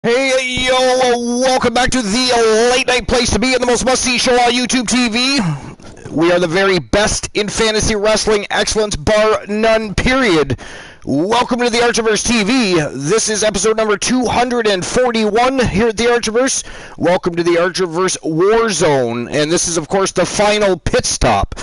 Hey, yo, welcome back to the late night place to be and the most must-see show on YouTube TV. We are the very best in fantasy wrestling excellence, bar none, period. Welcome to the Archiverse TV. This is episode number 241 here at the Archiverse. Welcome to the Archiverse War Zone, and this is, of course, the final pit stop.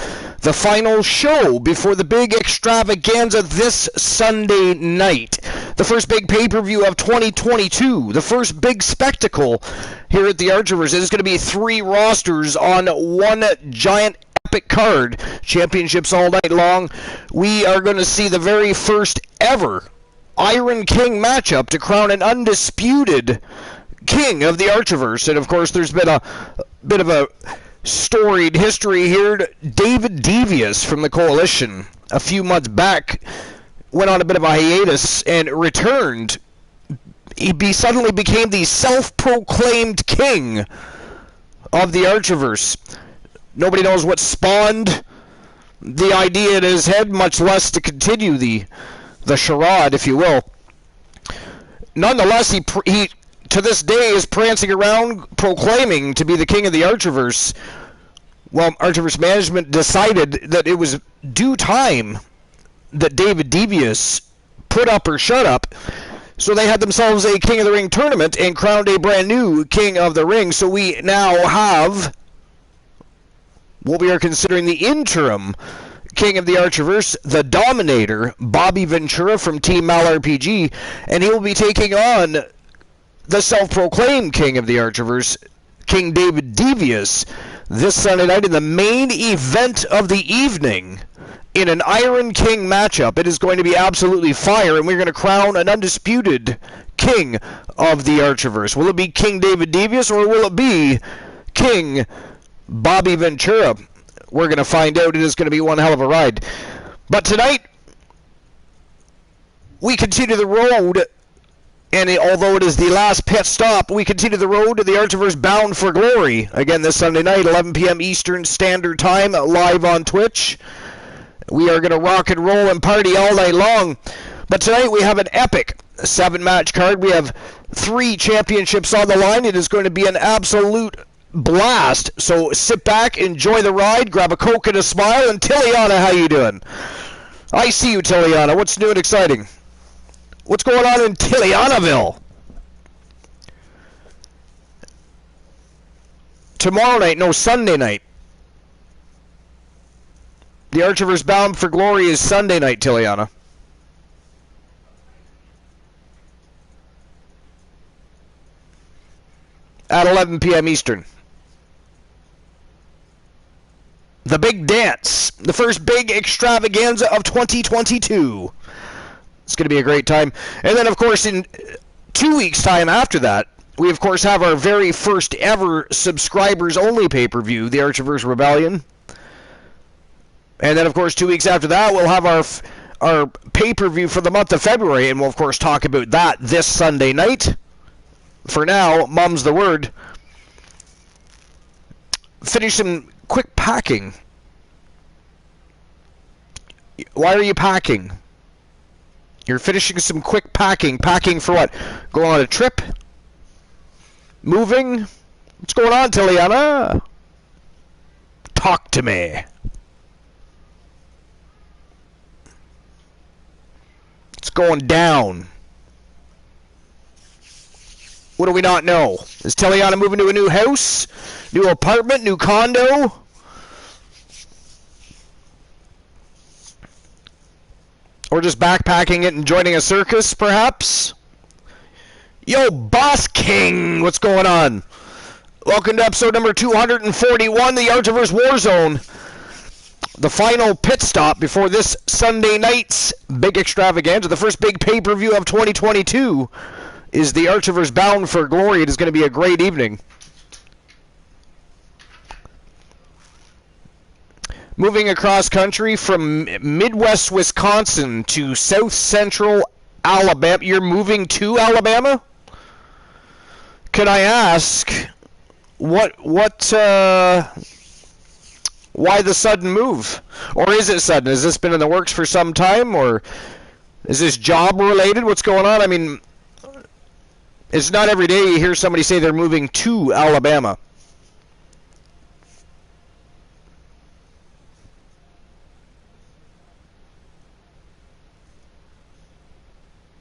The final show before the big extravaganza this Sunday night. The first big pay-per-view of 2022. The first big spectacle here at the Archiverse. It is going to be 3 rosters on one giant epic card. Championships all night long. We are going to see the very first ever Iron King matchup to crown an undisputed king of the Archiverse. And of course, there's been a bit of a storied history here. David Devious from the Coalition a few months back went on a bit of a hiatus and returned. He suddenly became the self-proclaimed king of the Archiverse. Nobody knows what spawned the idea in his head, much less to continue the charade, if you will. Nonetheless, he to this day is prancing around proclaiming to be the king of the Archiverse. Well, Archiverse management decided that it was due time that David Devious put up or shut up. So they had themselves a King of the Ring tournament and crowned a brand new King of the Ring. So we now have what we are considering the interim King of the Archiverse, the Dominator, Bobby Ventura from Team Mal RPG, and he will be taking on the self-proclaimed King of the Archiverse, King David Devious, this Sunday night in the main event of the evening in an Iron King matchup. It is going to be absolutely fire, and we're going to crown an undisputed king of the Archiverse. Will it be King David Devious, or will it be King Bobby Ventura? We're going to find out. It is going to be one hell of a ride. But tonight, we continue the road, and although it is the last pit stop, we continue the road to the Archiverse bound for glory. Again, this Sunday night, 11 p.m. Eastern Standard Time, live on Twitch. We are going to rock and roll and party all night long. But tonight we have an epic 7-match card. We have 3 championships on the line. It is going to be an absolute blast. So sit back, enjoy the ride, grab a Coke and a smile. And Tiliana, how you doing? I see you, Tiliana. What's new and exciting? What's going on in Tilianaville? Tomorrow night, no, Sunday night. The Archiverse bound for glory is Sunday night, Tiliana. At 11 p.m. Eastern. The big dance. The first big extravaganza of 2022. It's going to be a great time. And then, of course, in 2 weeks' time after that, we, of course, have our very first ever subscribers-only pay-per-view, the Archiverse Rebellion. And then, of course, 2 weeks after that, we'll have our pay-per-view for the month of February, and we'll, of course, talk about that this Sunday night. For now, mum's the word. Finish some quick packing. Why are you packing? You're finishing some quick packing. Packing for what? Going on a trip? Moving? What's going on, Tiliana? Talk to me. It's going down. What do we not know? Is Tiliana moving to a new house? New apartment? New condo? Or just backpacking it and joining a circus, perhaps? Yo, Boss King! What's going on? Welcome to episode number 241, the Archiverse War Zone. The final pit stop before this Sunday night's big extravaganza. The first big pay-per-view of 2022 is the Archiverse bound for glory. It is going to be a great evening. Moving across country from Midwest Wisconsin to South Central Alabama. You're moving to Alabama? Can I ask why the sudden move? Or is it sudden? Has this been in the works for some time, or is this job related? What's going on? I mean, It's not every day you hear somebody say they're moving to Alabama.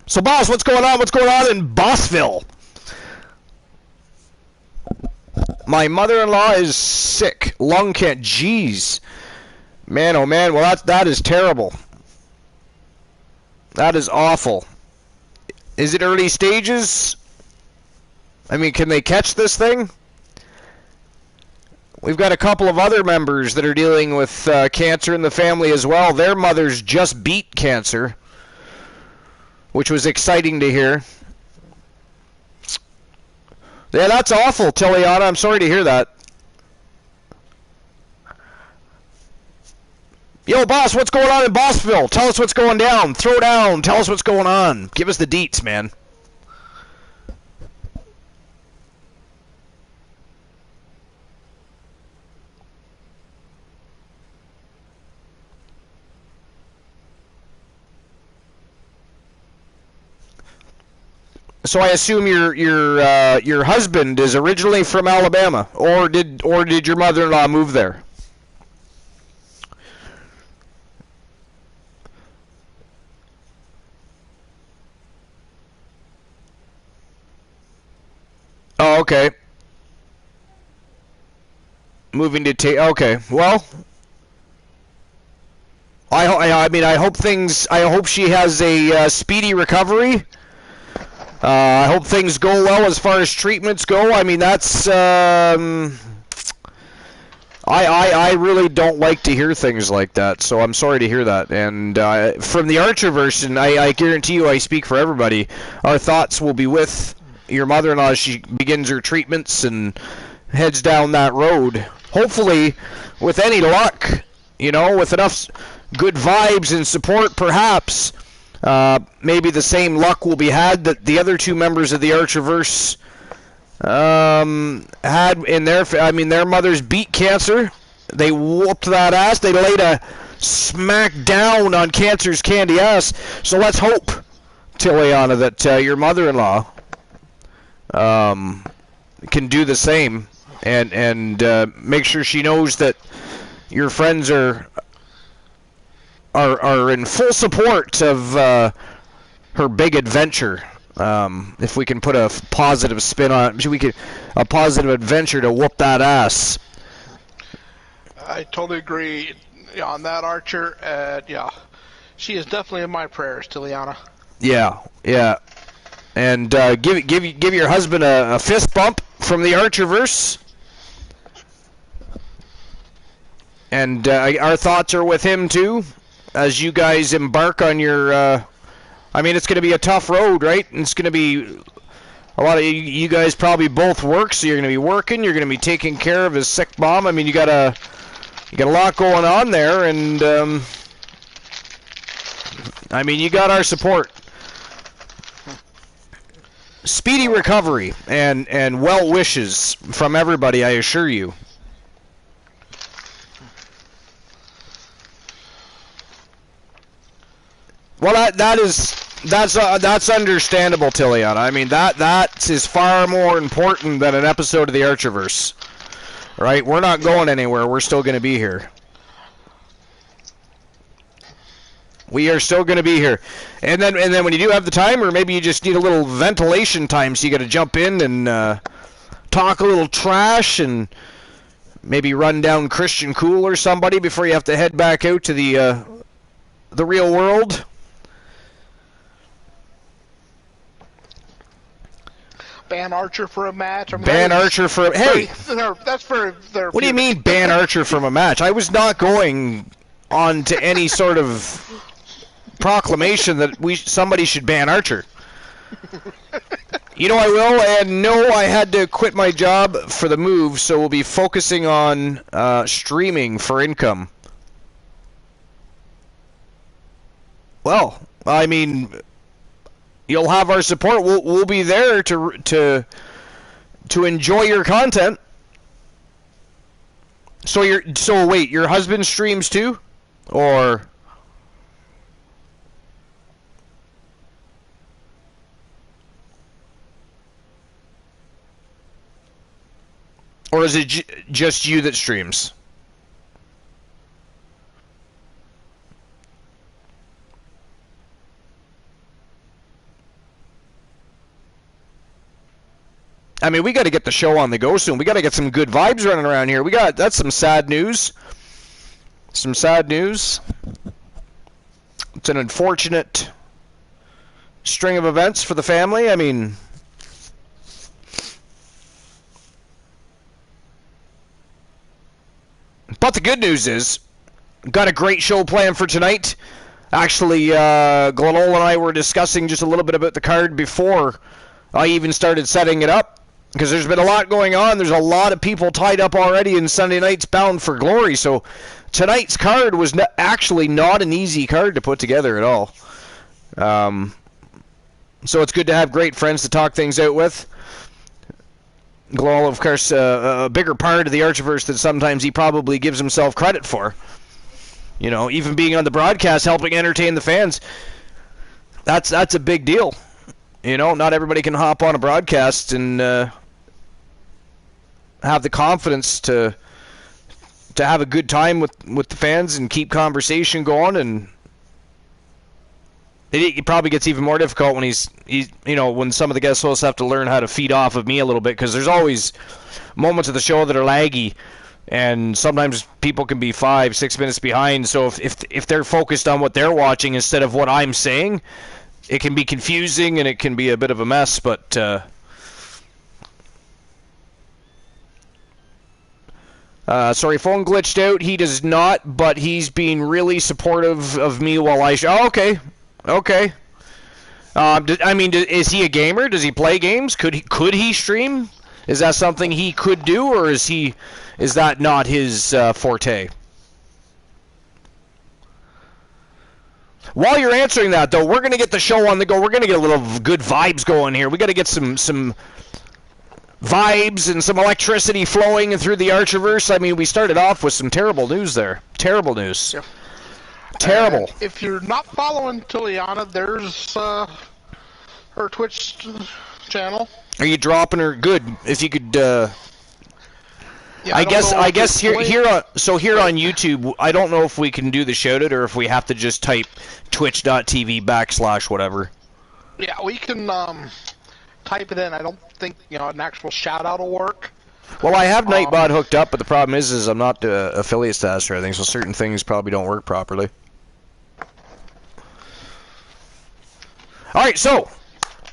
So, boss, what's going on? What's going on in Bossville? My mother-in-law is sick. Lung cancer. Jeez. Man, oh man. Well, that is terrible. That is awful. Is it early stages? I mean, can they catch this thing? We've got a couple of other members that are dealing with cancer in the family as well. Their mothers just beat cancer, which was exciting to hear. Yeah, that's awful, Tiliana. I'm sorry to hear that. Yo, boss, what's going on in Bossville? Tell us what's going down. Throw down. Tell us what's going on. Give us the deets, man. So I assume your husband is originally from Alabama, or did your mother-in-law move there? Oh, okay. Moving to okay. Well, I mean, I hope she has a speedy recovery. I hope things go well as far as treatments go. I mean, that's I really don't like to hear things like that, so I'm sorry to hear that. And from the Archerverse, and I guarantee you, I speak for everybody, our thoughts will be with your mother-in-law as she begins her treatments and heads down that road. Hopefully, with any luck, with enough good vibes and support, perhaps, maybe the same luck will be had that the other two members of the Archerverse had in their mothers beat cancer. They whooped that ass. They laid a smack down on cancer's candy ass. So let's hope, Tiliana, that your mother-in-law can do the same and make sure she knows that your friends are in full support of her big adventure. If we can put a positive spin on it, a positive adventure to whoop that ass. I totally agree on that, Archer. Yeah, she is definitely in my prayers, Tiliana. Yeah. And give your husband a fist bump from the Archerverse. And our thoughts are with him too, as you guys embark on your. I mean, it's going to be a tough road, right? And it's going to be a lot of you guys probably both work, so you're going to be working. You're going to be taking care of his sick mom. I mean, you got a lot going on there, and I mean, you got our support. Speedy recovery and well wishes from everybody, I assure you. Well, that's understandable, Tiliana. I mean, that is far more important than an episode of the Archerverse, right? We're not going anywhere. We're still going to be here. We are still going to be here. And then when you do have the time, or maybe you just need a little ventilation time, so you got to jump in and talk a little trash and maybe run down Christian Cool or somebody before you have to head back out to the real world. Ban Archer for a match. I mean, ban Archer for hey. That's for their. What do you mean ban Archer from a match? I was not going on to any sort of proclamation that somebody should ban Archer. I will, and no, I had to quit my job for the move, so we'll be focusing on streaming for income. Well, I mean, you'll have our support. We'll be there to enjoy your content. So wait, your husband streams too, or? Or is it just you that streams? I mean, we got to get the show on the go soon. We got to get some good vibes running around here. That's some sad news. Some sad news. It's an unfortunate string of events for the family. I mean, but the good news is, got a great show planned for tonight. Actually, Glenol and I were discussing just a little bit about the card before I even started setting it up, because there's been a lot going on. There's a lot of people tied up already in Sunday night's Bound for Glory, so tonight's card was actually not an easy card to put together at all. So it's good to have great friends to talk things out with. Glol, of course, a bigger part of the Archiverse than sometimes he probably gives himself credit for. You know, even being on the broadcast, helping entertain the fans, that's a big deal. You know, not everybody can hop on a broadcast and have the confidence to have a good time with the fans and keep conversation going. And it probably gets even more difficult when he's when some of the guest hosts have to learn how to feed off of me a little bit, because there's always moments of the show that are laggy, and sometimes people can be 5-6 minutes behind. So if they're focused on what they're watching instead of what I'm saying, it can be confusing and it can be a bit of a mess. But sorry, phone glitched out. He does not, but he's being really supportive of me while I okay. I mean, is he a gamer? Does he play games? Could he stream? Is that something he could do, or is that not his forte? While you're answering that, though, we're going to get the show on the go. We're going to get a little good vibes going here. We got to get some vibes and some electricity flowing through the Archiverse. I mean, we started off with some terrible news there. Terrible news. Yeah. Terrible. If you're not following Tiliana, there's her Twitch channel. Are you dropping her? Good. If you could. Yeah, I guess here on YouTube, I don't know if we can do the shout out or if we have to just type twitch.tv/ whatever. Yeah, we can type it in. I don't think an actual shout out will work. Well, I have Nightbot hooked up, but the problem is I'm not affiliate status or anything, so certain things probably don't work properly. All right, so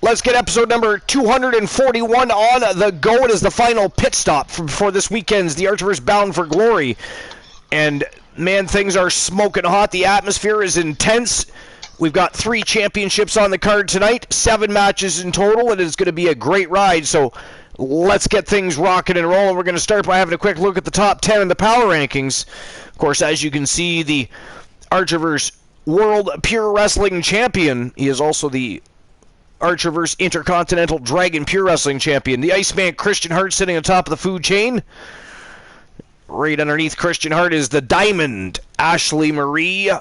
let's get episode number 241 on the go. It is the final pit stop for this weekend's The Archiverse Bound for Glory. And, man, things are smoking hot. The atmosphere is intense. We've got 3 championships on the card tonight, 7 matches in total. It is going to be a great ride, so let's get things rocking and rolling. We're going to start by having a quick look at the top 10 in the power rankings. Of course, as you can see, the Archiverse World Pure Wrestling Champion. He is also the Archiverse Intercontinental Dragon Pure Wrestling Champion. The Iceman Christian Hart sitting on top of the food chain. Right underneath Christian Hart is the Diamond Ashley Marie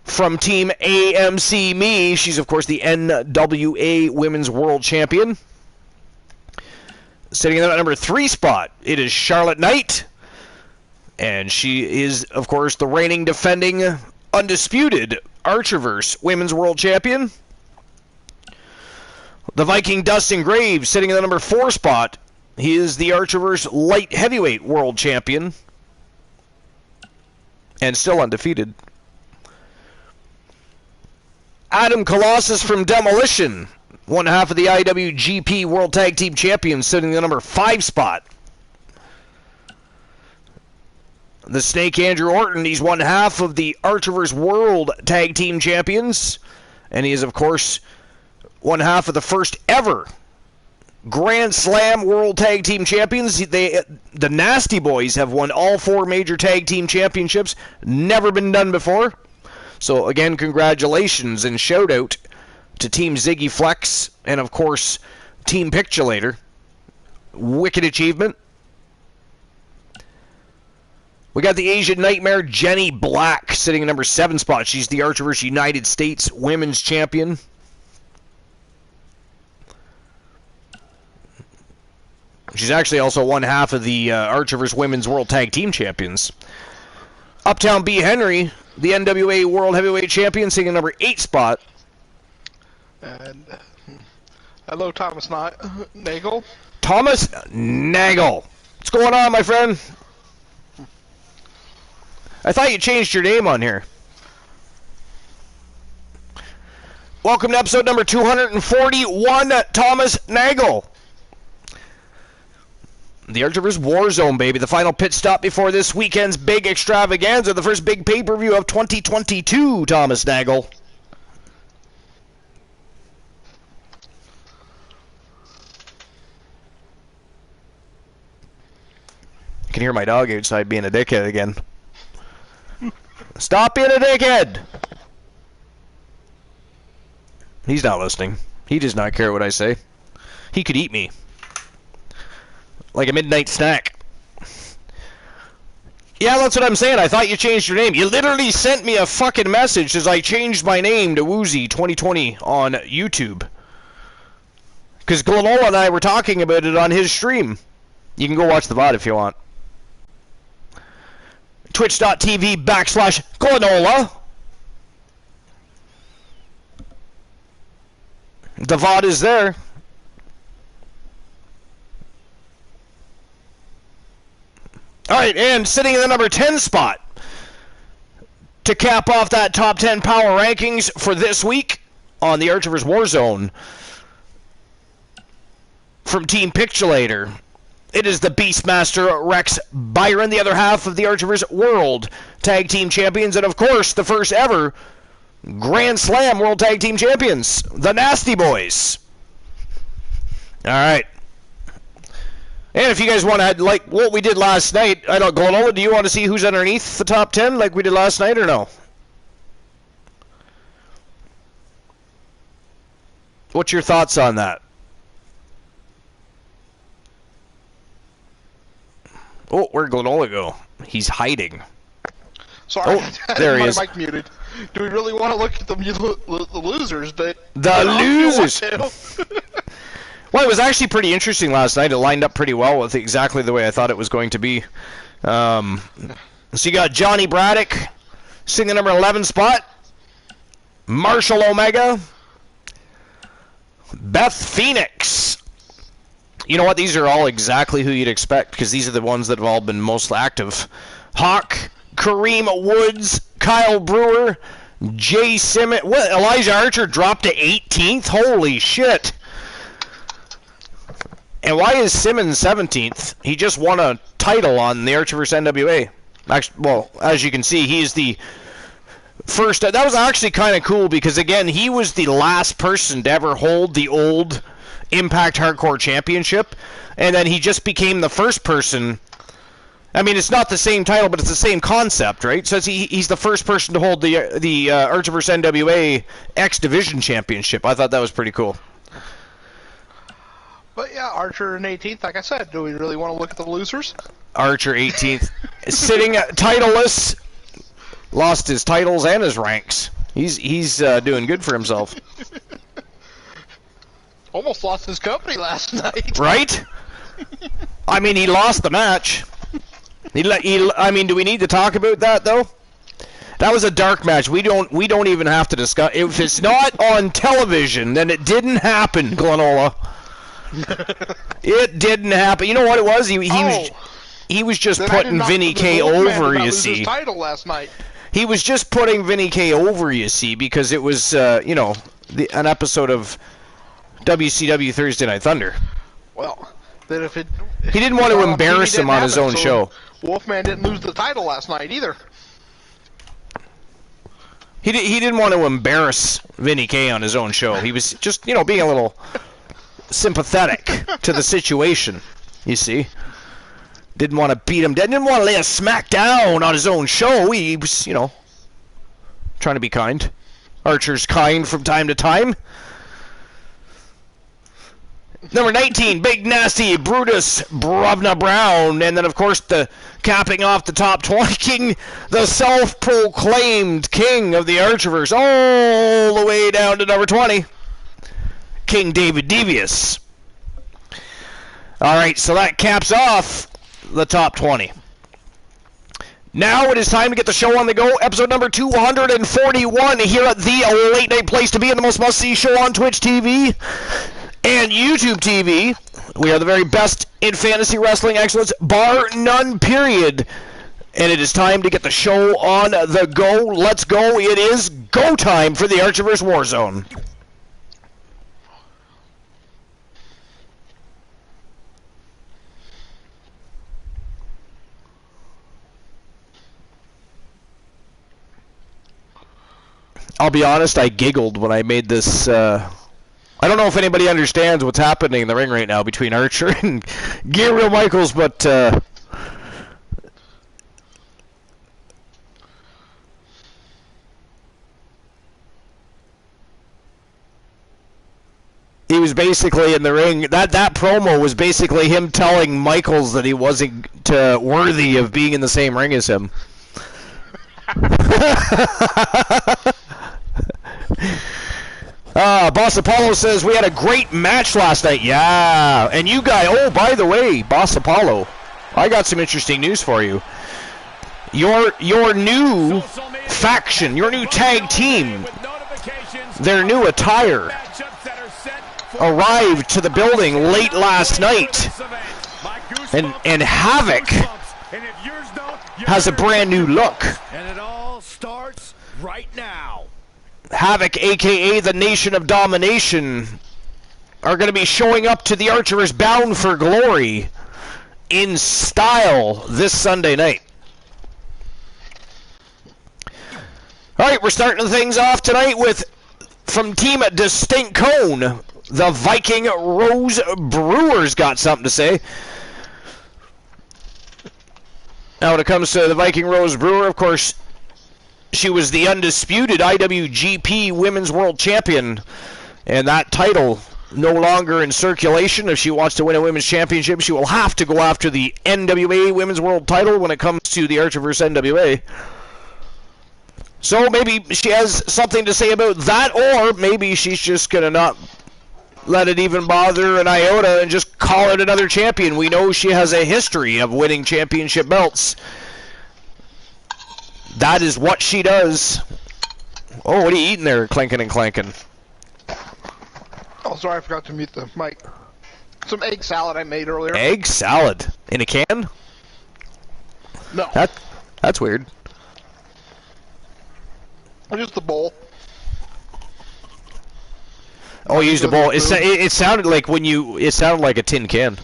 from Team AMC Me. She's, of course, the NWA Women's World Champion. Sitting in that number 3 spot, it is Charlotte Knight. And she is, of course, the reigning, defending, undisputed Archiverse Women's World Champion. The Viking Dustin Graves sitting in the number 4 spot. He is the Archiverse Light Heavyweight World Champion. And still undefeated. Adam Colossus from Demolition, one half of the IWGP World Tag Team Champions, sitting in the number 5 spot. The Snake Andrew Orton, he's one half of the Archiverse World Tag Team Champions. And he is, of course, one half of the first ever Grand Slam World Tag Team Champions. The Nasty Boys have won all 4 major tag team championships. Never been done before. So, again, congratulations and shout out to Team Ziggy Flex and, of course, Team Pictulator. Wicked achievement. We got the Asian Nightmare, Jenny Black, sitting in number 7 spot. She's the Archiverse United States Women's Champion. She's actually also one half of the Archerverse Women's World Tag Team Champions. Uptown B. Henry, the NWA World Heavyweight Champion, sitting in number 8 spot. And hello, Thomas Nagel. Thomas Nagel. What's going on, my friend? I thought you changed your name on here. Welcome to episode number 241, Thomas Nagel. The Archerverse War Zone, baby. The final pit stop before this weekend's big extravaganza. The first big pay-per-view of 2022, Thomas Nagel. You can hear my dog outside being a dickhead again. Stop being a dickhead! He's not listening. He does not care what I say. He could eat me. Like a midnight snack. Yeah, that's what I'm saying. I thought you changed your name. You literally sent me a fucking message as I changed my name to Woozy 2020 on YouTube. Because Glenola and I were talking about it on his stream. You can go watch the VOD if you want. Twitch.tv/Glenola. The VOD is there. Alright, and sitting in the number 10 spot to cap off that top 10 power rankings for this week on the Archerverse War Zone from Team Pixelator. It is the Beastmaster Rex Byron, the other half of the Archerverse World Tag Team Champions, and of course, the first ever Grand Slam World Tag Team Champions, the Nasty Boys. Alright. And if you guys want to, like what we did last night, I don't, Glenola, do you want to see who's underneath the top 10 like we did last night or no? What's your thoughts on that? Oh, where'd Glenola go? He's hiding. Sorry, oh, there he is. My mic muted. Do we really want to look at the losers? But the losers. Well, it was actually pretty interesting last night. It lined up pretty well with exactly the way I thought it was going to be. So you got Johnny Braddock sitting in the number 11 spot. Marshall Omega. Beth Phoenix. You know what? These are all exactly who you'd expect because these are the ones that have all been most active. Hawk, Kareem Woods, Kyle Brewer, Jay Simmons. What? Elijah Archer dropped to 18th? Holy shit. And why is Simmons 17th? He just won a title on the Archerverse NWA. Actually, well, as you can see, he's the first. That was actually kind of cool because, again, he was the last person to ever hold the old Impact Hardcore Championship, and then he just became the first person. I mean, it's not the same title, but it's the same concept, right? So he's the first person to hold the Archerverse NWA X Division Championship. I thought that was pretty cool. But yeah, Archer in 18th, like I said, do we really want to look at the losers? Archer 18th, sitting titleless, lost his titles and his ranks. He's doing good for himself. Almost lost his company last night. Right? I mean, he lost the match. I mean, do we need to talk about that though? That was a dark match. We don't even have to discuss. If it's not on television, then it didn't happen, Glenola. It didn't happen. You know what it was? He was just putting Vinny K over. You see, his title last night. He was just putting Vinny K over. You see, because it was an episode of WCW Thursday Night Thunder. Well, then if it he didn't want to embarrass him on his own show. Wolfman didn't lose the title last night either. He didn't want to embarrass Vinny K on his own show. He was just being a little sympathetic to the situation. You see, didn't want to beat him. Didn't want to lay a smack down on his own show. He was trying to be kind. Archer's kind from time to time. Number 19, Big Nasty Brutus Bravna Brown. And then, of course, the capping off the top 20, King, the self-proclaimed king of the Archerverse, all the way down to number 20, King David Devious. All right, so that caps off the top 20. Now it is time to get the show on the go. Episode number 241 here at the Late Night Place to Be, and the most must-see show on Twitch TV and YouTube TV. We are the very best in fantasy wrestling excellence, bar none, period. And it is time to get the show on the go. Let's go. It is go time for the Archerverse War Zone. I'll be honest, I giggled when I made this. I don't know if anybody understands what's happening in the ring right now between Archer and Gabriel Michaels, but he was basically in the ring. That promo was basically him telling Michaels that he wasn't worthy of being in the same ring as him. Boss Apollo says we had a great match last night. Yeah, and you guys. Oh, by the way, Boss Apollo, I got some interesting news for you. Your new faction, your new tag team, their new attire arrived to the building late last night, and Havoc has a brand new look. And it all starts right now. Havoc, a.k.a. the Nation of Domination, are going to be showing up to the Archerverse Bound for Glory in style this Sunday night. All right, we're starting things off tonight with, from Team Distinct Cone, the Viking Rose Brewers got something to say. Now, when it comes to the Viking Rose Brewer, of course, she was the undisputed IWGP Women's World Champion, and that title no longer in circulation. If she wants to win a Women's Championship, she will have to go after the NWA Women's World title when it comes to the Archerverse NWA. So maybe she has something to say about that, or maybe she's just going to not let it even bother an iota and just call it another champion. We know she has a history of winning championship belts. That is what she does. Oh, what are you eating there, clinking and clanking? Oh, sorry, I forgot to mute the mic. Some egg salad I made earlier. Egg salad? In a can? No. That's weird. Just the bowl. Oh, you used a bowl. It sounded like it sounded like a tin can.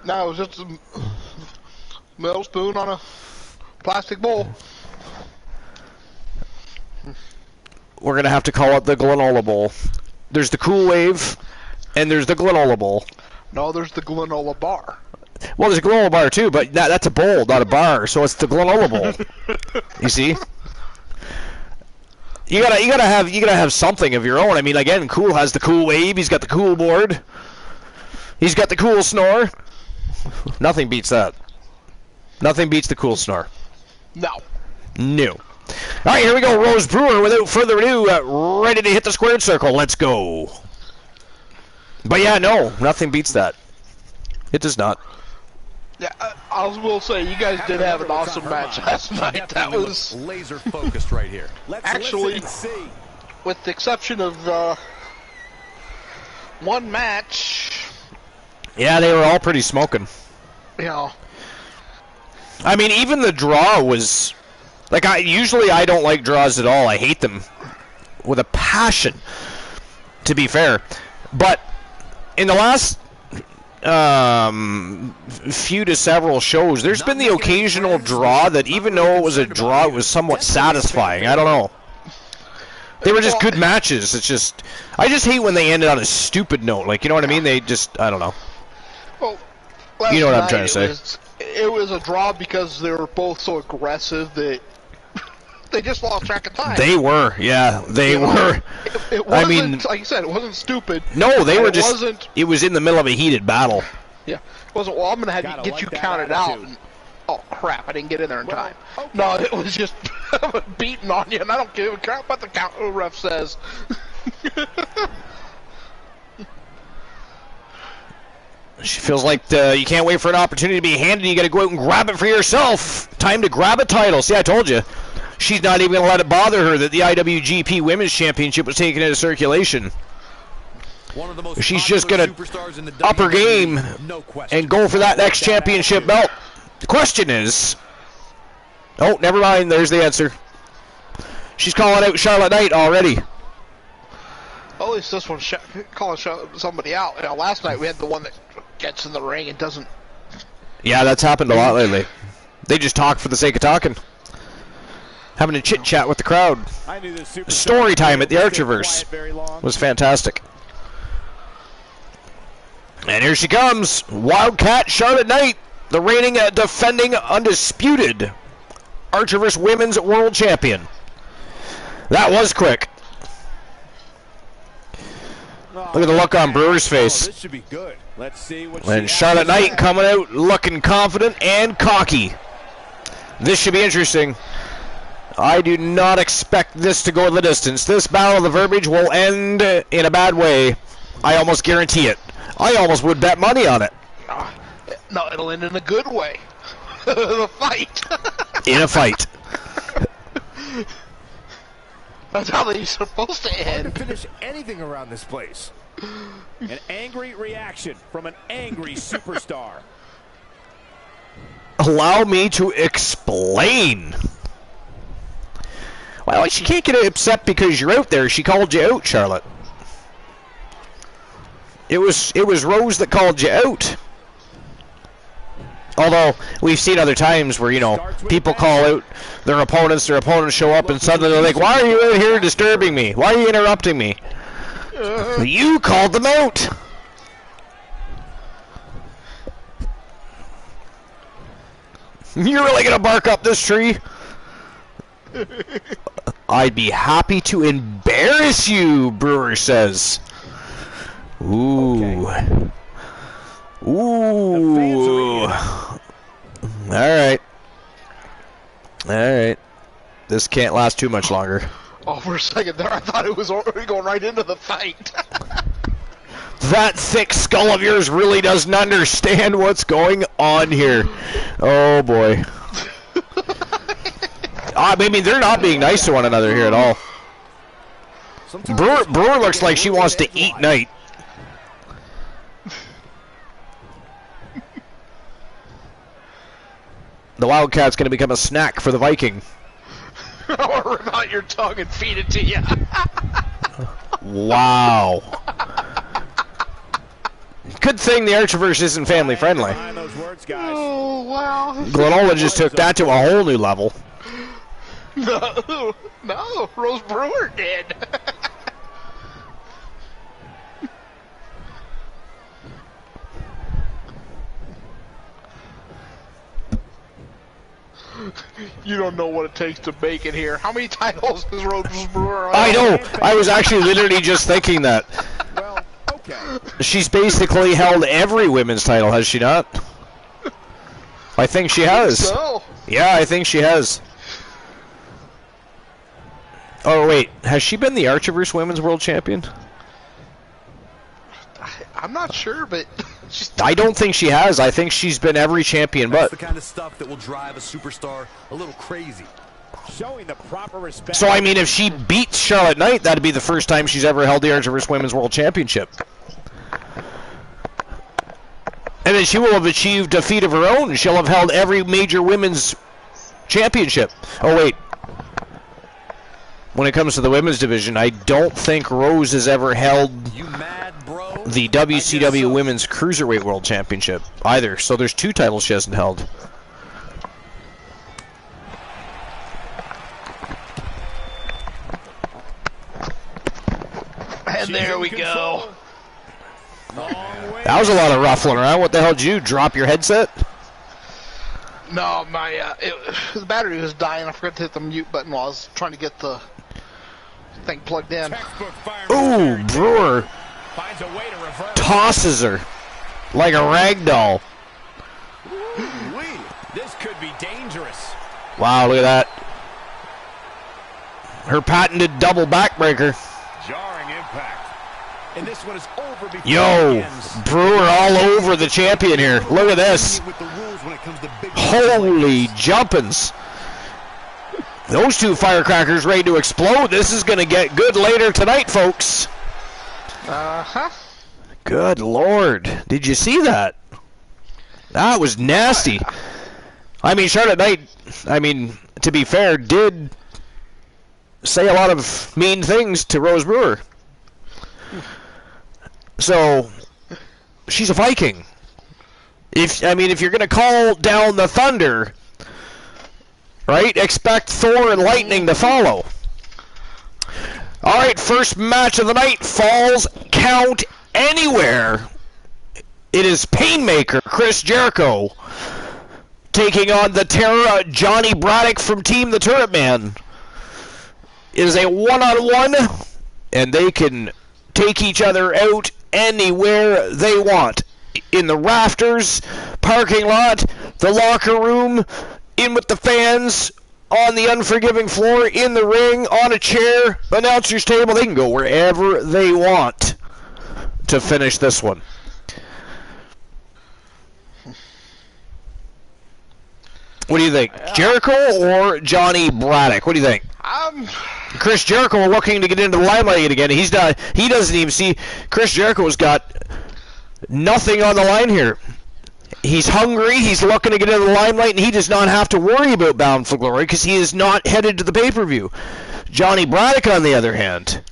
No, it was just a metal spoon on a plastic bowl. We're going to have to call it the Glenola Bowl. There's the Cool Wave, and there's the Glenola Bowl. No, there's the Glenola Bar. Well, there's a Glenola Bar too, but that's a bowl, not a bar, so it's the Glenola Bowl. You see? You gotta have something of your own. I mean, again, Cool has the Cool Wave, he's got the Cool Board, he's got the Cool Snore. Nothing beats that. Nothing beats the Cool Snore. No. No. All right, here we go. Rose Brewer, without further ado, ready to hit the squared circle. Let's go. But yeah, no, nothing beats that. It does not. Yeah, I will say, you guys did have an awesome match last night. That was laser focused right here. Actually, with the exception of one match. Yeah, they were all pretty smoking. You know. I mean, even the draw was... Like, usually I don't like draws at all. I hate them with a passion, to be fair. But in the last few to several shows, there's been the occasional draw that, even though it was a draw, it was somewhat satisfying. I don't know. They were just good matches. It's just... I just hate when they ended on a stupid note. Like, you know what I mean? They just... I don't know. Well, you know what I'm trying to say. It was a draw because they were both so aggressive that they just lost track of time. They were, yeah, they were. It wasn't, I mean, like you said, it wasn't stupid. No, they were just. It was in the middle of a heated battle. Yeah, it wasn't. Well, I'm gonna have to get you counted out. And, oh crap! I didn't get in there in time. Okay. No, it was just beating on you, and I don't give a crap what the ref says. She feels like you can't wait for an opportunity to be handed. You got to go out and grab it for yourself. Time to grab a title. See, I told you. She's not even going to let it bother her that the IWGP Women's Championship was taken into circulation. She's just going to up her game and go for that next championship belt. The question is... Oh, never mind. There's the answer. She's calling out Charlotte Knight already. At least this one's calling somebody out. You know, last night we had the one that gets in the ring and doesn't... Yeah, that's happened a lot lately. They just talk for the sake of talking. Having a chit-chat with the crowd. Story time at the Archerverse was fantastic. And here she comes. Wildcat Charlotte Knight, the reigning, defending, undisputed Archerverse Women's World Champion. That was quick. Look at the look on Brewer's face. This should be good. Let's see what and Charlotte Knight coming out looking confident and cocky. This should be interesting. I do not expect this to go the distance. This battle of the verbiage will end in a bad way. I almost guarantee it. I almost would bet money on it. No, it'll end in a good way. The fight. In a fight. That's how they're supposed to end. Hard to finish anything around this place. An angry reaction from an angry superstar. Allow me to explain. Well, she can't get upset because you're out there. She called you out, Charlotte. It was Rose that called you out. Although we've seen other times where, you know, people call out their opponents show up and suddenly they're like, "Why are you out here disturbing me? Why are you interrupting me?" You called them out. You're really gonna bark up this tree? I'd be happy to embarrass you, Brewer says. Ooh. Okay. Ooh. Alright. Alright. This can't last too much longer. Oh, for a second there, I thought it was already going right into the fight. That thick skull of yours really doesn't understand what's going on here. Oh, boy. I mean, they're not being nice to one another here at all. Brewer looks like she wants to eat Knight. The Wildcat's going to become a snack for the Viking. Or rip out your tongue and feed it to you. Wow. Good thing the Archerverse isn't family friendly. Oh, wow. Glenola just took that to a whole new level. No, Rose Brewer did. You don't know what it takes to make it here. How many titles does Rose Brewer own? I know. I was actually literally just thinking that. Well, okay. She's basically held every women's title, has she not? I think she has. So. Yeah, I think she has. Oh, wait. Has she been the Archerverse Women's World Champion? I'm not sure, but... I don't think she has. I think she's been every champion, That's but... the kind of stuff that will drive a superstar a little crazy. Showing the proper respect. So, I mean, if she beats Charlotte Knight, that'd be the first time she's ever held the Archerverse Women's World Championship. And then she will have achieved a feat of her own. She'll have held every major women's championship. Oh, wait. When it comes to the women's division, I don't think Rose has ever held the WCW Women's Cruiserweight World Championship either. So there's two titles she hasn't held. And there we go. That was a lot of ruffling around. What the hell did you drop your headset? No, my the battery was dying. I forgot to hit the mute button while I was trying to get the thing plugged in. Ooh, Brewer tosses her like a rag doll. This could be dangerous. Wow, look at that. Her patented double backbreaker. Jarring impact. and this one is over before Yo, Brewer all over the champion here. Look at this. Holy jumpins'. Those two firecrackers ready to explode. This is going to get good later tonight, folks. Uh-huh. Good Lord. Did you see that? That was nasty. I mean, Charlotte Knight, I mean, to be fair, did say a lot of mean things to Rose Brewer. So, she's a Viking. If you're going to call down the thunder, right, expect Thor and lightning to follow. All right, first match of the night, Falls Count Anywhere. It is Painmaker Chris Jericho taking on the Terror Johnny Braddock from Team the Turret Man. It is a one-on-one, and they can take each other out anywhere they want. In the rafters, parking lot, the locker room, in with the fans, on the unforgiving floor, in the ring, on a chair, announcer's table. They can go wherever they want to finish this one. What do you think? Jericho or Johnny Braddock? What do you think? Chris Jericho looking to get into the limelight again. He doesn't even see. Chris Jericho's got nothing on the line here. He's hungry. He's looking to get into the limelight, and he does not have to worry about Bound for Glory because he is not headed to the pay-per-view. Johnny Braddock, on the other hand,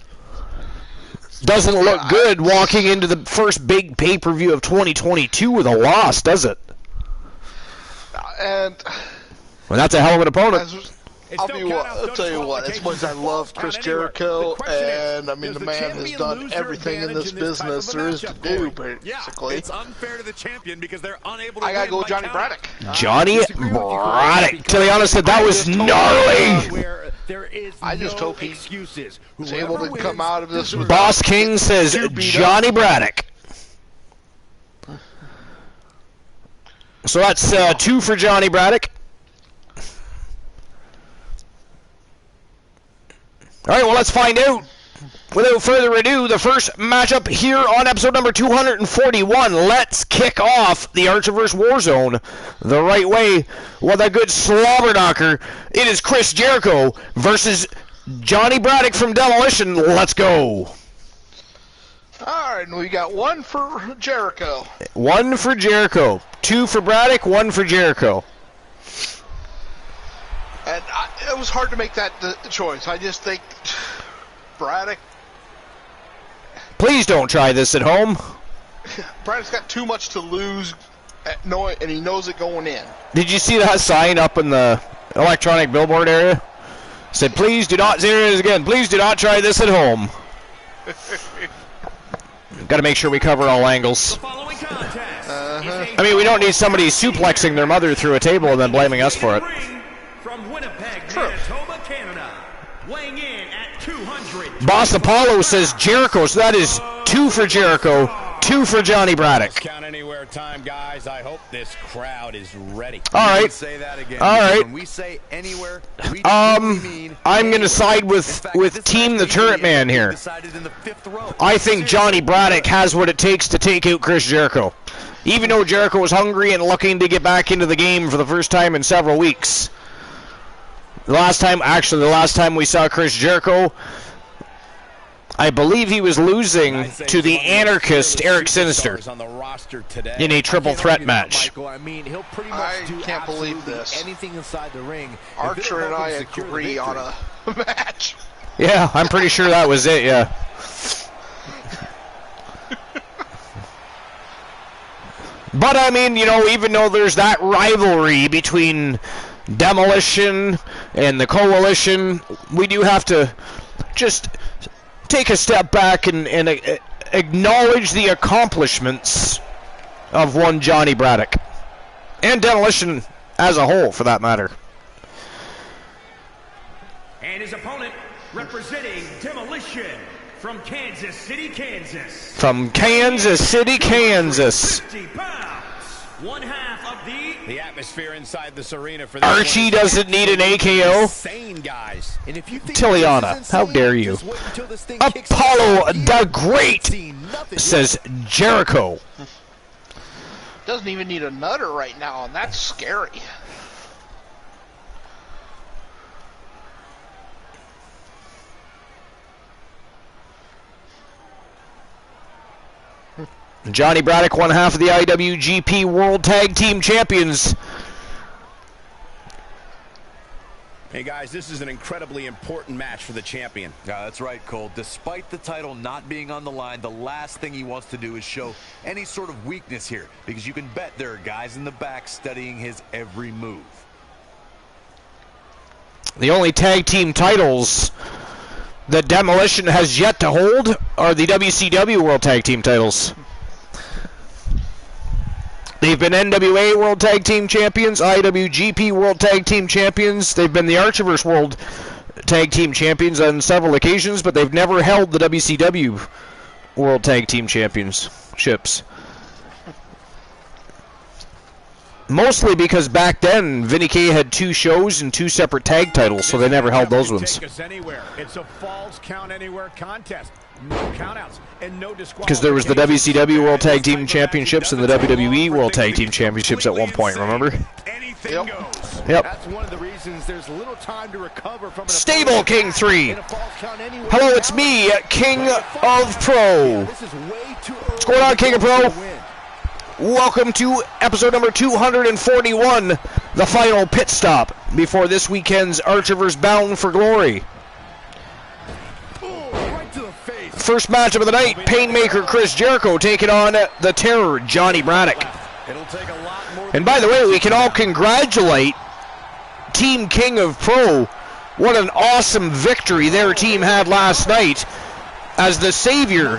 doesn't look good walking into the first big pay-per-view of 2022 with a loss, does it? And well, that's a hell of an opponent. I'll tell you what, as much as I love Chris Jericho, and I mean the man has done everything in this business there is to do, basically. It's unfair to the champion because they're unable to I gotta go with Johnny Braddock. Johnny Braddock. Tiliana said that was gnarly. I just hope he was able to come out of this. Boss King says Johnny Braddock. So that's 2 for Johnny Braddock. All right, well, let's find out. Without further ado, the first matchup here on episode number 241. Let's kick off the Archiverse War Zone the right way with a good slobber knocker. It is Chris Jericho versus Johnny Braddock from Demolition. Let's go. All right, and we got 1 for Jericho. 1 for Jericho. 2 for Braddock, 1 for Jericho. And it was hard to make that choice. I just think Braddock. Please don't try this at home. Braddock's got too much to lose, and he knows it going in. Did you see that sign up in the electronic billboard area? It said, please do not, there it is again, please do not try this at home. Got to make sure we cover all angles. I mean, we don't need somebody suplexing their mother through a table and then blaming us for it. From Winnipeg, Manitoba, Canada, weighing in at 200. Boss Apollo says Jericho, so that is 2 for Jericho, 2 for Johnny Braddock. Count anywhere time, guys. I hope this crowd is ready. All right. Say that again. All right. When we say anywhere, we mean I'm going to side with Team the Turret Man here. I think Johnny Braddock has what it takes to take out Chris Jericho. Even though Jericho was hungry and looking to get back into the game for the first time in several weeks. The last time we saw Chris Jericho, I believe he was losing to the anarchist Eric Sinister in a triple threat match. I can't believe this. Archer and I agree on a match. Yeah, I'm pretty sure that was it, yeah. But, I mean, you know, even though there's that rivalry between Demolition and the Coalition, we do have to just take a step back and acknowledge the accomplishments of one Johnny Braddock. And Demolition as a whole, for that matter. And his opponent, representing Demolition from Kansas City, Kansas. From Kansas City, Kansas. 50 pounds, 1/2 of the atmosphere inside this arena for Archie doesn't need an AKO. Insane, guys. And if you think Tiliana, how dare you? Apollo the Great, says Jericho. Doesn't even need a nutter right now, and that's scary. Johnny Braddock, one half of the IWGP World Tag Team Champions. Hey guys, this is an incredibly important match for the champion. Yeah, that's right, Cole. Despite the title not being on the line, the last thing he wants to do is show any sort of weakness here, because you can bet there are guys in the back studying his every move. The only tag team titles that Demolition has yet to hold are the WCW World Tag Team titles. They've been NWA World Tag Team Champions, IWGP World Tag Team Champions. They've been the Archiverse World Tag Team Champions on several occasions, but they've never held the WCW World Tag Team Championships. Mostly because back then, Vinny K had 2 shows and 2 separate tag titles, so they never held those ones. It's a falls count anywhere contest. No countouts and no disqualifications. Because there was the WCW World Tag Team Championships and the WWE World Tag Team Championships at one point, remember? Anything goes. Yep. That's one of the reasons there's little time to recover from an Stable King 3. Hello, it's me, King of Pro. What's going on, King of Pro? Welcome to episode number 241, the final pit stop before this weekend's Archiver's Bound for Glory. First matchup of the night, Painmaker Chris Jericho taking on the Terror Johnny Braddock. And by the way, we can all congratulate Team King of Pro. What an awesome victory their team had last night as the Savior,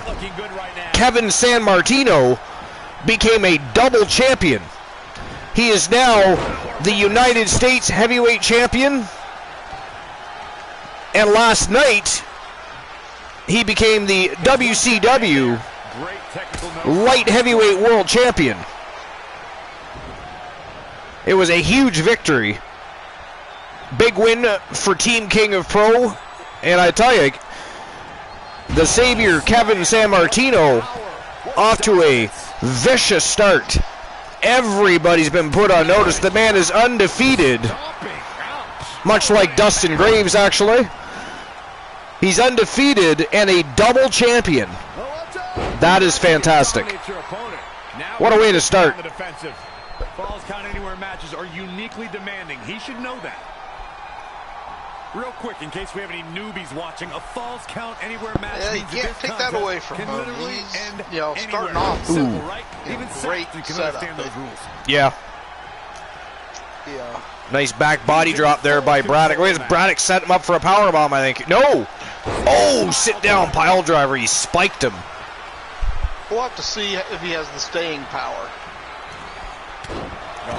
Kevin Sanmartino, became a double champion. He is now the United States Heavyweight Champion, and last night he became the WCW Light Heavyweight World Champion. It was a huge victory. Big win for Team King of Pro, and I tell you, the Savior Kevin Sanmartino off to a vicious start. Everybody's been put on notice. The man is undefeated, much like Dustin Graves, actually. He's undefeated and a double champion. That is fantastic. What a way to start. Falls count anywhere matches are uniquely demanding. He should know that. Real quick, in case we have any newbies watching, a falls count anywhere match. Yeah, you can't take that away from him. He's, you know, starting off simple, right? Even great setup. Yeah. Yeah. Nice back body drop there by Braddock. Wait, Braddock set him up for a powerbomb, I think. No! Oh, sit down pile driver. He spiked him. We'll have to see if he has the staying power.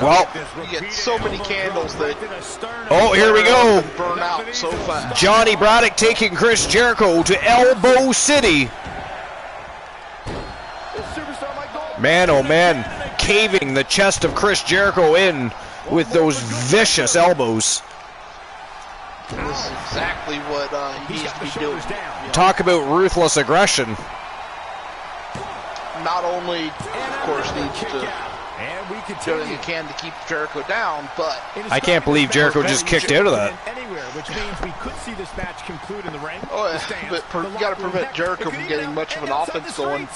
Well, you get so many candles that oh, here we go. Burn out so fast. Johnny Braddock taking Chris Jericho to Elbow City. Man, oh man, caving the chest of Chris Jericho in with those vicious elbows. This is exactly what he needs to be doing. Talk about ruthless aggression. Not only, of course, needs to do what he can to keep Jericho down, but I can't believe Jericho just kicked out of that. Oh, yeah, but you got to prevent Jericho from getting much of an offense going,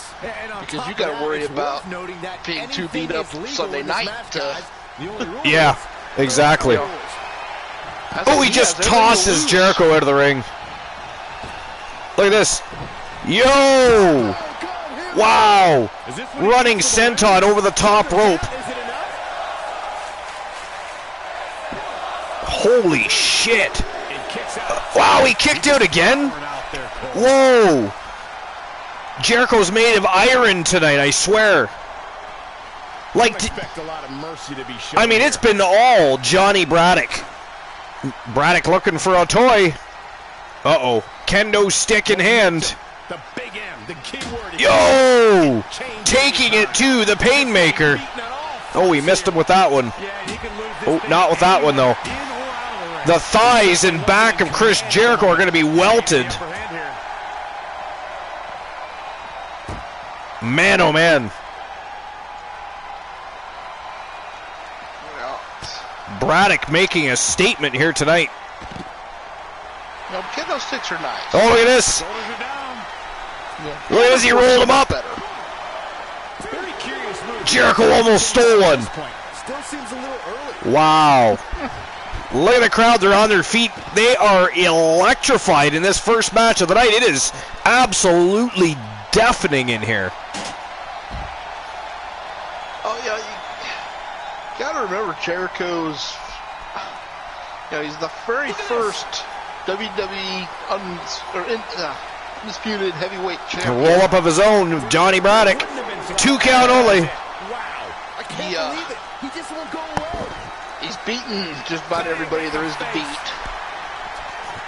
because you got to worry about being too beat up Sunday night. Yeah, exactly. Oh, he just tosses Jericho out of the ring. Look at this. Yo! Wow! Running senton over the top rope. Holy shit. Wow, he kicked out again? Whoa! Jericho's made of iron tonight, I swear. Like, I mean, it's been all Johnny Braddock. Braddock looking for a toy. Uh-oh. Kendo stick in hand. Yo! Taking it to the Painmaker. Oh, he missed him with that one. Oh, not with that one, though. The thighs and back of Chris Jericho are going to be welted. Man, oh man. Braddock making a statement here tonight. No, kid, those sticks are nice. Oh, look at this. Yeah. Look at this, he rolled him up. Jericho almost stole one. Still seems a little early. Wow. Look at the crowd, they're on their feet. They are electrified in this first match of the night. It is absolutely deafening in here. Oh, yeah, you gotta remember Jericho's, he's the very first WWE undisputed heavyweight A champion. roll up of his own, Johnny Braddock. 2 count only. Wow. I can't believe it. He just won't go away. He's beaten just about everybody there is to beat.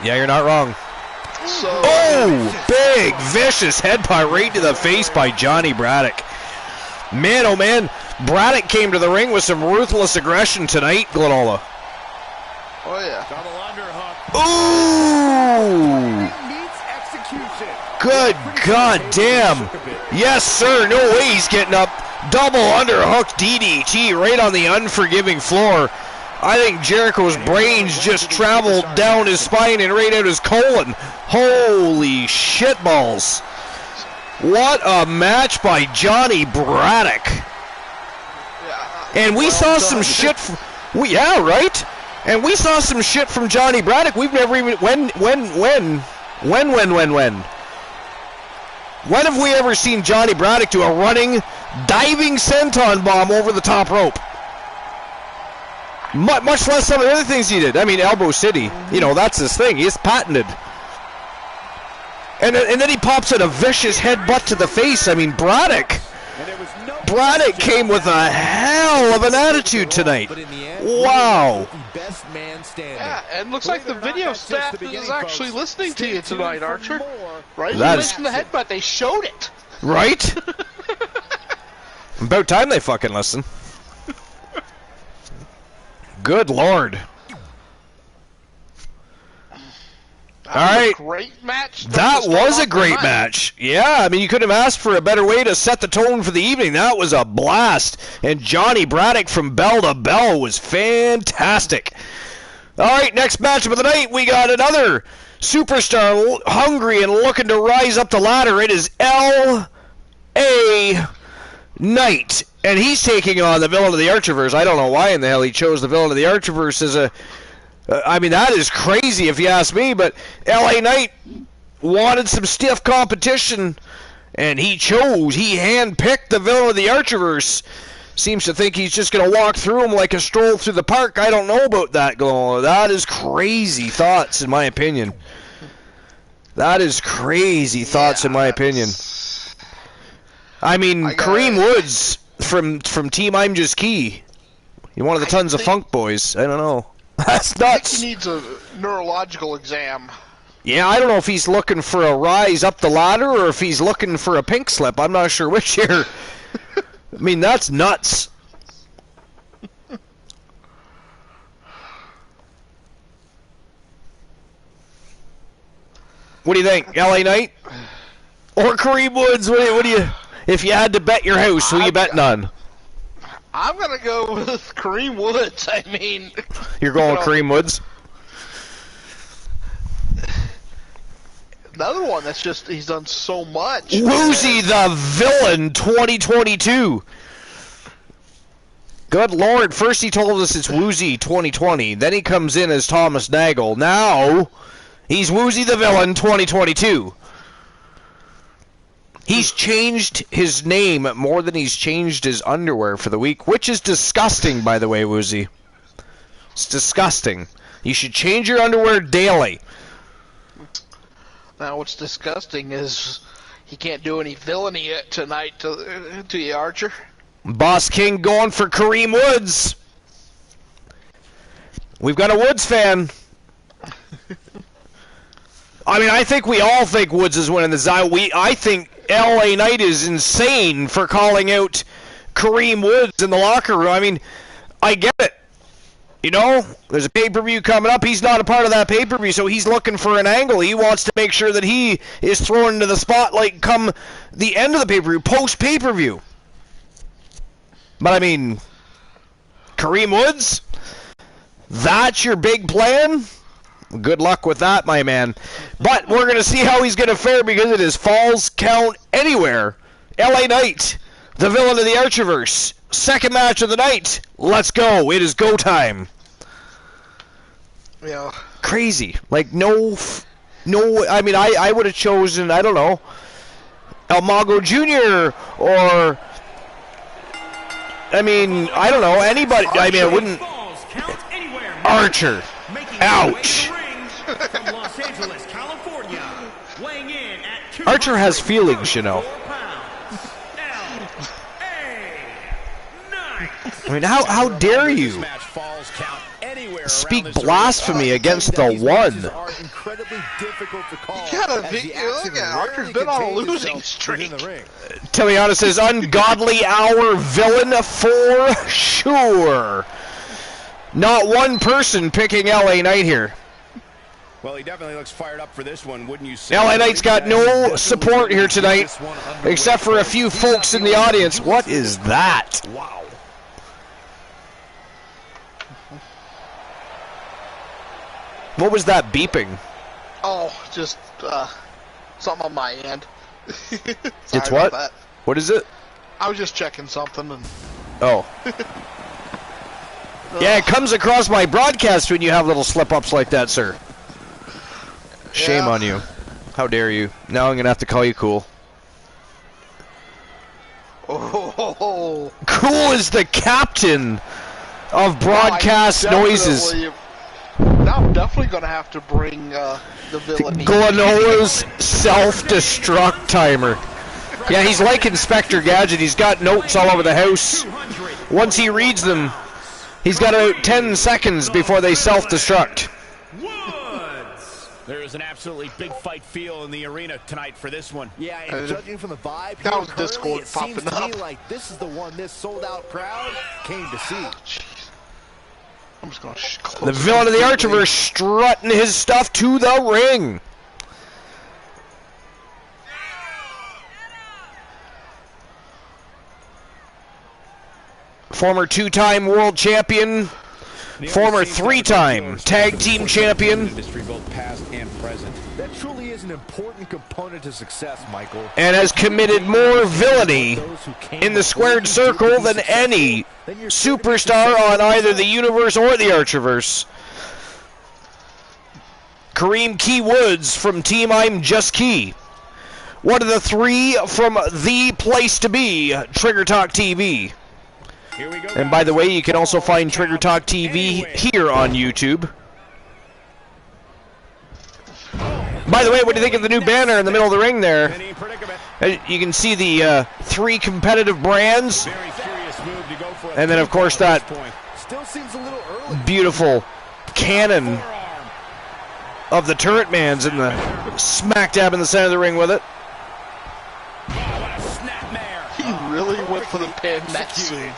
Yeah, you're not wrong. So, Oh, big, vicious headbutt right to the face by Johnny Braddock. Man, oh man, Braddock came to the ring with some ruthless aggression tonight, Glenola. oh yeah. Double underhook. Ooh! Meets execution. Good God damn. Yes, sir, no way he's getting up. Double underhook DDT right on the unforgiving floor. I think Jericho's brains just traveled down his spine and right out his colon. Holy shitballs. What a match by Johnny Braddock. And we saw some shit yeah, right? And we saw some shit from Johnny Braddock. We've never even when have we ever seen Johnny Braddock do a running diving senton bomb over the top rope? Much less some of the other things he did. I mean, Elbow City, that's his thing. He's patented. And then he pops in a vicious headbutt to the face. I mean, Braddock came with a hell of an attitude tonight. Wow. Yeah, and looks like the video staff is actually listening to you tonight, Archer. Right? You mentioned the headbutt, they showed it. Right? About time they fucking listen. Good Lord. All right. Great match. That was a great match. Yeah, I mean, you couldn't have asked for a better way to set the tone for the evening. That was a blast. And Johnny Braddock from bell to bell was fantastic. All right, next matchup of the night, we got another superstar hungry and looking to rise up the ladder. It is L.A. Knight. And he's taking on the villain of the Archerverse. I don't know why in the hell he chose the villain of the Archerverse as a... I mean, that is crazy if you ask me, but L.A. Knight wanted some stiff competition, and he handpicked the villain of the Archerverse. Seems to think he's just going to walk through him like a stroll through the park. I don't know about that, Glow. That is crazy thoughts, in my opinion. That is crazy thoughts, in my opinion. I mean, Kareem Woods from Team I'm Just Key. You're one of the Tons of Funk boys. I don't know. That's nuts. I think he needs a neurological exam. Yeah, I don't know if he's looking for a rise up the ladder or if he's looking for a pink slip. I'm not sure which here. I mean, that's nuts. What do you think, L.A. Knight? Or Kareem Woods? What do you... If you had to bet your house, who you betting on? I'm going to go with Kareem Woods. I mean... You're going with Kareem Woods? Another one that's just, he's done so much. Woozy the Villain 2022. Good Lord. First he told us it's Woozy 2020. Then he comes in as Thomas Nagel. Now, he's Woozy the Villain 2022. He's changed his name more than he's changed his underwear for the week, which is disgusting, by the way, Woozy. It's disgusting. You should change your underwear daily. Now, what's disgusting is he can't do any villainy tonight to you, Archer. Boss King going for Kareem Woods. We've got a Woods fan. I mean, I think we all think Woods is winning this. I think L.A. Knight is insane for calling out Kareem Woods in the locker room. I mean, I get it. You know, there's a pay-per-view coming up. He's not a part of that pay-per-view, so he's looking for an angle. He wants to make sure that he is thrown into the spotlight come the end of the pay-per-view, post-pay-per-view. But, I mean, Kareem Woods, that's your big plan? Good luck with that, my man. But we're going to see how he's going to fare because it is Falls Count Anywhere. LA Knight, the villain of the Archerverse. Second match of the night. Let's go. It is go time. Yeah. Crazy. Like, no, I mean, I would have chosen, I don't know, El Mago Jr. or, I mean, I don't know, anybody. I mean, I wouldn't. Archer. Ouch. Archer has feelings, you know. I mean, how dare you speak blasphemy against the one? Look at Archer's been on a losing streak. Teliana says, ungodly hour villain for sure. Not one person picking LA Knight here. Well, he definitely looks fired up for this one, wouldn't you say? LA Knight's got no support here tonight, except for a few folks in the audience. What is that? Wow. What was that beeping? Oh, just something on my end. It's what? What is it? I was just checking something and. Oh. Yeah, it comes across my broadcast when you have little slip-ups like that, sir. Shame on you. How dare you. Now I'm going to have to call you cool. Oh. Cool is the captain of broadcast noises. Now I'm definitely going to have to bring the villain. Glenola's self-destruct timer. Yeah, he's like Inspector Gadget. He's got notes all over the house. Once he reads them, he's got about 10 seconds before they self-destruct. There is an absolutely big fight feel in the arena tonight for this one. Yeah, and judging from the vibe that here was Discord it seems popping to me up. like this is the one this sold-out crowd came to see. I'm just going The villain of the Archerverse strutting his stuff to the ring. Former two-time world champion, former three-time tag team champion, Both past and present. That truly is an important component to success, Michael. and has committed more villainy in the squared circle than any superstar on either the universe or the Archerverse. Kareem Key Woods from Team I'm Just Key. One of the three from the place to be, Trigger Talk TV. Here we go, And by the way, you can also find Trigger Talk TV here on YouTube. By the way, what do you think of the new banner in the middle of the ring there? You can see the three competitive brands. And then, of course, that beautiful cannon of the Turret Man's in the smack dab in the center of the ring with it. He really went for the pin that soon.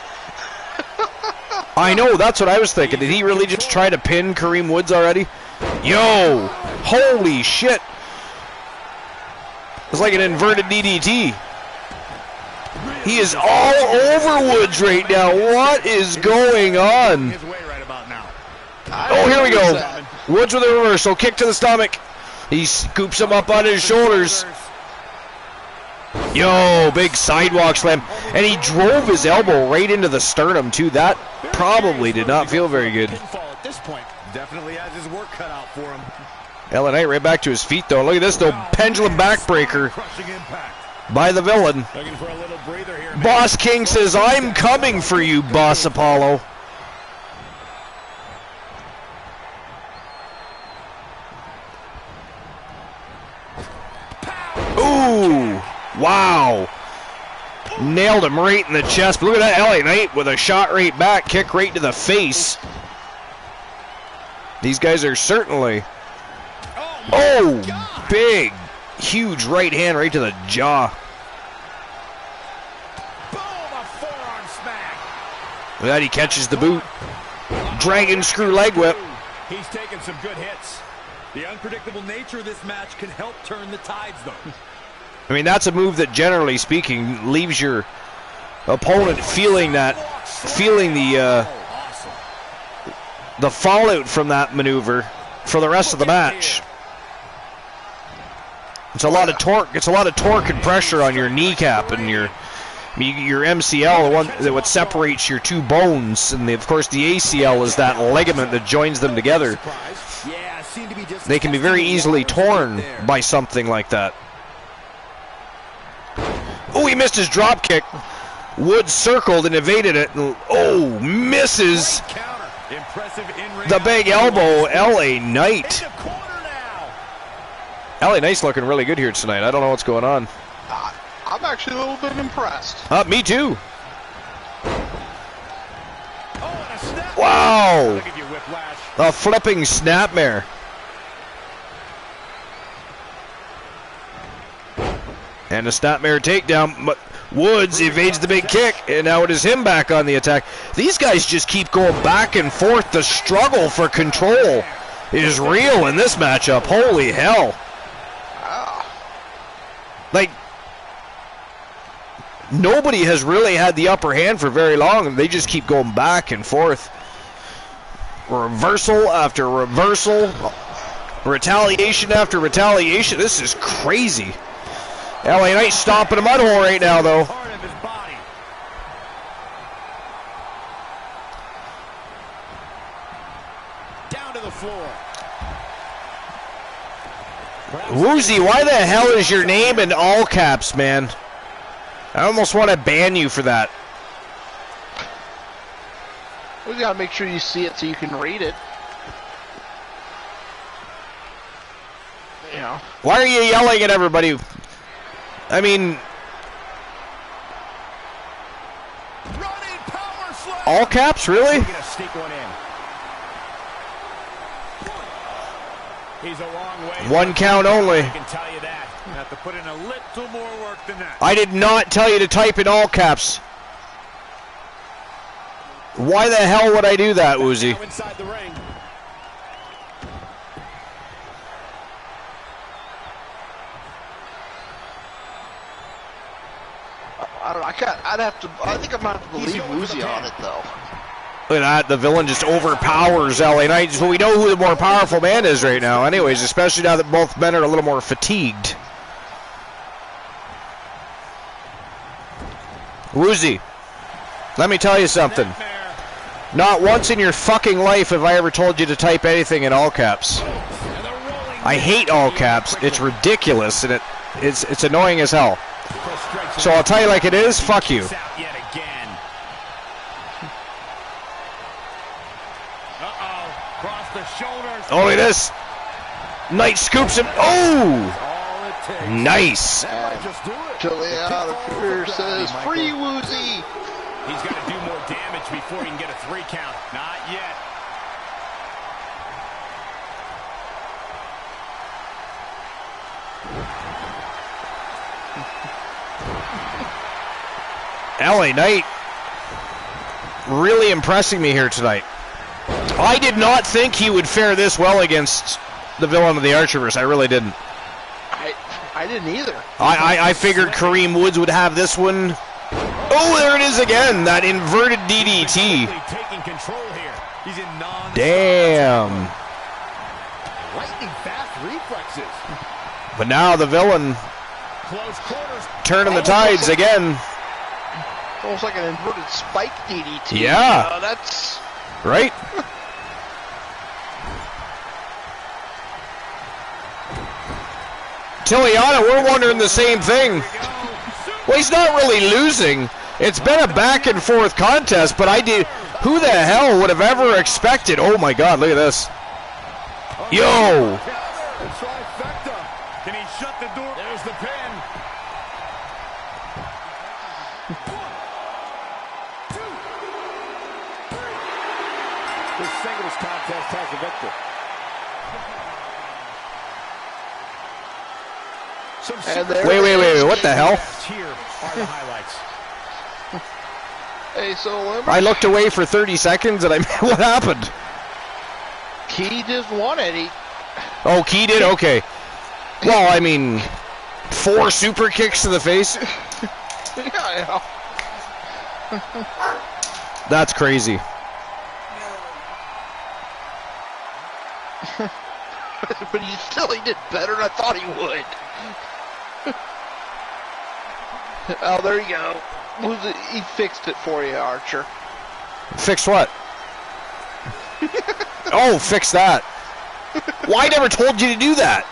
I know, that's what I was thinking. Did he really just try to pin Kareem Woods already? Yo! Holy shit! It's like an inverted DDT. He is all over Woods right now. What is going on? Oh, here we go. Woods with a reversal. Kick to the stomach. He scoops him up on his shoulders. Yo, big sidewalk slam. And he drove his elbow right into the sternum, too. That probably did not feel very good. Definitely has his work cut out for him. LA Knight right back to his feet, though. Look at this, though. Pendulum backbreaker by the villain. Boss King says, I'm coming for you, Boss Apollo. Ooh, wow. Nailed him right in the chest. But look at that, LA Knight with a shot right back, kick right to the face. These guys are certainly... Oh, big, huge right hand right to the jaw. Boom, a forearm smack. With that, he catches the boot. dragon screw leg whip. He's taking some good hits. The unpredictable nature of this match can help turn the tides, though. I mean, that's a move that, generally speaking, leaves your opponent feeling the fallout from that maneuver for the rest of the match. It's a lot of torque. It's a lot of torque and pressure on your kneecap and your MCL, the one that what separates your two bones, and of course the ACL is that ligament that joins them together. They can be very easily torn by something like that. Oh, he missed his drop kick. Woods circled and evaded it. Oh, misses the big elbow. LA Knight. LA Knight's looking really good here tonight. I don't know what's going on. I'm actually a little bit impressed. Me too. Wow. A flipping snapmare. And a snapmare takedown. But Woods evades the big kick, and now it is him back on the attack. These guys just keep going back and forth. The struggle for control is real in this matchup. Holy hell. Like, nobody has really had the upper hand for very long, and they just keep going back and forth. Reversal after reversal. Retaliation after retaliation. This is crazy. LA Knight stomping a mud hole right now, though. Down to the floor. Woozy, why the hell is your name in all caps, man? I almost want to ban you for that. We gotta make sure you see it so you can read it. You know. Why are you yelling at everybody? I mean, all caps, really? He's a long way. One count only. I can tell you that. You have to put in a little more work than that. I did not tell you to type in all caps. Why the hell would I do that, Woozy? Inside the ring. I don't know. I think I'm gonna have to believe Woozy on it though. Look at that. The villain just overpowers LA Knight. So we know who the more powerful man is right now, anyways, especially now that both men are a little more fatigued. Woozy, let me tell you something. Not once in your fucking life have I ever told you to type anything in all caps. I hate all caps. It's ridiculous, and it's annoying as hell. So I'll tell you like it is, fuck you. Only this. Knight scoops him. Oh! Nice. Juliana Fear says, free Woozy. He's got to do more damage before he can get a 3 count. Not yet. LA Knight really impressing me here tonight. I did not think he would fare this well against the villain of the Archerverse. I really didn't. I didn't either. I figured Kareem Woods would have this one. Oh, there it is again. That inverted DDT. Taking control here. He's in damn. Lightning fast reflexes. But now the villain turning the tides again. Almost like an inverted spike DDT. Yeah. That's right. Tiliana, we're wondering the same thing. Well, he's not really losing. It's been a back and forth contest, but who the hell would have ever expected? Oh my God, look at this. Yo. Can he shut the door? There's the pin. This singles contest has a victor. Wait, what the hell? Here are the highlights. Hey, so I looked away for 30 seconds and what happened? Key just won it. Oh, Key did? Okay. Well, I mean, 4 super kicks to the face? Yeah. That's crazy. But he did better than I thought he would. Oh, there you go. He fixed it for you, Archer. Fix what? Oh, fix that. Well, I never told you to do that.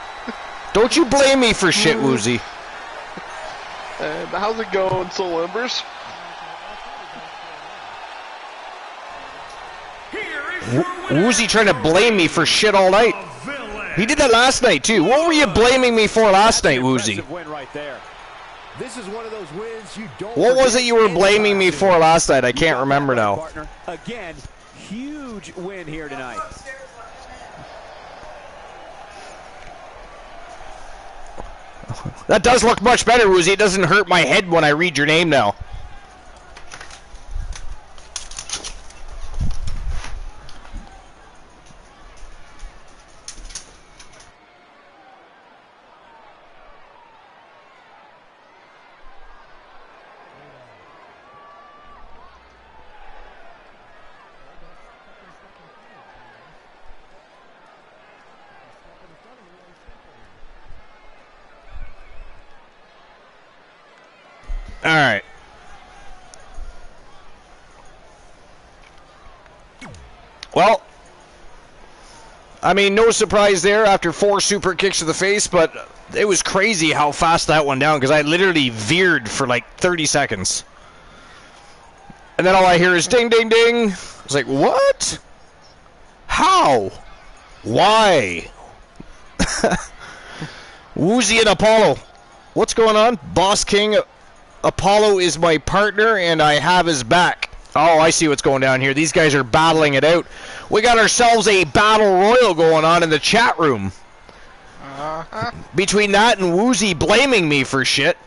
Don't you blame me for shit, Woozy. And how's it going, Soul Embers? Woozy trying to blame me for shit all night. He did that last night, too. What were you blaming me for last night, Woozy? This is one of those wins you don't. What was it you were blaming me for last night? I can't remember now. Again, huge win here tonight. That does look much better, Woozy. It doesn't hurt my head when I read your name now. All right. Well, I mean, no surprise there after 4 super kicks to the face, but it was crazy how fast that went down because I literally veered for like 30 seconds. And then all I hear is ding, ding, ding. I was like, what? How? Why? Woozy and Apollo. What's going on? Boss King Apollo is my partner, and I have his back. Oh, I see what's going down here. These guys are battling it out. We got ourselves a battle royal going on in the chat room. Between that and Woozy blaming me for shit.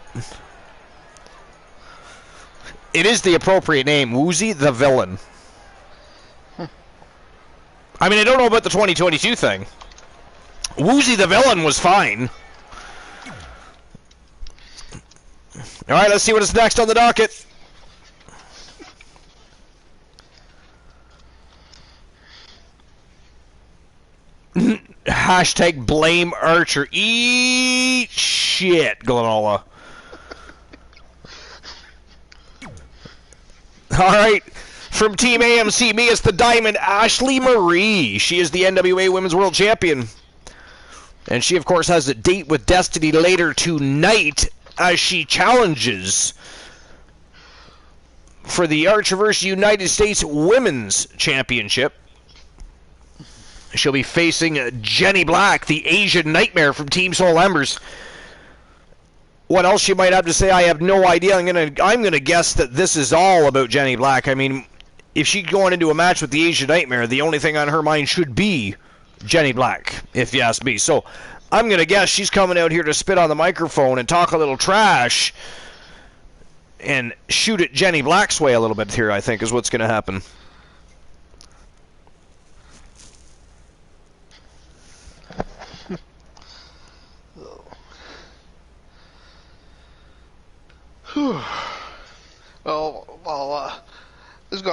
It is the appropriate name, Woozy the Villain. I mean, I don't know about the 2022 thing. Woozy the Villain was fine. All right, let's see what is next on the docket. Hashtag blame Archer. Eat shit, Glenola. All right, from Team AMC, me, it's the Diamond Ashley Marie. She is the NWA Women's World Champion. And she, of course, has a date with Destiny later tonight as she challenges for the Archerverse United States Women's Championship. She'll be facing Jenny Black, the Asian Nightmare from Team Soul Embers. What else she might have to say, I have no idea. I'm gonna guess that this is all about Jenny Black. I mean, if she's going into a match with the Asian Nightmare, the only thing on her mind should be Jenny Black, if you ask me. So I'm going to guess she's coming out here to spit on the microphone and talk a little trash and shoot at Jenny Black's way a little bit here, I think, is what's going to happen.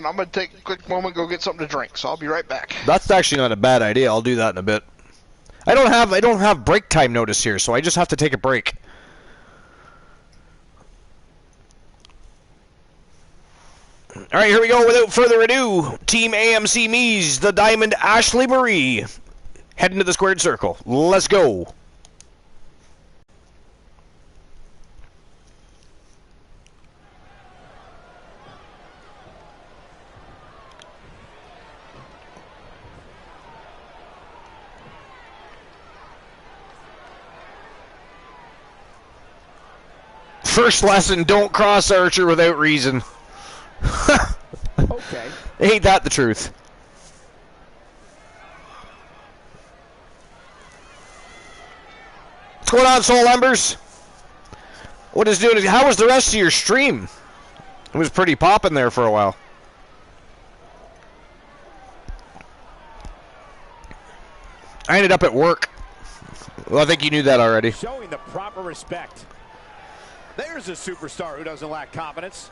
I'm going to take a quick moment, go get something to drink, so I'll be right back. That's actually not a bad idea. I'll do that in a bit. I don't have break time notice here, so I just have to take a break. All right, here we go. Without further ado, Team AMC Me's the Diamond Ashley Marie heading to the squared circle. Let's go. First lesson, don't cross Archer without reason. Okay. Ain't that the truth? What's going on, Soul Embers? What is doing? How was the rest of your stream? It was pretty popping there for a while. I ended up at work. Well, I think you knew that already. Showing the proper respect. There's a superstar who doesn't lack confidence.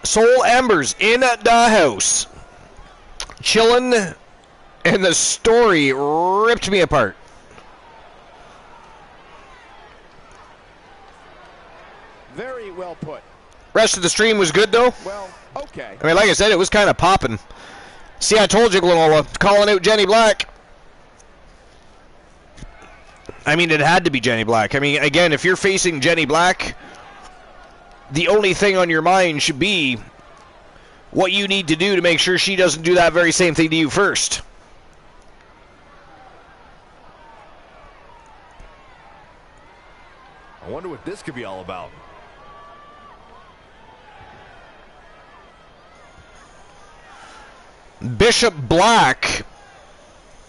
Soul Embers in the house. Chilling, and the story ripped me apart. Very well put. Rest of the stream was good, though. Well, okay. I mean, like I said, it was kind of popping. See, I told you, Glenola, calling out Jenny Black. I mean, it had to be Jenny Black. I mean, again, if you're facing Jenny Black, the only thing on your mind should be what you need to do to make sure she doesn't do that very same thing to you first. I wonder what this could be all about. Bishop Black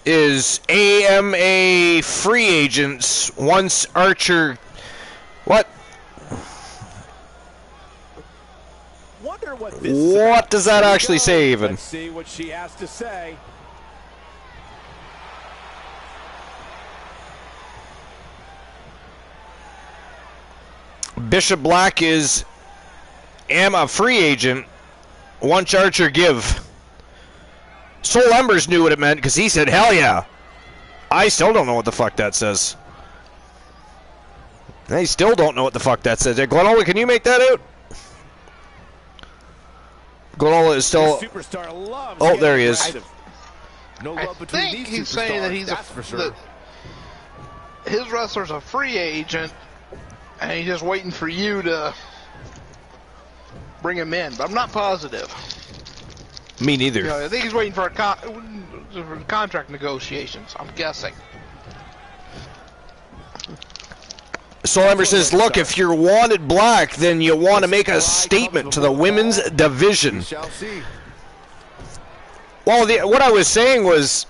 is AMA free agents once Archer... What? Wonder what does that actually say, even? Let's see what she has to say. Bishop Black is a free agent once Archer give. Soul Embers knew what it meant because he said, hell yeah. I still don't know what the fuck that says. They still don't know what the fuck that says. Glenola, can you make that out? Glenola is still... The superstar loves oh, there he is. aggressive. No love between I think these he's saying that he's that's for sure. His wrestler's a free agent, and he's just waiting for you to bring him in. But I'm not positive. Me neither. You know, I think he's waiting for contract negotiations. I'm guessing. Soul Ember says, look, if you're wanted Black, then you want to make a statement to the women's division. Shall see. Well, what I was saying was,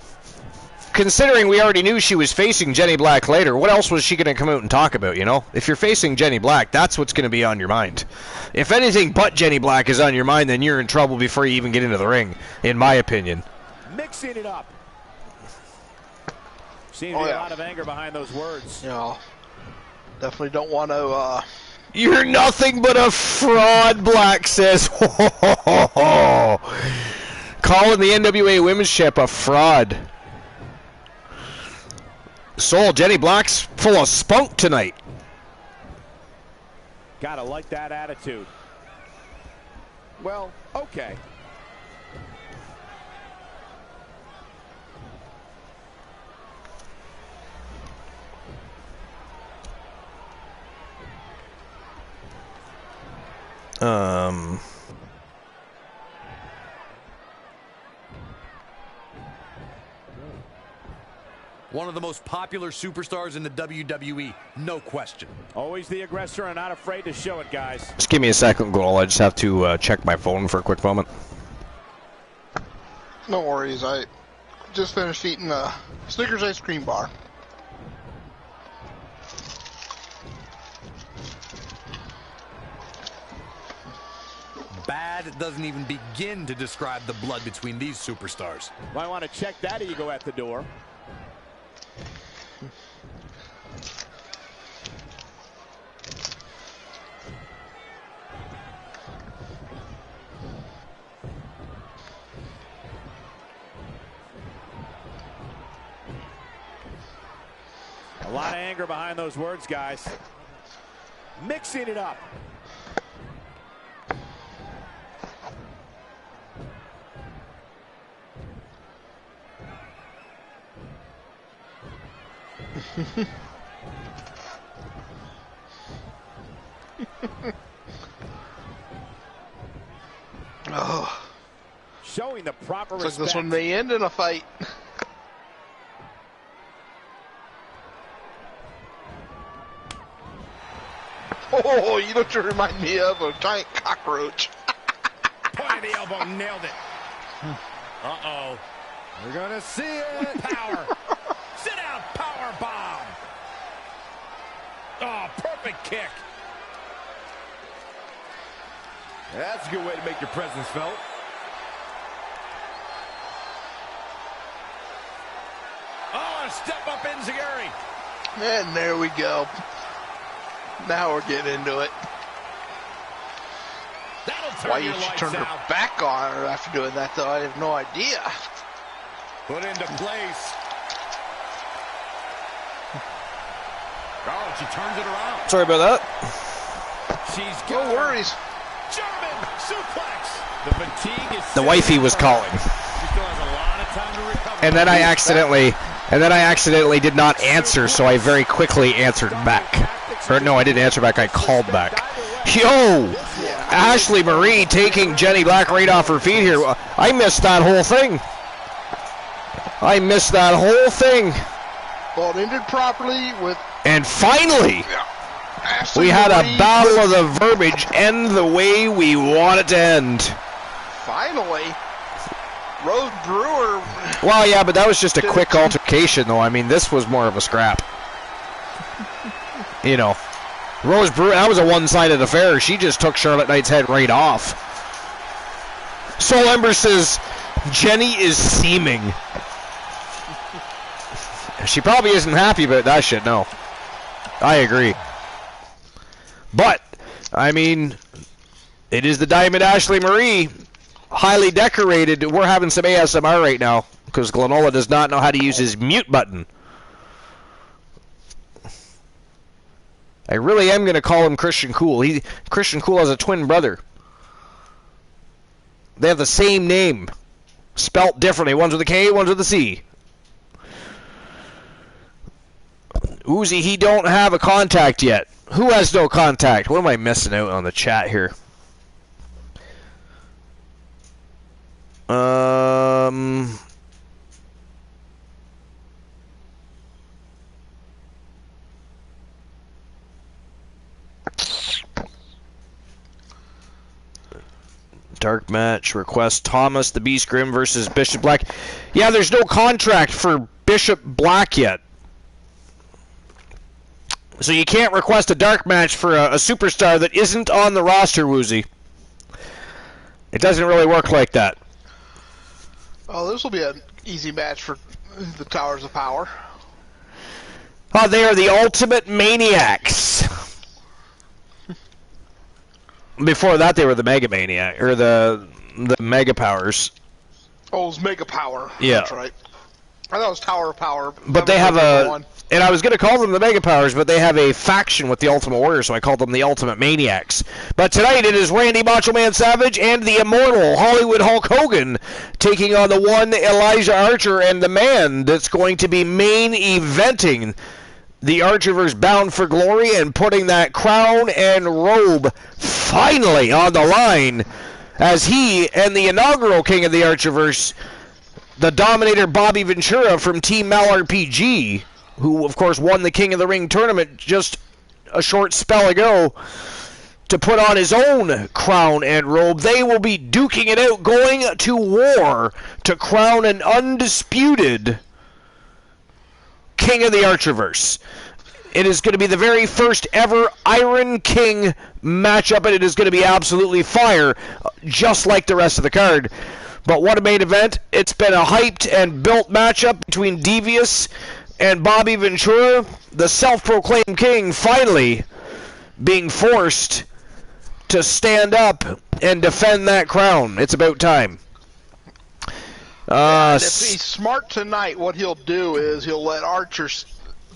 considering we already knew she was facing Jenny Black later, what else was she going to come out and talk about, you know? If you're facing Jenny Black, that's what's going to be on your mind. If anything but Jenny Black is on your mind, then you're in trouble before you even get into the ring, in my opinion. Mixing it up. Seems to be a lot of anger behind those words. You know, definitely don't want to... You're nothing but a fraud, Black says. Calling the NWA Women's Champ a fraud. Soul, Jenny Black's full of spunk tonight. Gotta like that attitude. Well, okay. One of the most popular superstars in the WWE, no question. Always the aggressor and not afraid to show it, guys. Just give me a second, Goal. I just have to check my phone for a quick moment. No worries. I just finished eating a Snickers ice cream bar. Bad doesn't even begin to describe the blood between these superstars. Might want to check that ego at the door. A lot of anger behind those words, guys. Mixing it up. Oh. Showing the proper Looks respect. like this one may end in a fight. Oh, you know what you remind me of? A giant cockroach. Point of the elbow, nailed it. Uh-oh. We're gonna see it. Power. Sit down, Oh, perfect kick. That's a good way to make your presence felt. Oh, a step up enziguri. And there we go. Now we're getting into it. Why you turned her back on her after doing that, though, I have no idea. Put into place. Oh, she turns it around. Sorry about that. She's No worries. German suplex. The fatigue is. The wifey was calling. She still has a lot of time to recover. And then I accidentally did not answer, so I very quickly answered back. Or no, I didn't answer back, I called back. Yo! Ashley Marie taking Jenny Black right off her feet here. I missed that whole thing. Well, it ended properly with... And finally, Ashley we had a Marie battle of the verbiage end the way we want it to end. Finally. Rose Brewer... Well, yeah, but that was just a quick altercation, though. I mean, this was more of a scrap. You know, Rose Brewer, that was a one-sided affair. She just took Charlotte Knight's head right off. Soul Ember says, Jenny is seaming. She probably isn't happy about that shit, no. I agree. But, I mean, it is the Diamond Ashley Marie. Highly decorated. We're having some ASMR right now because Glenola does not know how to use his mute button. I really am going to call him Christian Cool. Christian Cool has a twin brother. They have the same name, spelt differently. One's with a K, one's with a C. Uzi, he don't have a contact yet. Who has no contact? What am I missing out on the chat here? Dark match request Thomas the Beast Grimm versus Bishop Black. Yeah, there's no contract for Bishop Black yet. So you can't request a dark match for a superstar that isn't on the roster, Woozy. It doesn't really work like that. Oh, this will be an easy match for the Towers of Power. Oh, they are the Ultimate Maniacs. Before that, they were the Mega Maniac, or the Mega Powers. Oh, it was Mega Power. Yeah. That's right. I thought it was Tower of Power. But they have and I was going to call them the Mega Powers, but they have a faction with the Ultimate Warrior, so I called them the Ultimate Maniacs. But tonight it is Randy Macho Man Savage and the Immortal Hollywood Hulk Hogan taking on the one Elijah Archer and the man that's going to be main eventing the Archerverse Bound for Glory and putting that crown and robe finally on the line as he and the inaugural King of the Archerverse, the Dominator Bobby Ventura from Team MalRPG, who of course won the King of the Ring tournament just a short spell ago, to put on his own crown and robe. They will be duking it out, going to war to crown an undisputed King of the Archerverse. It is going to be the very first ever Iron King matchup, and it is going to be absolutely fire, just like the rest of the card. But what a main event. It's been a hyped and built matchup between Devious and Bobby Ventura, the self-proclaimed king, finally being forced to stand up and defend that crown. It's about time. If he's smart tonight, what he'll do is he'll let Archer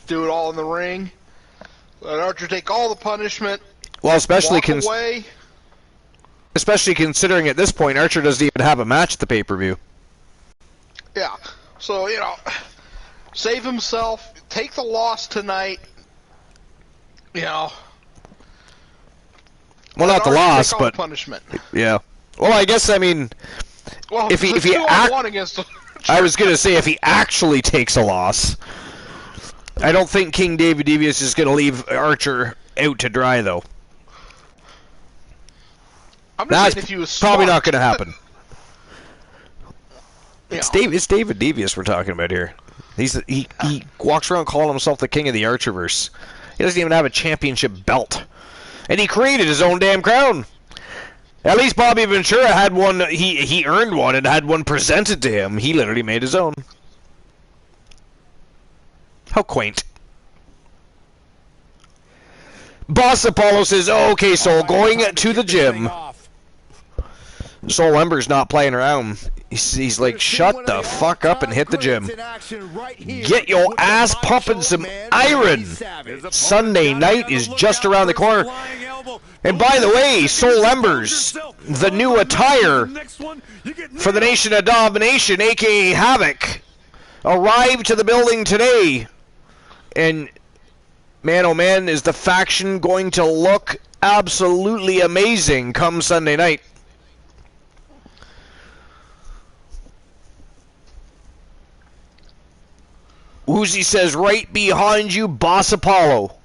do it all in the ring. Let Archer take all the punishment. Well, especially away. Considering at this point Archer doesn't even have a match at the pay-per-view. Yeah. So, you know, save himself, take the loss tonight. You know. Well, not the loss, but punishment. Yeah. Well, I guess I mean, well, if he I was gonna say if he actually takes a loss, I don't think King David Devious is gonna leave Archer out to dry though. That's if he was probably smart. not gonna happen. Yeah. It's David Devious we're talking about here. He walks around calling himself the King of the Archerverse. He doesn't even have a championship belt. And he created his own damn crown. At least Bobby Ventura had one, he earned one and had one presented to him. He literally made his own. How quaint. Boss Apollo says, oh, okay, Soul, going to the gym. Soul Ember's not playing around. He's like, shut the fuck up and hit the gym. Get your ass pumping some iron. Sunday night is just around the corner. And by the way, Soul Embers, the new attire for the Nation of Domination, aka Havoc, arrived to the building today. And man, oh man, is the faction going to look absolutely amazing come Sunday night. Woozy says, right behind you, Boss Apollo.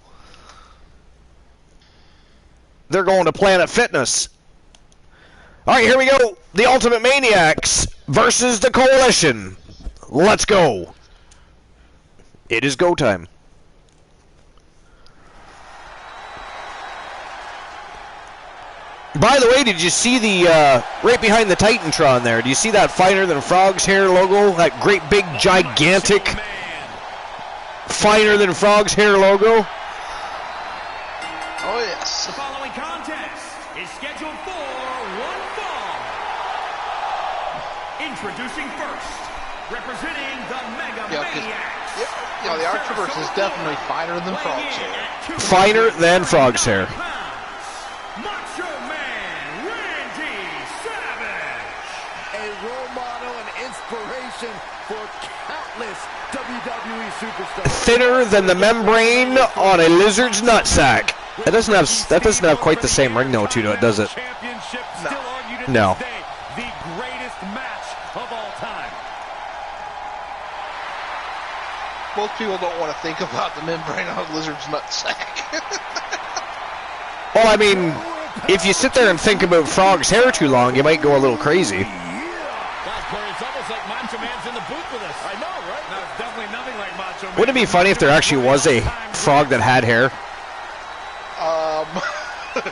They're going to Planet Fitness. All right, here we go. The Ultimate Maniacs versus the Coalition. Let's go. It is go time. By the way, did you see the, right behind the Titantron there, do you see that finer than Frog's hair logo? That great big gigantic finer than Frog's hair logo? Oh, yes. The following contest is scheduled for one fall. Introducing first, representing the Mega Maniacs. Yeah, the Archerverse is definitely finer than Frog's hair. Finer than Frog's hair. Macho Man Randy Savage. A role model and inspiration for countless WWE superstars. Thinner than the membrane on a lizard's nutsack. That doesn't have quite the same ring though, too, does it? No. The greatest match of all time. Most people don't want to think about the membrane on a lizard's nutsack. Well, I mean, if you sit there and think about Frog's hair too long, you might go a little crazy. It's almost like Macho Man's in the booth with us. I know, right? No, it's definitely nothing like Macho Man. Wouldn't it be funny if there actually was a frog that had hair? Let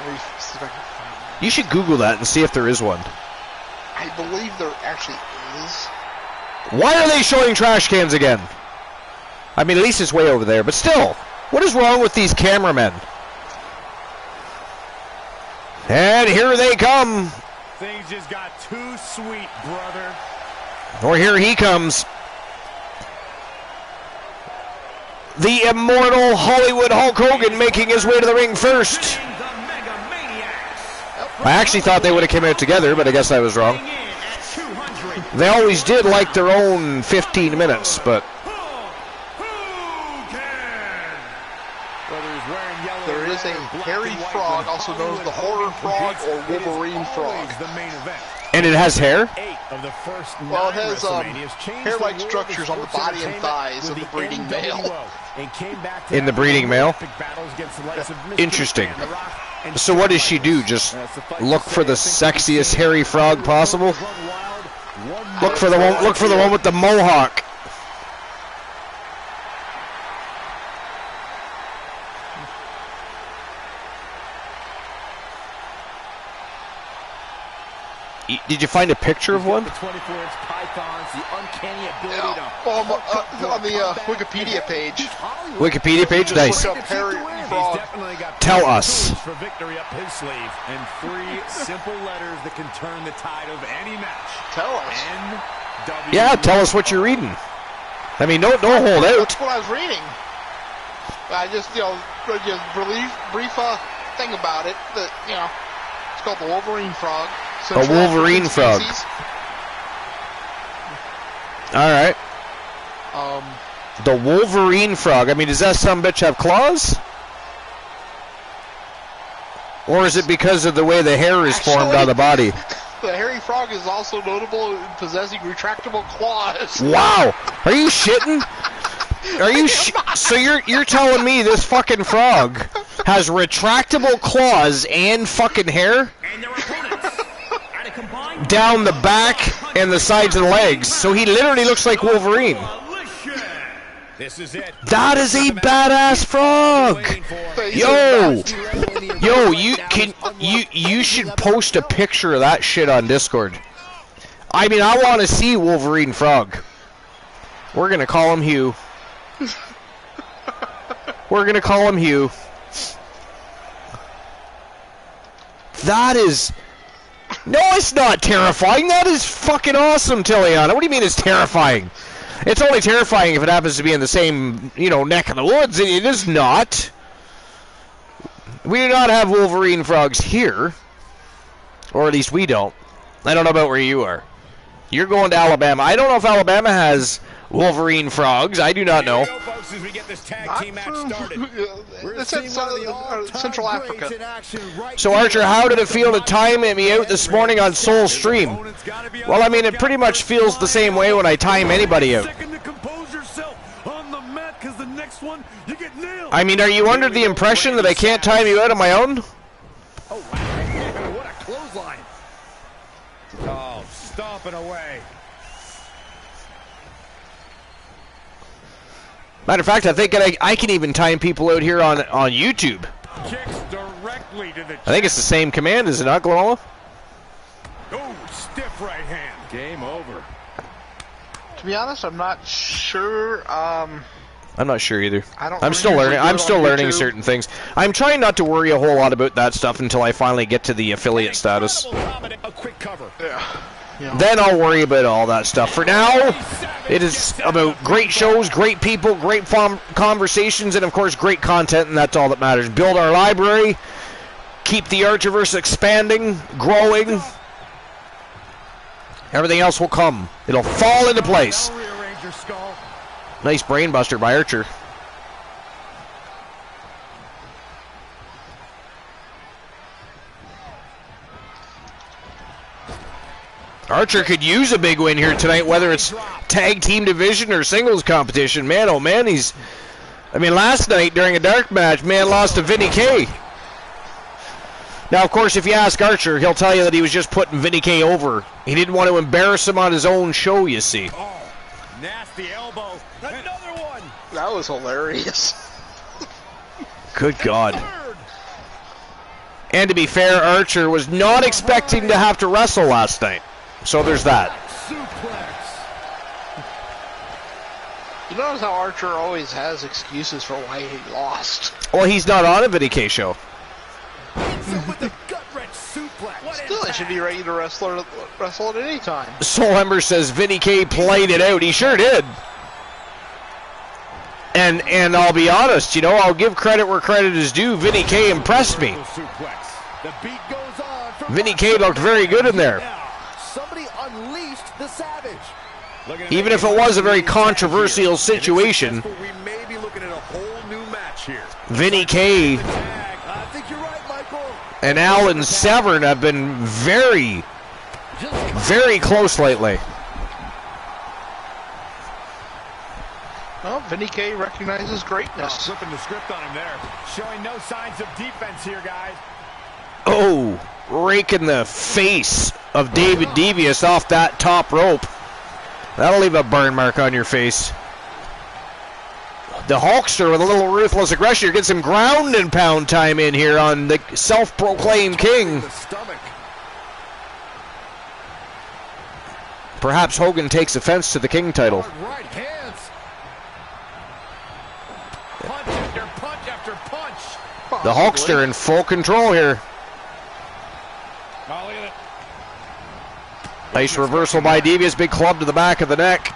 me see if I can find it. You should Google that and see if there is one. I believe there actually is. Why are they showing trash cans again? I mean, at least it's way over there, but still, what is wrong with these cameramen? And here they come. Things just got too sweet, brother. Or here he comes. The immortal Hollywood Hulk Hogan making his way to the ring first. I actually thought they would have come out together, but I guess I was wrong. They always did like their own 15 minutes, but... There is a hairy frog, also known as the Horror Frog or Wolverine Frog. And it has hair? Well, it has hair-like structures on the body and thighs of the breeding male. In the breeding male? Interesting. So what does she do? Just look for the sexiest hairy frog possible? Look for the one with the mohawk. Did you find a picture of one? On the Wikipedia page. Wikipedia page? Nice. Look up hairy frog. Tell us. For victory up his sleeve, and 3 simple letters that can turn the tide of any match. Tell us. NW. Yeah, tell us what you're reading. I mean, don't hold out. That's what I was reading. I just, just brief thing about it. That it's called the Wolverine Frog. A Wolverine Frog. Alright. The Wolverine Frog. I mean, does that sumbitch have claws? Or is it because of the way the hair is formed on the body? The hairy frog is also notable in possessing retractable claws. Wow! Are you shitting? Are you so you're telling me this fucking frog has retractable claws and fucking hair? Down the back and the sides of the legs. So he literally looks like Wolverine. This is it. That is a badass frog. You should post a picture of that shit on Discord. I mean, I want to see Wolverine Frog. We're gonna call him Hugh. We're gonna call him Hugh. That is... No, it's not terrifying. That is fucking awesome, Tilliana. What do you mean it's terrifying? It's only terrifying if it happens to be in the same, neck of the woods. It is not. We do not have Wolverine Frogs here. Or at least we don't. I don't know about where you are. You're going to Alabama. I don't know if Alabama has Wolverine Frogs. I do not know. It's in Central Africa. So, Archer, how did it feel to time me out this morning on Soul Stream? Well, I mean, it pretty much feels the same way when I time anybody out. I mean, are you under the impression that I can't time you out on my own? Oh, wow. What a clothesline. Oh, stomping away. Matter of fact, I think I can even time people out here on YouTube. Kicks directly to the I think it's the same command, is it not, Glorilla? Oh, stiff right hand. Game over. To be honest, I'm not sure. I'm not sure either. I'm still learning. I'm still learning certain things. I'm trying not to worry a whole lot about that stuff until I finally get to the affiliate status. A quick cover. Yeah. Then I'll worry about all that stuff. For now, it is about great shows, great people, great conversations, and of course great content, and that's all that matters. Build our library, keep the Archerverse expanding, growing. Everything else will come. It'll fall into place. Nice brainbuster by Archer. Archer could use a big win here tonight, whether it's tag team division or singles competition. Man, oh man, last night during a dark match, man lost to Vinny K. Now, of course, if you ask Archer, he'll tell you that he was just putting Vinny K over. He didn't want to embarrass him on his own show, you see. Oh, nasty elbow. Another one. That was hilarious. Good God. And to be fair, Archer was not expecting to have to wrestle last night. So there's that. You notice how Archer always has excuses for why he lost. Well, he's not on a Vinny K show. Still, he should be ready to wrestle at any time. Soul Ember says Vinny K played it out. He sure did. And I'll be honest, I'll give credit where credit is due. Vinny K impressed me. Vinny K looked very good in there. Somebody unleashed the Savage. Even if it was a very controversial situation, we may be looking at a whole new match here. Vinny K I think you're right, Michael. and Alan Severn have been very, very close lately. Well, Vinny K recognizes greatness. Flipping the script on him there. Showing no signs of defense here, guys. Oh, raking the face of David Devious off that top rope. That'll leave a burn mark on your face. The Hulkster with a little ruthless aggression gets some ground and pound time in here on the self-proclaimed king. Perhaps Hogan takes offense to the king title. Right hands. Punch after punch after punch. The Hulkster in full control here. Oh, look at it. Nice reversal by Devious. Big club to the back of the neck.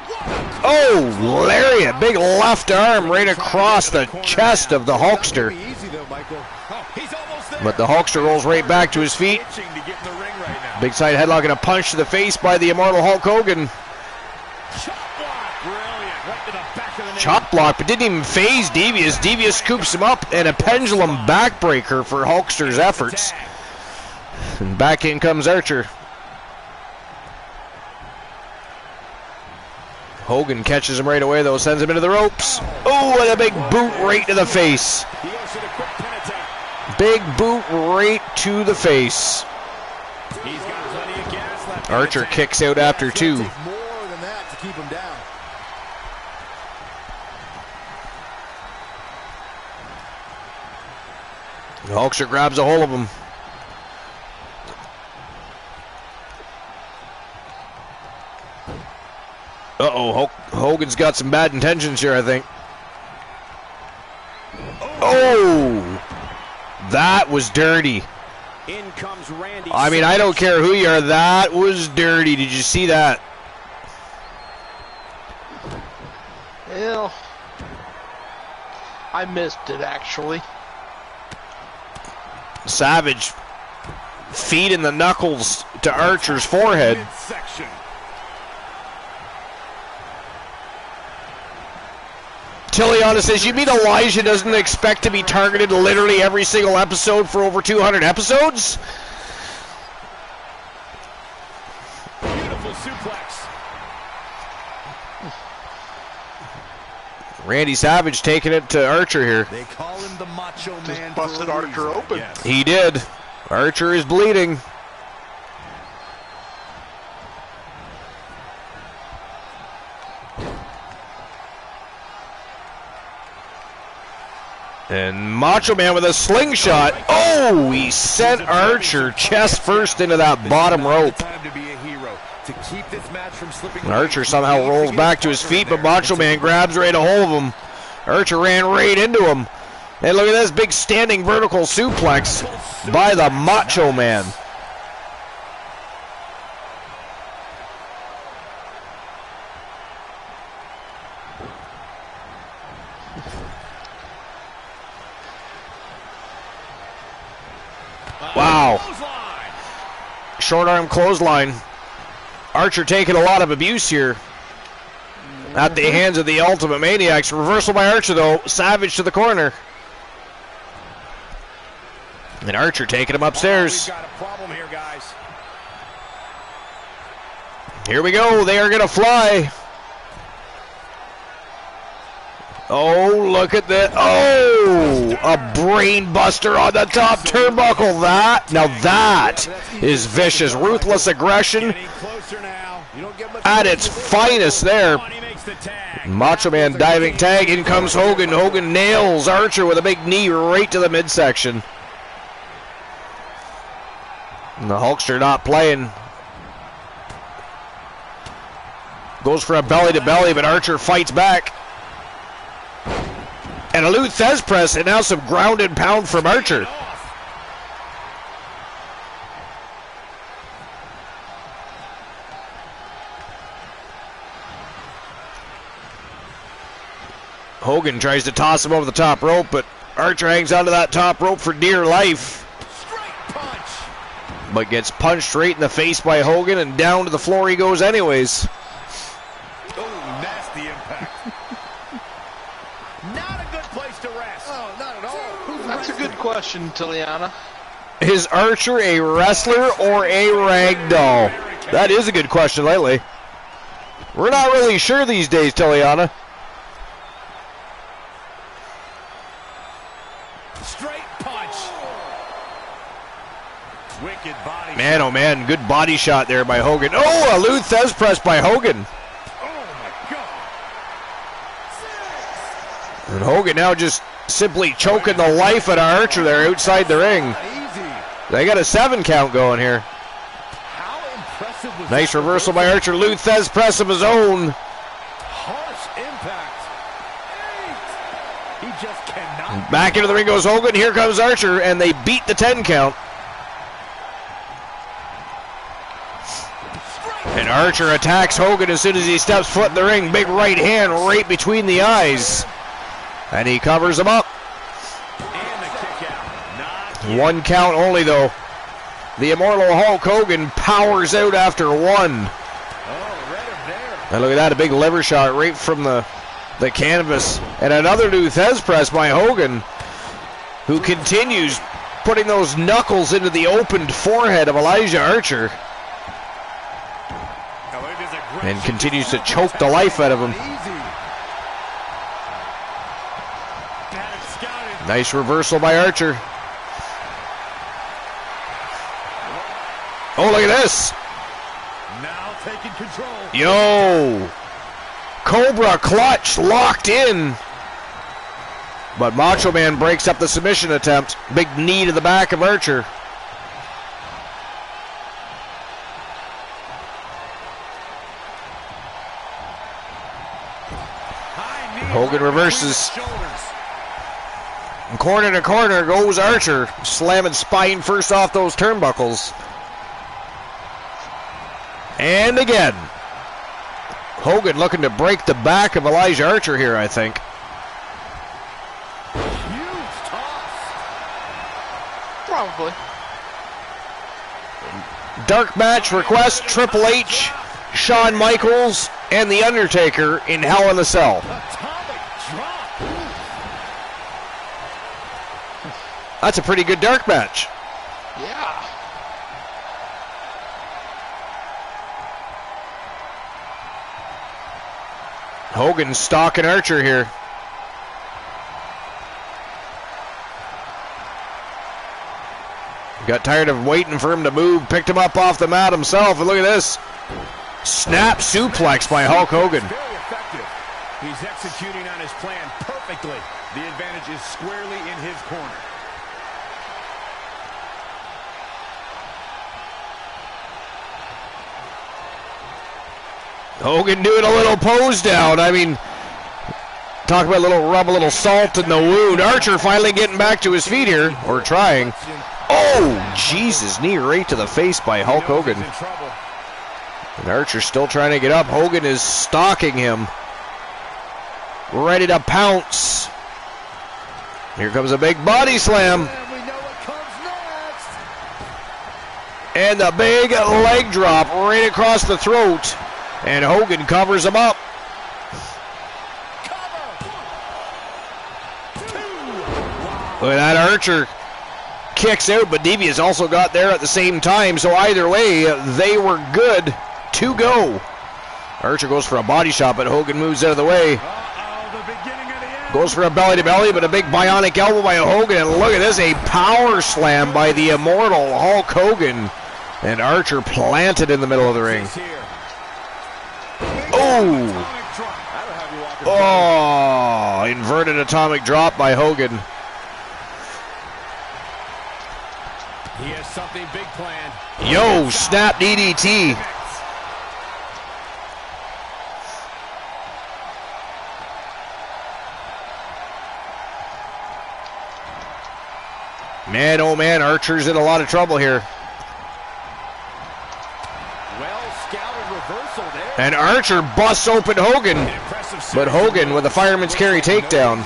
Oh, lariat. Big left arm right across the chest of the Hulkster. But the Hulkster rolls right back to his feet. Big side headlock and a punch to the face by the immortal Hulk Hogan. Chop block, but didn't even phase Devious. Devious scoops him up, and a pendulum backbreaker for Hulkster's efforts. And back in comes Archer. Hogan catches him right away, though, sends him into the ropes. Oh, and a big boot right to the face. Big boot right to the face. Archer kicks out after two. Hulkster grabs a hold of him. Uh-oh, Hogan's got some bad intentions here, I think. Oh! That was dirty. In comes Randy. I mean, I don't care who you are. That was dirty. Did you see that? Well, I missed it, actually. Savage feeding the knuckles to Archer's forehead. Midsection. Tiliana says, you mean Elijah doesn't expect to be targeted literally every single episode for over 200 episodes? Beautiful suplex. Randy Savage taking it to Archer here. They call him the Macho Man. Busted Archer open. Yes. He did. Archer is bleeding. And Macho Man with a slingshot. Oh, he sent Archer chest first into that bottom rope. Archer somehow rolls back to his feet, but Macho Man grabs right a hold of him. Archer ran right into him. And look at this big standing vertical suplex by the Macho Man. Wow. Short arm clothesline. Archer taking a lot of abuse here at the hands of the Ultimate Maniacs. Reversal by Archer, though. Savage to the corner. And Archer taking him upstairs. We've got a problem here, guys. Here we go. They are going to fly. Oh, look at that. Oh, a brain buster on the top turnbuckle. Now that is vicious, ruthless aggression at its finest there. Macho Man diving tag. In comes Hogan. Hogan nails Archer with a big knee right to the midsection. And the Hulkster not playing. Goes for a belly-to-belly, but Archer fights back. And a Lou Thez press, and now some ground and pound from Archer. Hogan tries to toss him over the top rope, but Archer hangs onto that top rope for dear life. But gets punched right in the face by Hogan, and down to the floor he goes anyways. Oh, nasty impact. Not a good place to rest. Oh, not at all. That's a good question, Tiliana. Is Archer a wrestler or a rag doll? That is a good question lately. We're not really sure these days, Tiliana. Straight punch. Wicked body. Man, oh man, good body shot there by Hogan. Oh, a Lou Thez press by Hogan. Oh my God. And Hogan now just simply choking the life out of Archer there outside the ring. They got a 7 count going here. How impressive was Nice reversal by Archer. Lou Thez press of his own. harsh impact. He just cannot. Back into the ring goes Hogan. Here comes Archer, and they beat the 10 count. And Archer attacks Hogan as soon as he steps foot in the ring. Big right hand right between the eyes. And he covers him up. And the kick out. 1 count only, though. The immortal Hulk Hogan powers out after 1. Oh, right there. And look at that, a big lever shot right from the canvas. And another Lou Thez press by Hogan, who continues putting those knuckles into the opened forehead of Elijah Archer. And continues to choke the life out of him. Nice reversal by Archer. Oh, look at this. Now taking control. Yo. Cobra clutch locked in. But Macho Man breaks up the submission attempt. Big knee to the back of Archer. Hogan reverses. And corner to corner goes Archer, slamming spine first off those turnbuckles. And again. Hogan looking to break the back of Elijah Archer here, I think. Huge toss. Probably. Dark match request, Triple H, Shawn Michaels, and The Undertaker in Hell in a Cell. Atomic drop. That's a pretty good dark match. Yeah. Hogan stalking Archer here. Got tired of waiting for him to move, picked him up off the mat himself, and look at this. Snap suplex by Hulk Hogan. Very effective. He's executing on his plan perfectly. The advantage is squarely in his corner. Hogan doing a little pose down. I mean, talk about a little rub a little salt in the wound. Archer finally getting back to his feet here, or trying. Oh, Jesus, knee right to the face by Hulk Hogan. And Archer still trying to get up. Hogan is stalking him. Ready to pounce. Here comes a big body slam. And we know what comes next. And a big leg drop right across the throat. And Hogan covers him up. Look at that, Archer kicks out, but Devious also got there at the same time, so either way, they were good to go. Archer goes for a body shot, but Hogan moves out of the way. Goes for a belly-to-belly, but a big bionic elbow by Hogan, and look at this, a power slam by the immortal Hulk Hogan. And Archer planted in the middle of the ring. Oh! Oh! Inverted atomic drop by Hogan. He has something big planned. Yo, snap DDT. Man, oh man, Archer's in a lot of trouble here. Well scouted reversal there. And Archer busts open Hogan. But Hogan with a fireman's carry takedown.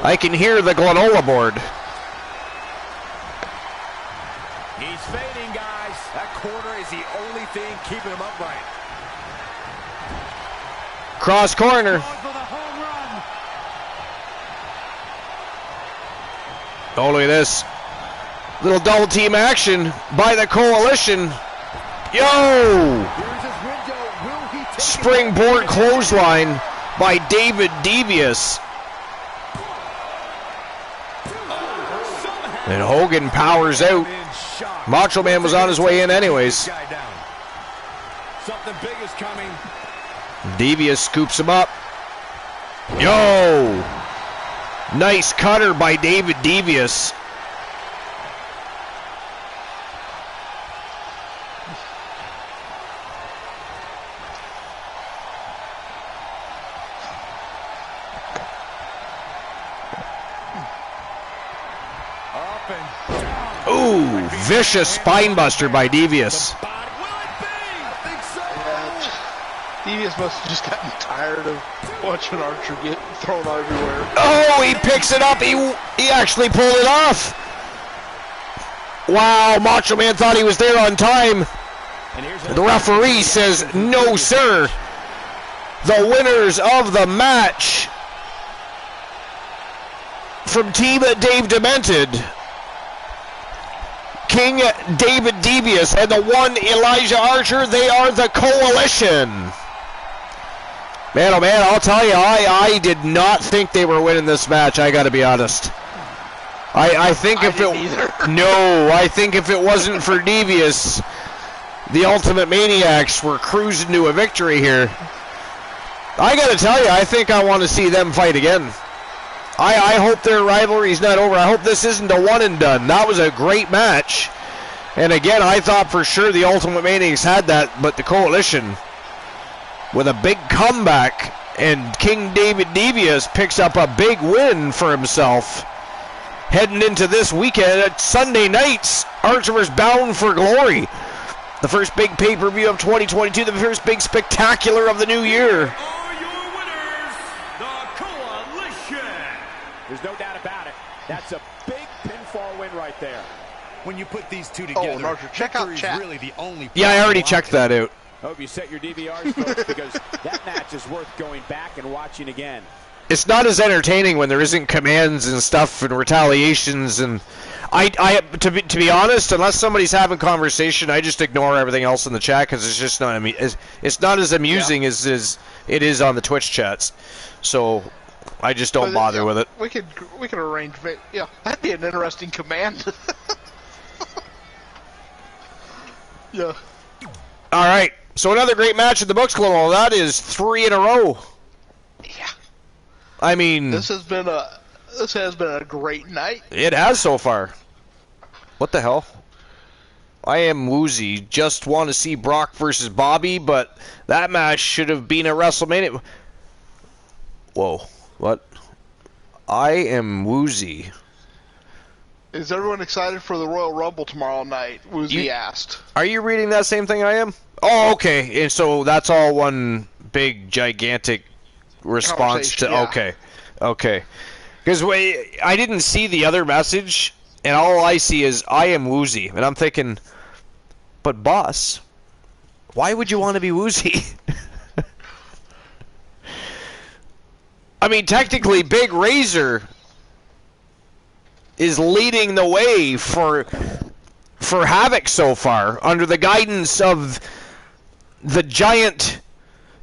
I can hear the granola board. He's fading, guys. That corner is the only thing keeping him upright. Cross corner. Oh, look at this. Little double team action by the Coalition. Yo! Here's his window. Will he take Springboard clothesline by David Devious. And Hogan powers out. Macho Man was on his way in anyways. Something big is coming. Devious scoops him up. Yo! Nice cutter by David Devious. Ooh, vicious spinebuster by Devious. Devious must have just gotten tired of watching Archer get thrown everywhere. Oh, he picks it up. He actually pulled it off. Wow, Macho Man thought he was there on time. The referee says, no, sir. The winners of the match from Team Dave Demented, King David Devious and the one Elijah Archer, they are the Coalition. Man, oh man, I'll tell you, I did not think they were winning this match, I gotta be honest. I think if I think if it wasn't for Devious, the Ultimate Maniacs were cruising to a victory here. I gotta tell you, I think I want to see them fight again. I hope their rivalry's not over. I hope this isn't a one and done. That was a great match. And again, I thought for sure the Ultimate Maniacs had that, but the Coalition, with a big comeback, and King David Devious picks up a big win for himself. Heading into this weekend at Sunday nights, Archerverse Bound for Glory. The first big pay-per-view of 2022, the first big spectacular of the new year. Are your winners, the Coalition. There's no doubt about it. That's a big pinfall win right there. When you put these two together, Roger, check out victory chat. is really the only. Yeah, I already checked that out. Hope you set your DVRs, folks, because that match is worth going back and watching again. It's not as entertaining when there isn't commands and stuff and retaliations, and to be honest, unless somebody's having conversation, I just ignore everything else in the chat because it's just not it's not as amusing as it is on the Twitch chats. So I just don't bother with it. We could arrange. Yeah, that'd be an interesting command. Yeah. All right. So another great match in the books, Global. That is 3 in a row. Yeah. I mean, This has been a great night. it has so far. What the hell? I am woozy. Just want to see Brock versus Bobby, but that match should have been a WrestleMania. Whoa. What? I am woozy. Is everyone excited for the Royal Rumble tomorrow night? Woozy asked. Are you reading that same thing I am? Oh, okay. And so that's all one big, gigantic response to... Yeah. Okay. Because I didn't see the other message, and all I see is, I am woozy. And I'm thinking, but boss, why would you want to be woozy? I mean, technically, Big Razor is leading the way for Havoc so far, under the guidance of the giant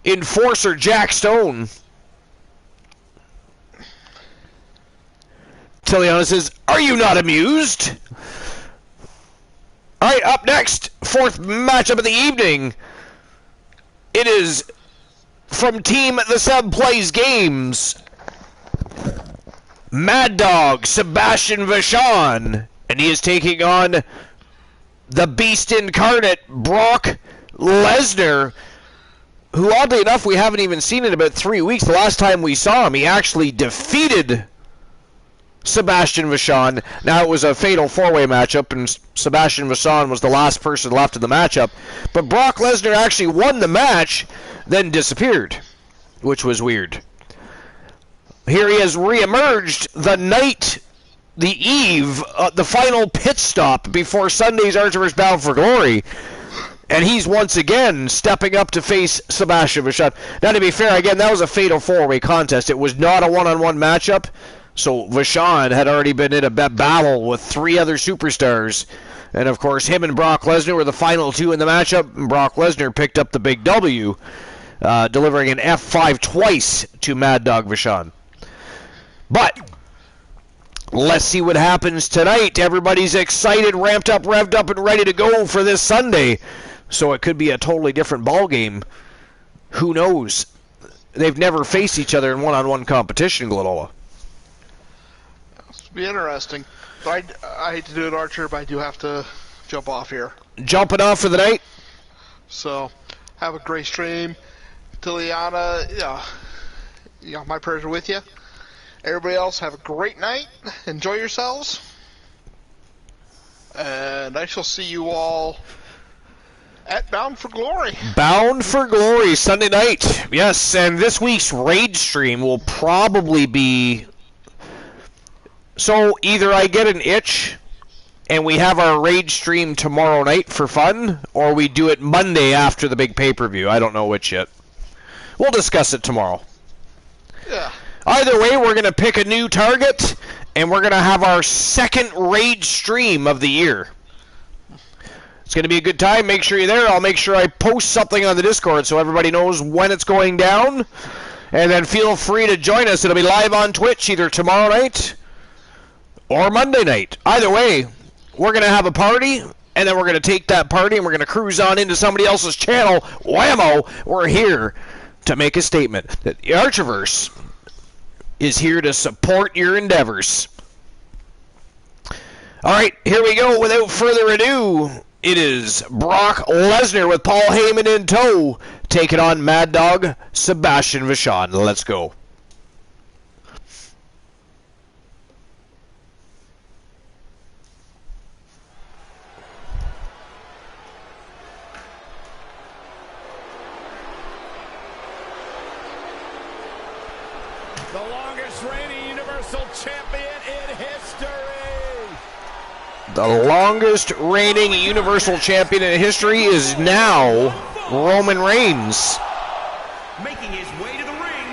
enforcer Jack Stone. Tiliana says, are you not amused? Alright, up next, fourth matchup of the evening. It is from Team The Sub Plays Games, Mad Dog Sebastian Vachon, and he is taking on the Beast Incarnate, Brock Lesnar, who, oddly enough, we haven't even seen in about 3 weeks. The last time we saw him, he actually defeated Sebastian Vachon. Now, it was a fatal four-way matchup, and Sebastian Vachon was the last person left in the matchup. But Brock Lesnar actually won the match, then disappeared, which was weird. Here he has reemerged the night, the eve, the final pit stop before Sunday's Archerverse Bound for Glory. And he's once again stepping up to face Sebastian Vachon. Now, to be fair, again, that was a fatal four-way contest. It was not a one-on-one matchup. So Vachon had already been in a battle with 3 other superstars. And, of course, him and Brock Lesnar were the final 2 in the matchup. And Brock Lesnar picked up the big W, delivering an F5 twice to Mad Dog Vachon. But let's see what happens tonight. Everybody's excited, ramped up, revved up, and ready to go for this Sunday. So it could be a totally different ball game. Who knows? They've never faced each other in one-on-one competition, Glenola. It'll be interesting. I hate to do it, Archer, but I do have to jump off here. Jumping off for the night? So, have a great stream. Tiliana, my prayers are with you. Everybody else, have a great night. Enjoy yourselves. And I shall see you all at Bound for Glory. Bound for Glory, Sunday night. Yes, and this week's raid stream will probably be... So, either I get an itch and we have our raid stream tomorrow night for fun, or we do it Monday after the big pay-per-view. I don't know which yet. We'll discuss it tomorrow. Yeah. Either way, we're going to pick a new target, and we're going to have our second raid stream of the year. It's going to be a good time. Make sure you're there. I'll make sure I post something on the Discord so everybody knows when it's going down. And then feel free to join us. It'll be live on Twitch either tomorrow night or Monday night. Either way, we're going to have a party, and then we're going to take that party and we're going to cruise on into somebody else's channel. Whammo! We're here to make a statement that the Archerverse is here to support your endeavors. All right, here we go. Without further ado, it is Brock Lesnar with Paul Heyman in tow, taking on Mad Dog Sebastian Vachon. Let's go. The longest reigning Universal Champion in history. The longest reigning Universal Champion in history is now Roman Reigns. Making his way to the ring,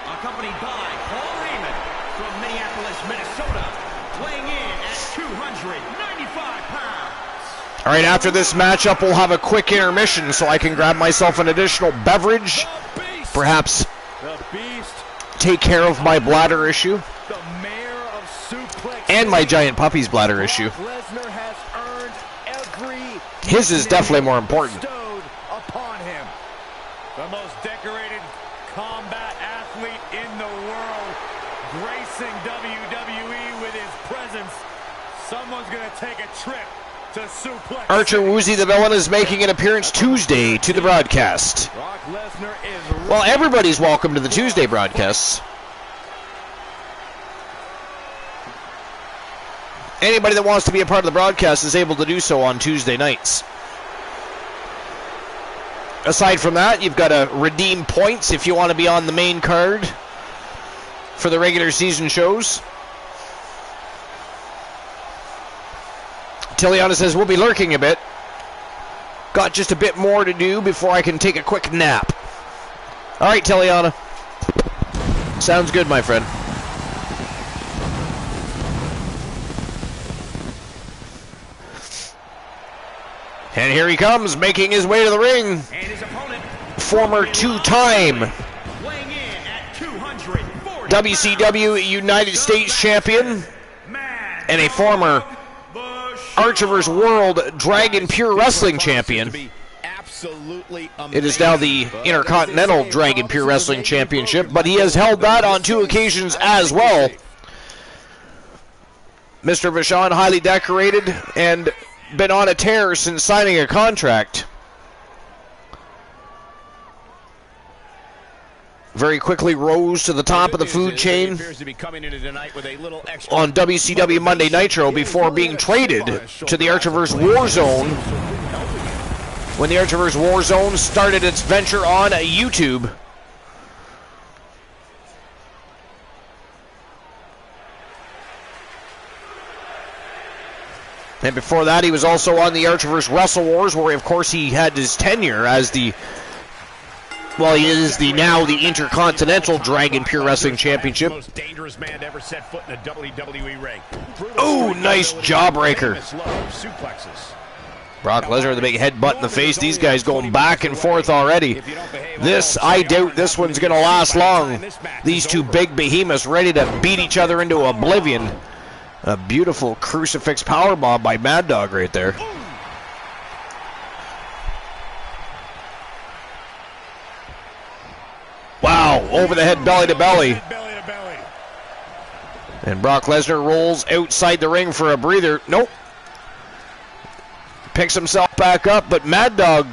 accompanied by Paul Heyman from Minneapolis, Minnesota, weighing in at 295 pounds. All right, after this matchup, we'll have a quick intermission so I can grab myself an additional beverage, perhaps take care of my bladder issue and my giant puppy's bladder issue. His is definitely more important. Upon him. The most decorated combat athlete in the world, gracing WWE with his presence. Someone's going to take a trip to Suplex. Archer Woozy the Villain is making an appearance Tuesday to the broadcast. Brock Lesnar is Well, everybody's welcome to the Tuesday broadcasts. Anybody that wants to be a part of the broadcast is able to do so on Tuesday nights. Aside from that, you've got to redeem points if you want to be on the main card for the regular season shows. Tiliana says, we'll be lurking a bit. Got just a bit more to do before I can take a quick nap. All right, Tiliana. Sounds good, my friend. And here he comes, making his way to the ring. And his opponent, Former two-time weighing in at 240 WCW United States Champion and a former Archerverse World Dragon Pure Wrestling Champion. It is now the Intercontinental Dragon Pure Wrestling Championship, but he has held that on 2 occasions as well. Mr. Vachon, highly decorated and been on a tear since signing a contract. Very quickly rose to the top of the food chain on WCW Monday Nitro before being traded to the Archerverse War Zone when the Archerverse War Zone started its venture on YouTube. And before that, he was also on the Archerverse Wrestle Wars, where, of course, he had his tenure as the, well, he is now the Intercontinental Dragon Pure Wrestling Championship. Most dangerous man to ever set foot in a WWE ring. Ooh, nice jawbreaker. Suplexes. Brock Lesnar with a big headbutt in the face. These guys going back and forth already. This, I doubt this one's going to last long. These two big behemoths ready to beat each other into oblivion. A beautiful crucifix powerbomb by Mad Dog right there. Wow, over the head, belly to belly. And Brock Lesnar rolls outside the ring for a breather. Nope. Picks himself back up, but Mad Dog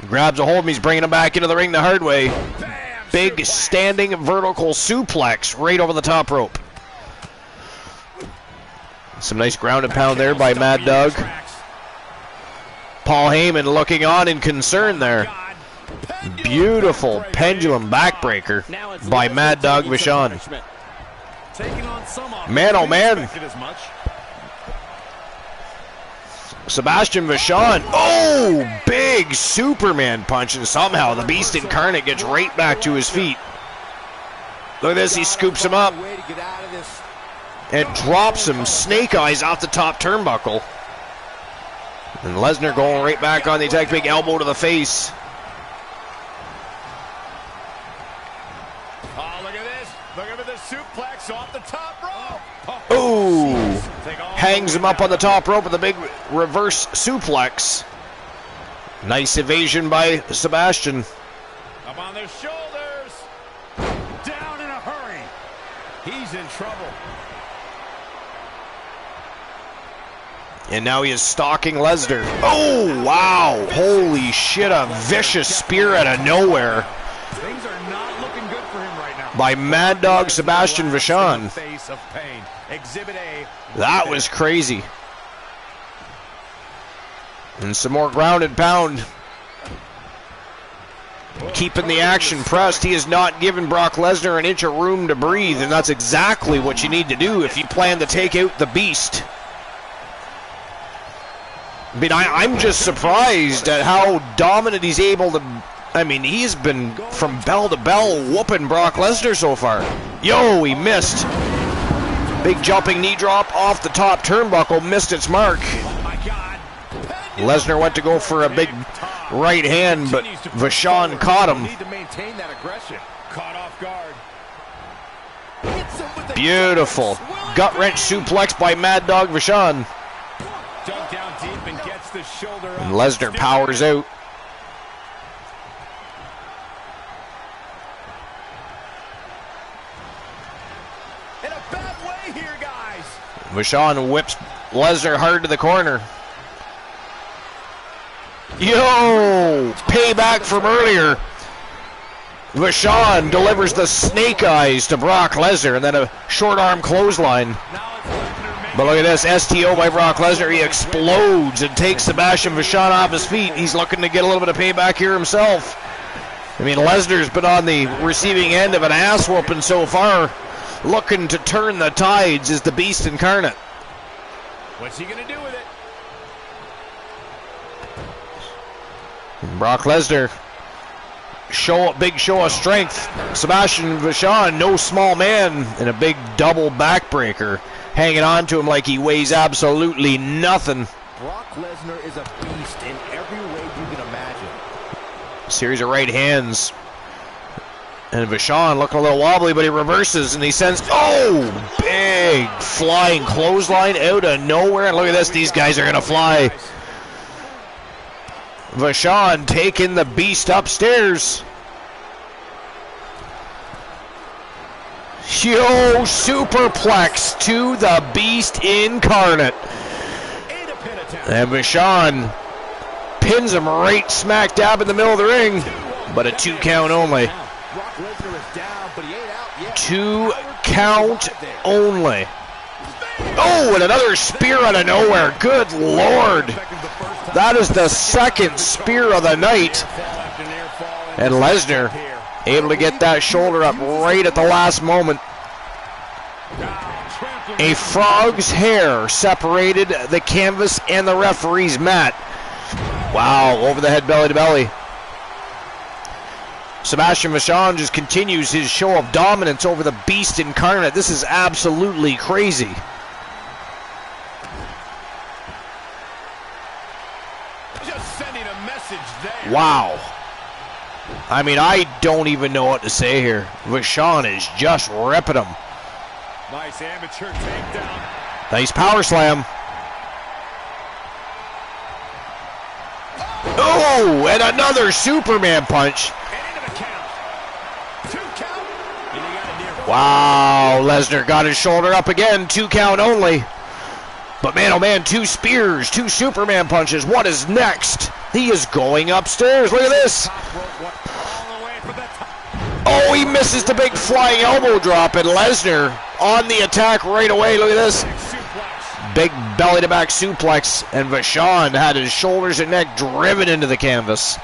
grabs a hold of him. He's bringing him back into the ring the hard way. Big standing vertical suplex right over the top rope. Some nice ground and pound there by Mad Dog. Paul Heyman looking on in concern there. Beautiful pendulum backbreaker by Mad Dog Vachon. Man, oh man. Sebastian Vachon. Oh, big Superman punch, and somehow the Beast Incarnate gets right back to his feet. Look at this, he scoops him up and drops him snake eyes off the top turnbuckle. And Lesnar going right back on the attack, big elbow to the face. Oh, look at this. Look at the suplex off the top rope. Ooh. Hangs him up on the top rope with a big reverse suplex. Nice evasion by Sebastian. Up on their shoulders. Down in a hurry. he's in trouble. And now he is stalking Lesnar. Oh, wow. Holy shit, a vicious spear out of nowhere. Things are not looking good for him right now. By Mad Dog Sebastian Vachon. Face of pain. Exhibit A. That was crazy. And some more ground and pound. Keeping the action pressed. He has not given Brock Lesnar an inch of room to breathe, and that's exactly what you need to do if you plan to take out the beast. I mean, I'm just surprised at how dominant he's able to... I mean, he's been from bell to bell whooping Brock Lesnar so far. Yo, he missed. Big jumping knee drop off the top turnbuckle, missed its mark. Lesnar went to go for a big right hand, but Vachon caught him. Need to maintain that aggression. Caught off guard. Beautiful. Gut wrench suplex by Mad Dog Vachon. Dug down deep and gets the shoulder up. And Lesnar powers out. In a bad way here, guys. Vachon whips Lesnar hard to the corner. Yo! Payback from earlier. Vachon delivers the snake eyes to Brock Lesnar, and then a short arm clothesline. But look at this, STO by Brock Lesnar. He explodes and takes Sebastian Vachon off his feet. He's looking to get a little bit of payback here himself. I mean, Lesnar's been on the receiving end of an ass whooping so far. Looking to turn the tides is the Beast incarnate. What's he going to do with it? And Brock Lesnar, big show of strength. Sebastian Vachon, no small man, and a big double backbreaker. Hanging on to him like he weighs absolutely nothing. Brock Lesnar is a beast in every way you can imagine. Series of right hands. And Vachon looking a little wobbly, but he reverses and he sends, oh, big flying clothesline out of nowhere. And look at this, these guys are going to fly. Vachon taking the beast upstairs. Yo, superplex to the Beast incarnate. And Vachon pins him right smack dab in the middle of the ring, but a 2 count only. 2 count only. Oh, and another spear out of nowhere. Good Lord. That is the second spear of the night. And Lesnar able to get that shoulder up right at the last moment. A frog's hair separated the canvas and the referee's mat. Wow, over the head, belly to belly. Sebastian Vachon just continues his show of dominance over the Beast incarnate. This is absolutely crazy. Just sending a message there. Wow. I mean, I don't even know what to say here. Vachon is just ripping him. Nice amateur takedown. Nice power slam. Oh, and another Superman punch. And into the count. 2 count. And he got a near. Wow, Lesnar got his shoulder up again. 2 count only. But man, oh man, 2 spears, 2 Superman punches. What is next? He is going upstairs. Look at this. Oh, he misses the big flying elbow drop, and Lesnar on the attack right away. Look at this. Big belly-to-back suplex, and Vachon had his shoulders and neck driven into the canvas.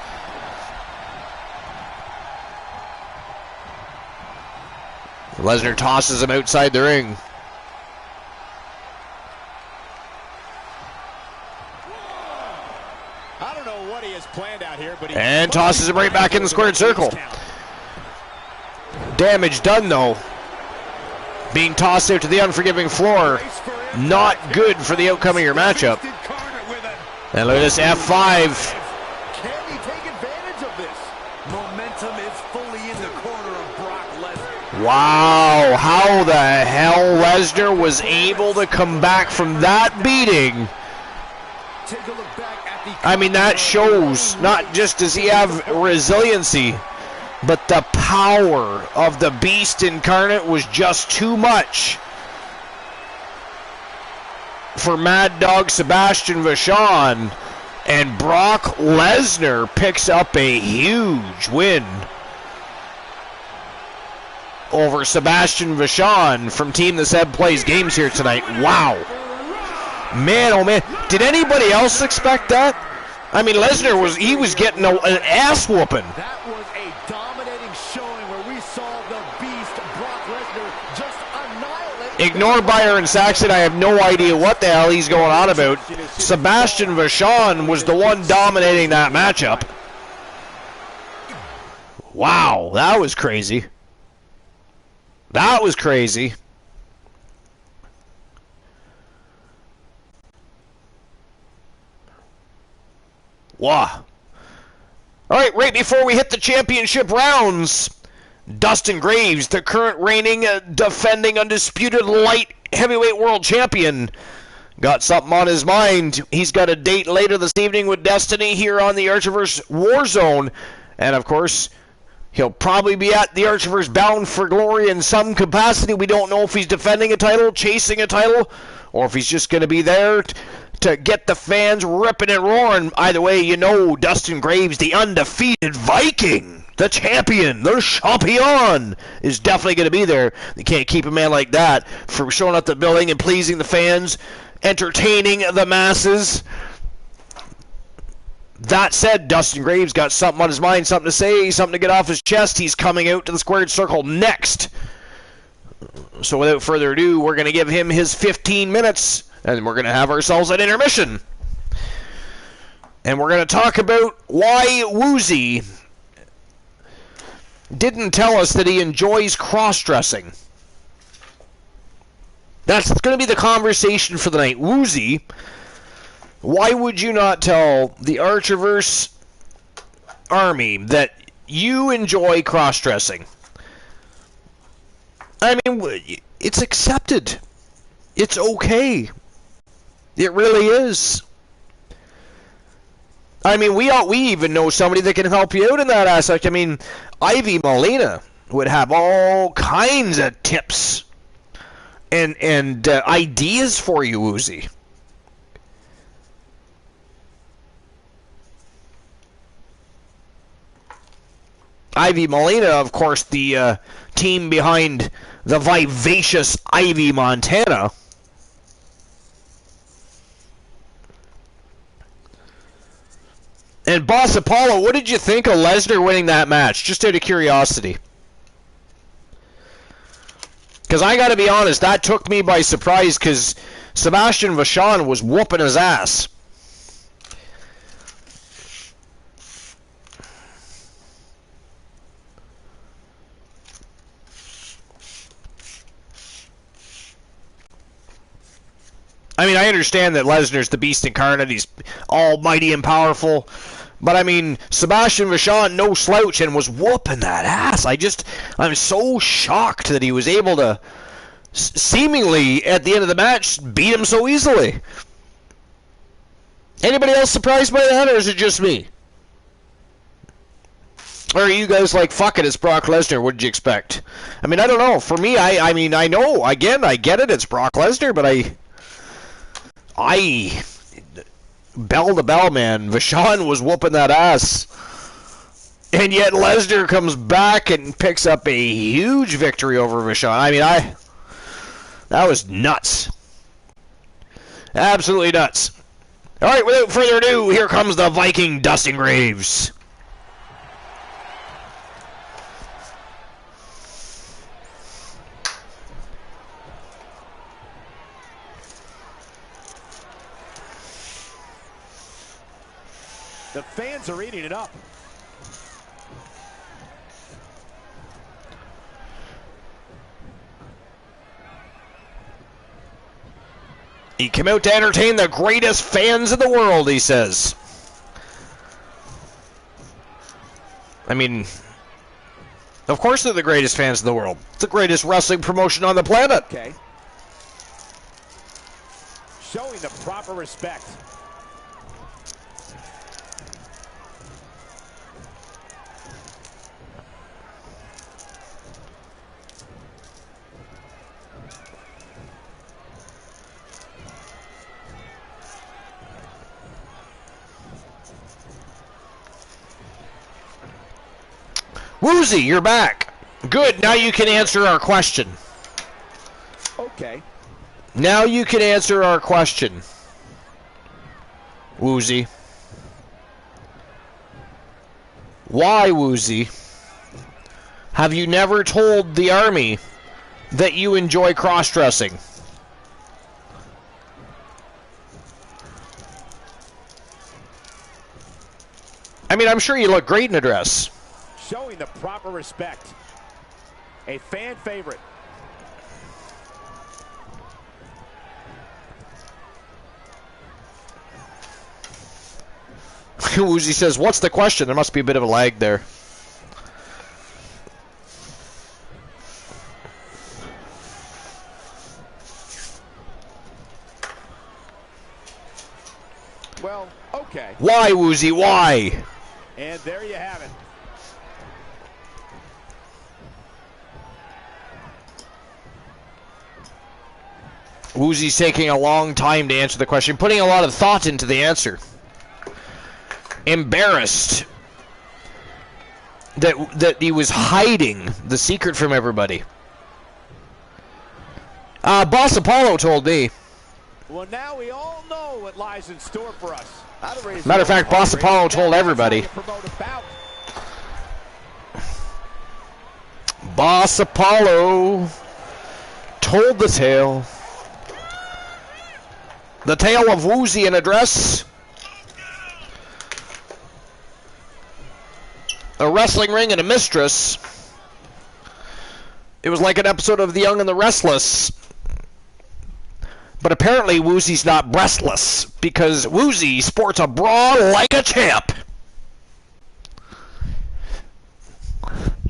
Lesnar tosses him outside the ring. I don't know what he has planned out here, but and tosses him right back in the squared circle. Damage done, though. Being tossed out to the unforgiving floor. Not good for the outcome of your matchup. And look at this F5. Can he take advantage of this? Momentum is fully in the corner of Brock Lesnar. Wow, how the hell Lesnar was able to come back from that beating. Take a look back at the I mean, that shows not just does he have resiliency, But the power of the Beast Incarnate was just too much for Mad Dog Sebastian Vachon, and Brock Lesnar picks up a huge win over Sebastian Vachon from Team The Seb Plays Games here tonight. Wow. Man, oh man. Did anybody else expect that? I mean, Lesnar was getting an ass whooping. That was a dominating showing where we saw the Beast, Brock Lesnar, just annihilate. Ignore Byron Saxton. I have no idea what the hell he's going on about. Sebastian Vachon was the one dominating that matchup. Wow, that was crazy. That was crazy. Wow. All right, right before we hit the championship rounds, Dustin Graves, the current reigning, defending, undisputed light heavyweight world champion, got something on his mind. He's got a date later this evening with Destiny here on the Archiverse War Zone. And, of course, he'll probably be at the Archiverse Bound for Glory in some capacity. We don't know if he's defending a title, chasing a title, or if he's just going to be there to get the fans ripping and roaring. Either way, you know Dustin Graves, the undefeated Viking, the champion, the champion, is definitely going to be there. You can't keep a man like that from showing up the building and pleasing the fans, entertaining the masses. That said, Dustin Graves got something on his mind, something to say, something to get off his chest. He's coming out to the squared circle next. So without further ado, we're going to give him his 15 minutes, and we're going to have ourselves an intermission. And we're going to talk about why Woozy didn't tell us that he enjoys cross-dressing. That's going to be the conversation for the night. Woozy, why would you not tell the Archiverse Army that you enjoy cross-dressing? I mean, it's accepted. It's okay. It really is. I mean, we even know somebody that can help you out in that aspect. I mean, Ivy Molina would have all kinds of tips and ideas for you, Woozy. Ivy Molina, of course, the team behind the vivacious Ivy Montana. And Boss Apollo, what did you think of Lesnar winning that match? Just out of curiosity. Because I got to be honest, that took me by surprise because Sebastian Vachon was whooping his ass. I mean, I understand that Lesnar's the Beast Incarnate. He's almighty and powerful. But, I mean, Sebastian Vachon, no slouch, and was whooping that ass. I'm so shocked that he was able to seemingly, at the end of the match, beat him so easily. Anybody else surprised by that, or is it just me? Or are you guys like, fuck it, it's Brock Lesnar, what did you expect? I mean, I don't know. For me, I mean, I know, again, I get it, it's Brock Lesnar, but bell to bell, man. Vachon was whooping that ass. And yet Lesnar comes back and picks up a huge victory over Vachon. I mean, that was nuts. Absolutely nuts. All right, without further ado, here comes the Viking Dustin Graves. The fans are eating it up. He came out to entertain the greatest fans in the world, he says. I mean, of course they're the greatest fans in the world. It's the greatest wrestling promotion on the planet. Okay. Showing the proper respect. Woozy, you're back. Good, now you can answer our question. Okay. Now you can answer our question. Woozy. Why, Woozy, have you never told the Army that you enjoy cross-dressing? I mean, I'm sure you look great in a dress. Showing the proper respect. A fan favorite. Woozy says, what's the question? There must be a bit of a lag there. Well, okay. Why, Woozy? Why? And there you have it. Woozy's taking a long time to answer the question, putting a lot of thought into the answer. Embarrassed that he was hiding the secret from everybody. Boss Apollo told me. Well, now we all know what lies in store for us. Matter of fact, Boss Apollo told everybody. Boss Apollo told the tale. The tale of Woozy in a dress, a wrestling ring, and a mistress. It was like an episode of The Young and the Restless. But apparently Woozy's not breastless, because Woozy sports a bra like a champ.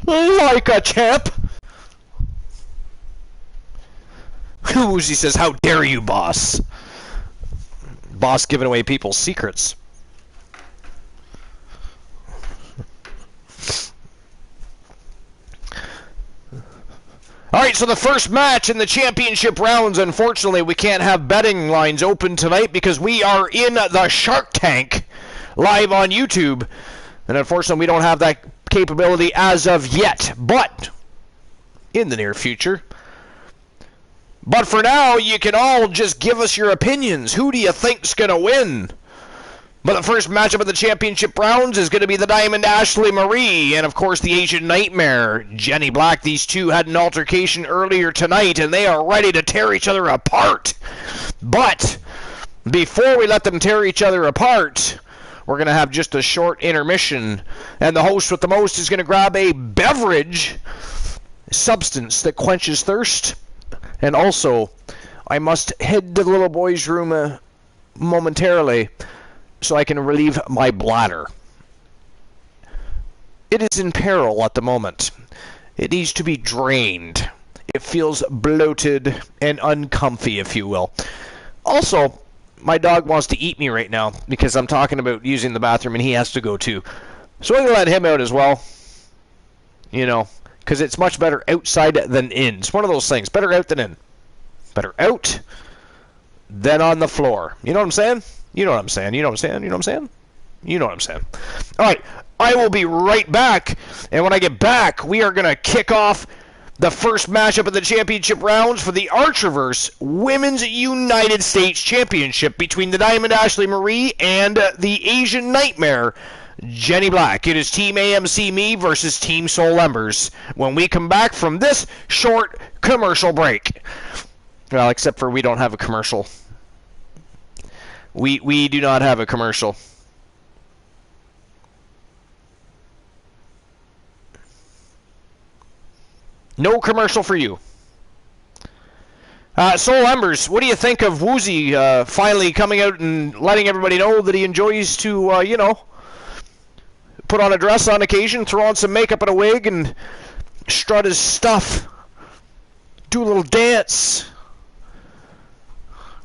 Like a champ. Woozy says, how dare you, boss? Boss giving away people's secrets. Alright, so the first match in the championship rounds, unfortunately we can't have betting lines open tonight because we are in the Shark Tank live on YouTube. And unfortunately we don't have that capability as of yet, but in the near future. But for now, you can all just give us your opinions. Who do you think's going to win? But the first matchup of the championship rounds is going to be the Diamond Ashley Marie and, of course, the Asian Nightmare, Jenny Black. These two had an altercation earlier tonight, and they are ready to tear each other apart. But before we let them tear each other apart, we're going to have just a short intermission. And the host with the most is going to grab a beverage substance that quenches thirst. And also, I must head to the little boy's room momentarily so I can relieve my bladder. It is in peril at the moment. It needs to be drained. It feels bloated and uncomfy, if you will. Also, my dog wants to eat me right now because I'm talking about using the bathroom and he has to go too. So I'm going to let him out as well. You know, because it's much better outside than in. It's one of those things. Better out than in. Better out than on the floor. You know what I'm saying? You know what I'm saying? You know what I'm saying? You know what I'm saying? You know what I'm saying. All right. I will be right back. And when I get back, we are going to kick off the first matchup of the championship rounds for the Archerverse Women's United States Championship between the Diamond Ashley Marie and the Asian Nightmare, Jenny Black. It is Team AMC Me versus Team Soul Embers when we come back from this short commercial break. Well, except for we don't have a commercial. We do not have a commercial. No commercial for you. Soul Embers, what do you think of Woozy finally coming out and letting everybody know that he enjoys to, you know, put on a dress on occasion, throw on some makeup and a wig, and strut his stuff. Do a little dance.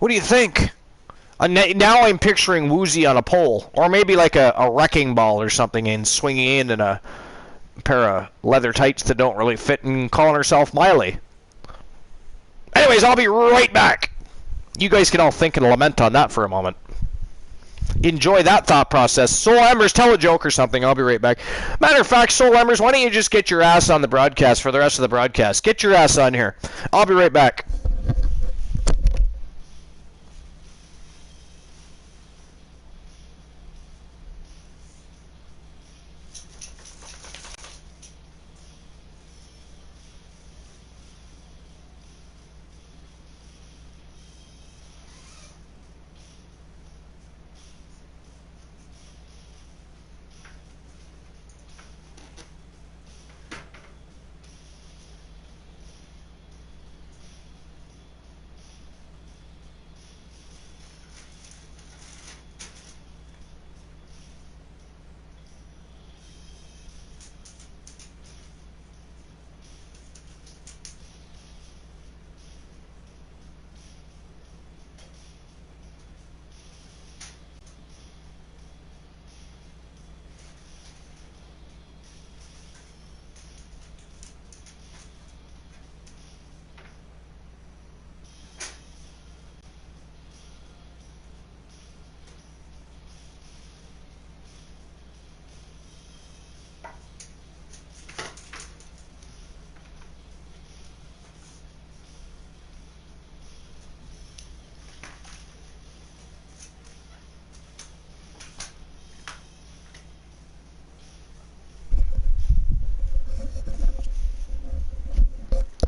What do you think? Now I'm picturing Woozy on a pole, or maybe like a wrecking ball or something, and swinging in a pair of leather tights that don't really fit, and calling herself Miley. Anyways, I'll be right back. You guys can all think and lament on that for a moment. Enjoy that thought process. Soul Embers, tell a joke or something. I'll be right back. Matter of fact, Soul Embers, why don't you just get your ass on the broadcast for the rest of the broadcast? Get your ass on here. I'll be right back.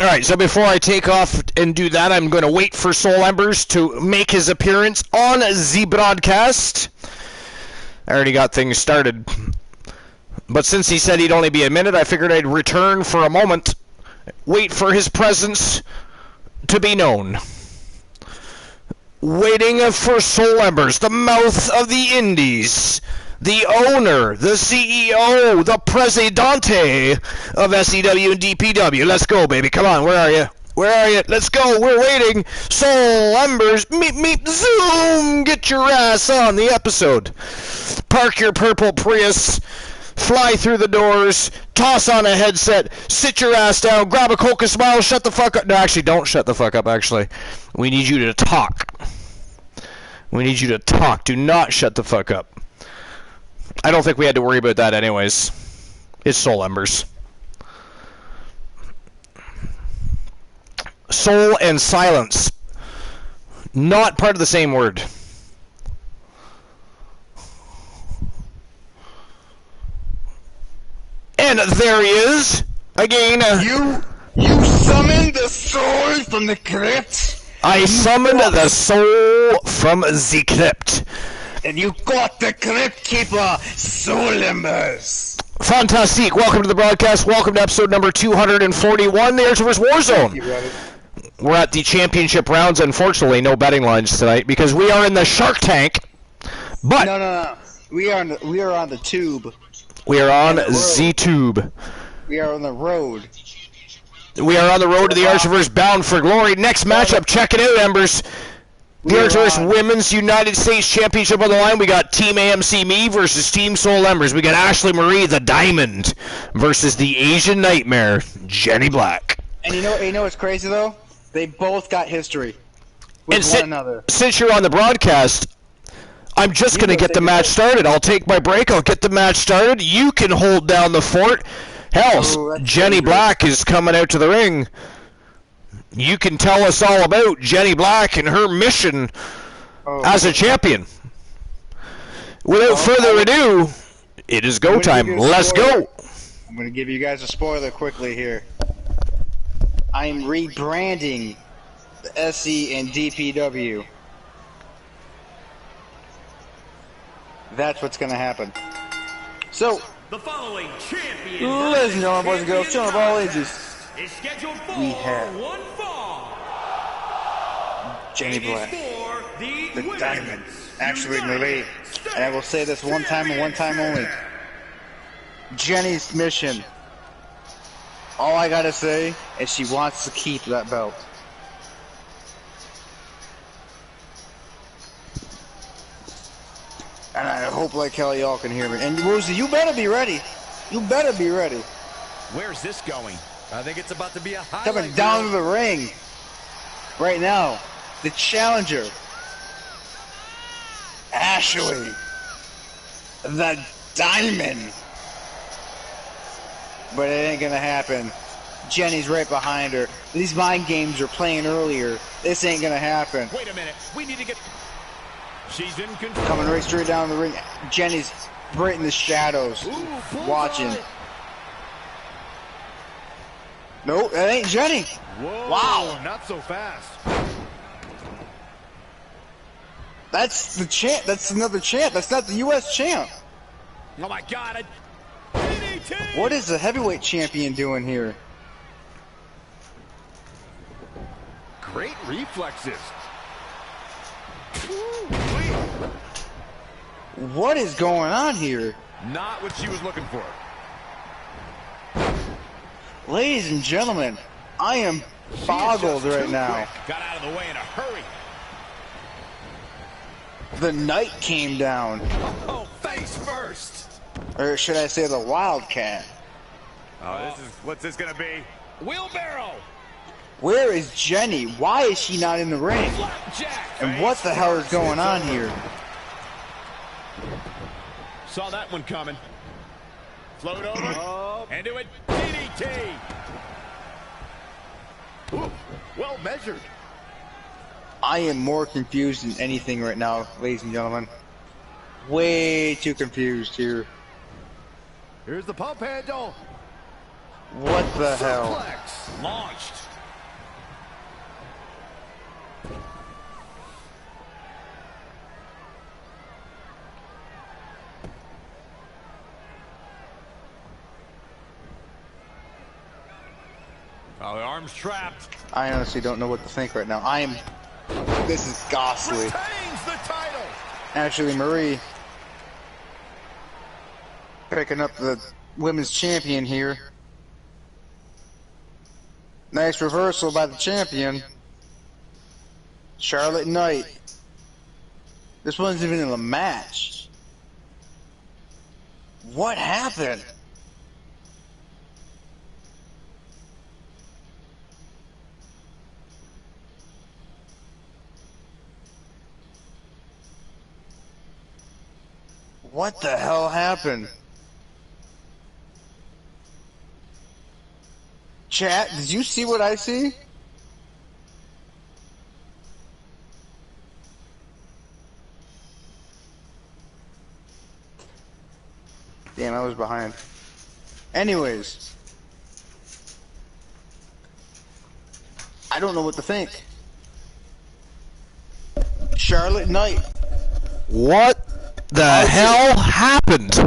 Alright, so before I take off and do that, I'm going to wait for Soul Embers to make his appearance on the broadcast. I already got things started. But since he said he'd only be a minute, I figured I'd return for a moment, wait for his presence to be known. Waiting for Soul Embers, the mouth of the Indies, the owner, the CEO, the presidente of SEW and DPW. Let's go, baby. Come on, where are you? Where are you? Let's go. We're waiting. Soul Embers, meep, meep, zoom. Get your ass on the episode. Park your purple Prius. Fly through the doors. Toss on a headset. Sit your ass down. Grab a Coca Smile. Shut the fuck up. No, actually, don't shut the fuck up, actually. We need you to talk. We need you to talk. Do not shut the fuck up. I don't think we had to worry about that anyways. It's Soul Embers. Soul and silence. Not part of the same word. And there he is. Again. You summoned the soul from the crypt? I summoned the soul from the crypt. And you got the Crypt Keeper, Soul Embers. Fantastic. Welcome to the broadcast. Welcome to episode number 241, the Rivalries War Zone. We're at the championship rounds. Unfortunately, no betting lines tonight because we are in the Shark Tank. But No. We are on the tube. We are on the tube. We are on the road. We are on the road to the Rivalries bound for glory. Next matchup, check it out, Embers. The Rivalries Women's United States Championship on the line. We got Team AMC Me versus Team Soul Embers. We got Ashley Marie, the Diamond, versus the Asian Nightmare, Johnny Black. And you know what's crazy though? They both got history with one another. Since you're on the broadcast, I'm just going to get the match started. I'll take my break. I'll get the match started. You can hold down the fort. Hell, Johnny Black is coming out to the ring. You can tell us all about Johnny Black and her mission as a champion. Without further ado, it is go time. Let's go. I'm going to give you guys a spoiler quickly here. I'm rebranding the SE and DPW. That's what's going to happen. So, the following champion, ladies and gentlemen, boys and girls, children of all ages, is scheduled for we have one fall. Johnny Black, the Diamond, Ashley Marie, and I will say this one time and one time only. Jenny's mission. All I gotta say is she wants to keep that belt. And I hope like hell y'all can hear me. And Rosie, you better be ready. You better be ready. Where's this going? I think it's about to be a highlight. Coming down to the ring right now, the challenger Ashley, the Diamond. But it ain't gonna happen. Jenny's right behind her. These mind games are playing earlier. This ain't gonna happen. Wait a minute. We need to get... She's in control. Coming right straight down the ring. Jenny's right in the shadows. Watching. Nope, that ain't Jenny. Whoa, wow. Not so fast. That's the champ. That's another champ. That's not the U.S. champ. Oh my God. DDT. What is the heavyweight champion doing here? Great reflexes. What is going on here? Not what she was looking for. Ladies and gentlemen, I am boggled right now. Got out of the way in a hurry. The Knight came down. Oh, face first. Or should I say the Wildcat? Oh, what's this gonna be? Wheelbarrow. Where is Jenny? Why is she not in the ring? And what the hell is going on here? Saw that one coming. Float over and do it. DDT. Ooh, well measured. I am more confused than anything right now, ladies and gentlemen. Way too confused here. Here's the pump handle. What the hell? Suplex launched. Oh, the arm's trapped. I honestly don't know what to think right now. This is ghastly. Retains the title. Ashley Marie picking up the women's champion here. Nice reversal by the champion. Charlotte Knight. This one's even in a match. What happened? What the hell happened? Chat, did you see what I see? Damn, I was behind. Anyways. I don't know what to think. Charlotte Knight. What the hell happened?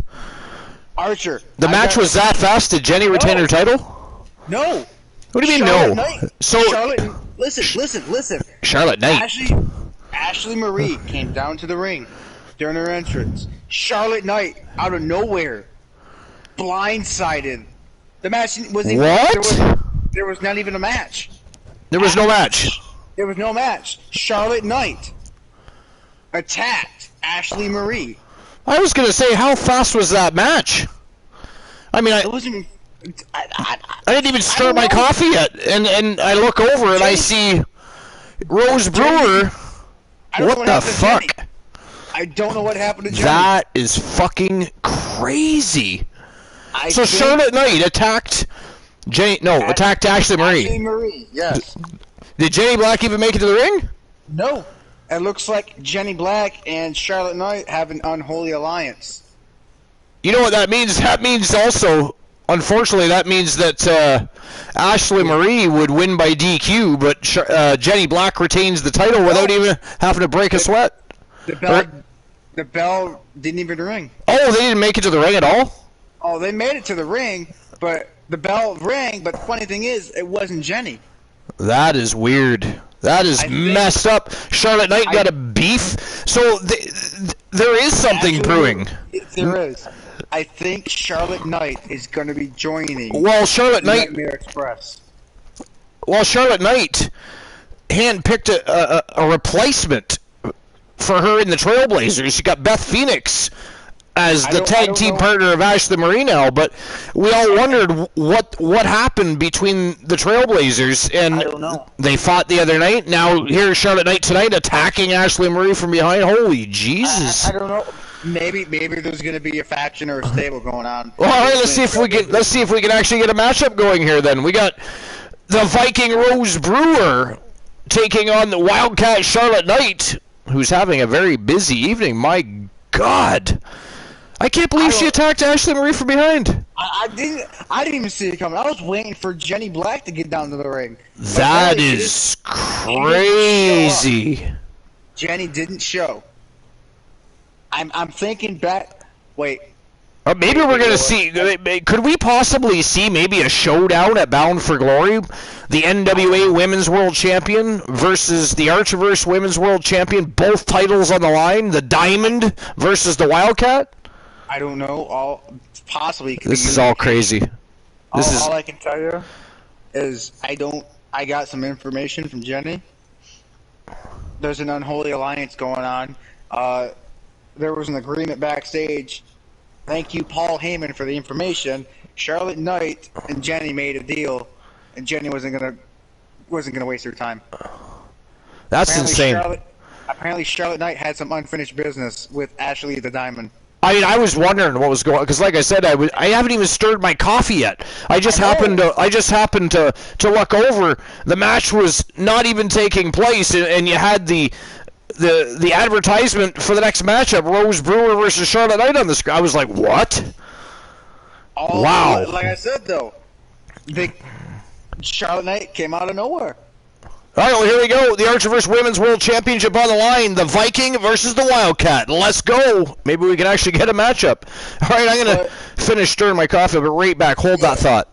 Archer. The match was that fast? Did Jenny retain her title? No. What do you mean Charlotte no? Knight. So Charlotte, listen. Charlotte Knight. Ashley Marie came down to the ring during her entrance. Charlotte Knight, out of nowhere, blindsided. The match wasn't even. What? There was not even a match. There was no match. There was no match. Charlotte Knight attacked Ashley Marie. I was gonna say, how fast was that match? I mean, It wasn't. I didn't even start my coffee yet, and I look over and I see Rose Brewer. What the fuck? I don't know what happened to Jenny. That is fucking crazy. So think Charlotte Knight attacked attacked Ashley Marie. Ashley Marie, yes. Did Jenny Black even make it to the ring? No. It looks like Jenny Black and Charlotte Knight have an unholy alliance. You know what that means? That means also, unfortunately, that means that Ashley Marie would win by DQ, but Jenny Black retains the title without even having to break a sweat. The bell didn't even ring. Oh, they didn't make it to the ring at all? Oh, they made it to the ring, but the bell rang, but the funny thing is, it wasn't Jenny. That is weird. That is messed up. Charlotte Knight got a beef? So there is something brewing. There is. I think Charlotte Knight is going to be joining Nightmare Express. Well, Charlotte Knight handpicked a replacement for her in the Trailblazers. She got Beth Phoenix as the tag team partner of Ashley Marie now, but we all wondered what happened between the Trailblazers, and I don't know. They fought the other night. Now here's Charlotte Knight tonight attacking Ashley Marie from behind. Holy Jesus! I don't know. Maybe there's going to be a faction or a stable going on. Well, all right, let's see if we can actually get a matchup going here. Then we got the Viking Rose Brewer taking on the Wildcat Charlotte Knight, who's having a very busy evening. My God. I can't believe she attacked Ashley Marie from behind. I didn't even see it coming. I was waiting for Jenny Black to get down to the ring. That is crazy. Jenny didn't show. I'm thinking back. Wait. Maybe we're going to see. Could we possibly see maybe a showdown at Bound for Glory? The NWA Women's World Champion versus the Archiverse Women's World Champion. Both titles on the line. The Diamond versus the Wildcat? I don't know. Possibly. This is all crazy. All I can tell you is I got some information from Jenny. There's an unholy alliance going on. There was an agreement backstage. Thank you, Paul Heyman, for the information. Charlotte Knight and Jenny made a deal, and Jenny wasn't gonna waste her time. That's insane. Apparently, Charlotte Knight had some unfinished business with Ashley the Diamond. I mean, I was wondering what was going on because, like I said, I haven't even stirred my coffee yet. I just happened to look over. The match was not even taking place, and you had the advertisement for the next matchup, Rose Brewer versus Charlotte Knight on the screen. I was like, what? Wow. Like I said, though, Charlotte Knight came out of nowhere. All right, well, here we go. The Archiverse Women's World Championship on the line. The Viking versus the Wildcat. Let's go. Maybe we can actually get a matchup. All right, I'm going to finish stirring my coffee, but right back. Hold that thought.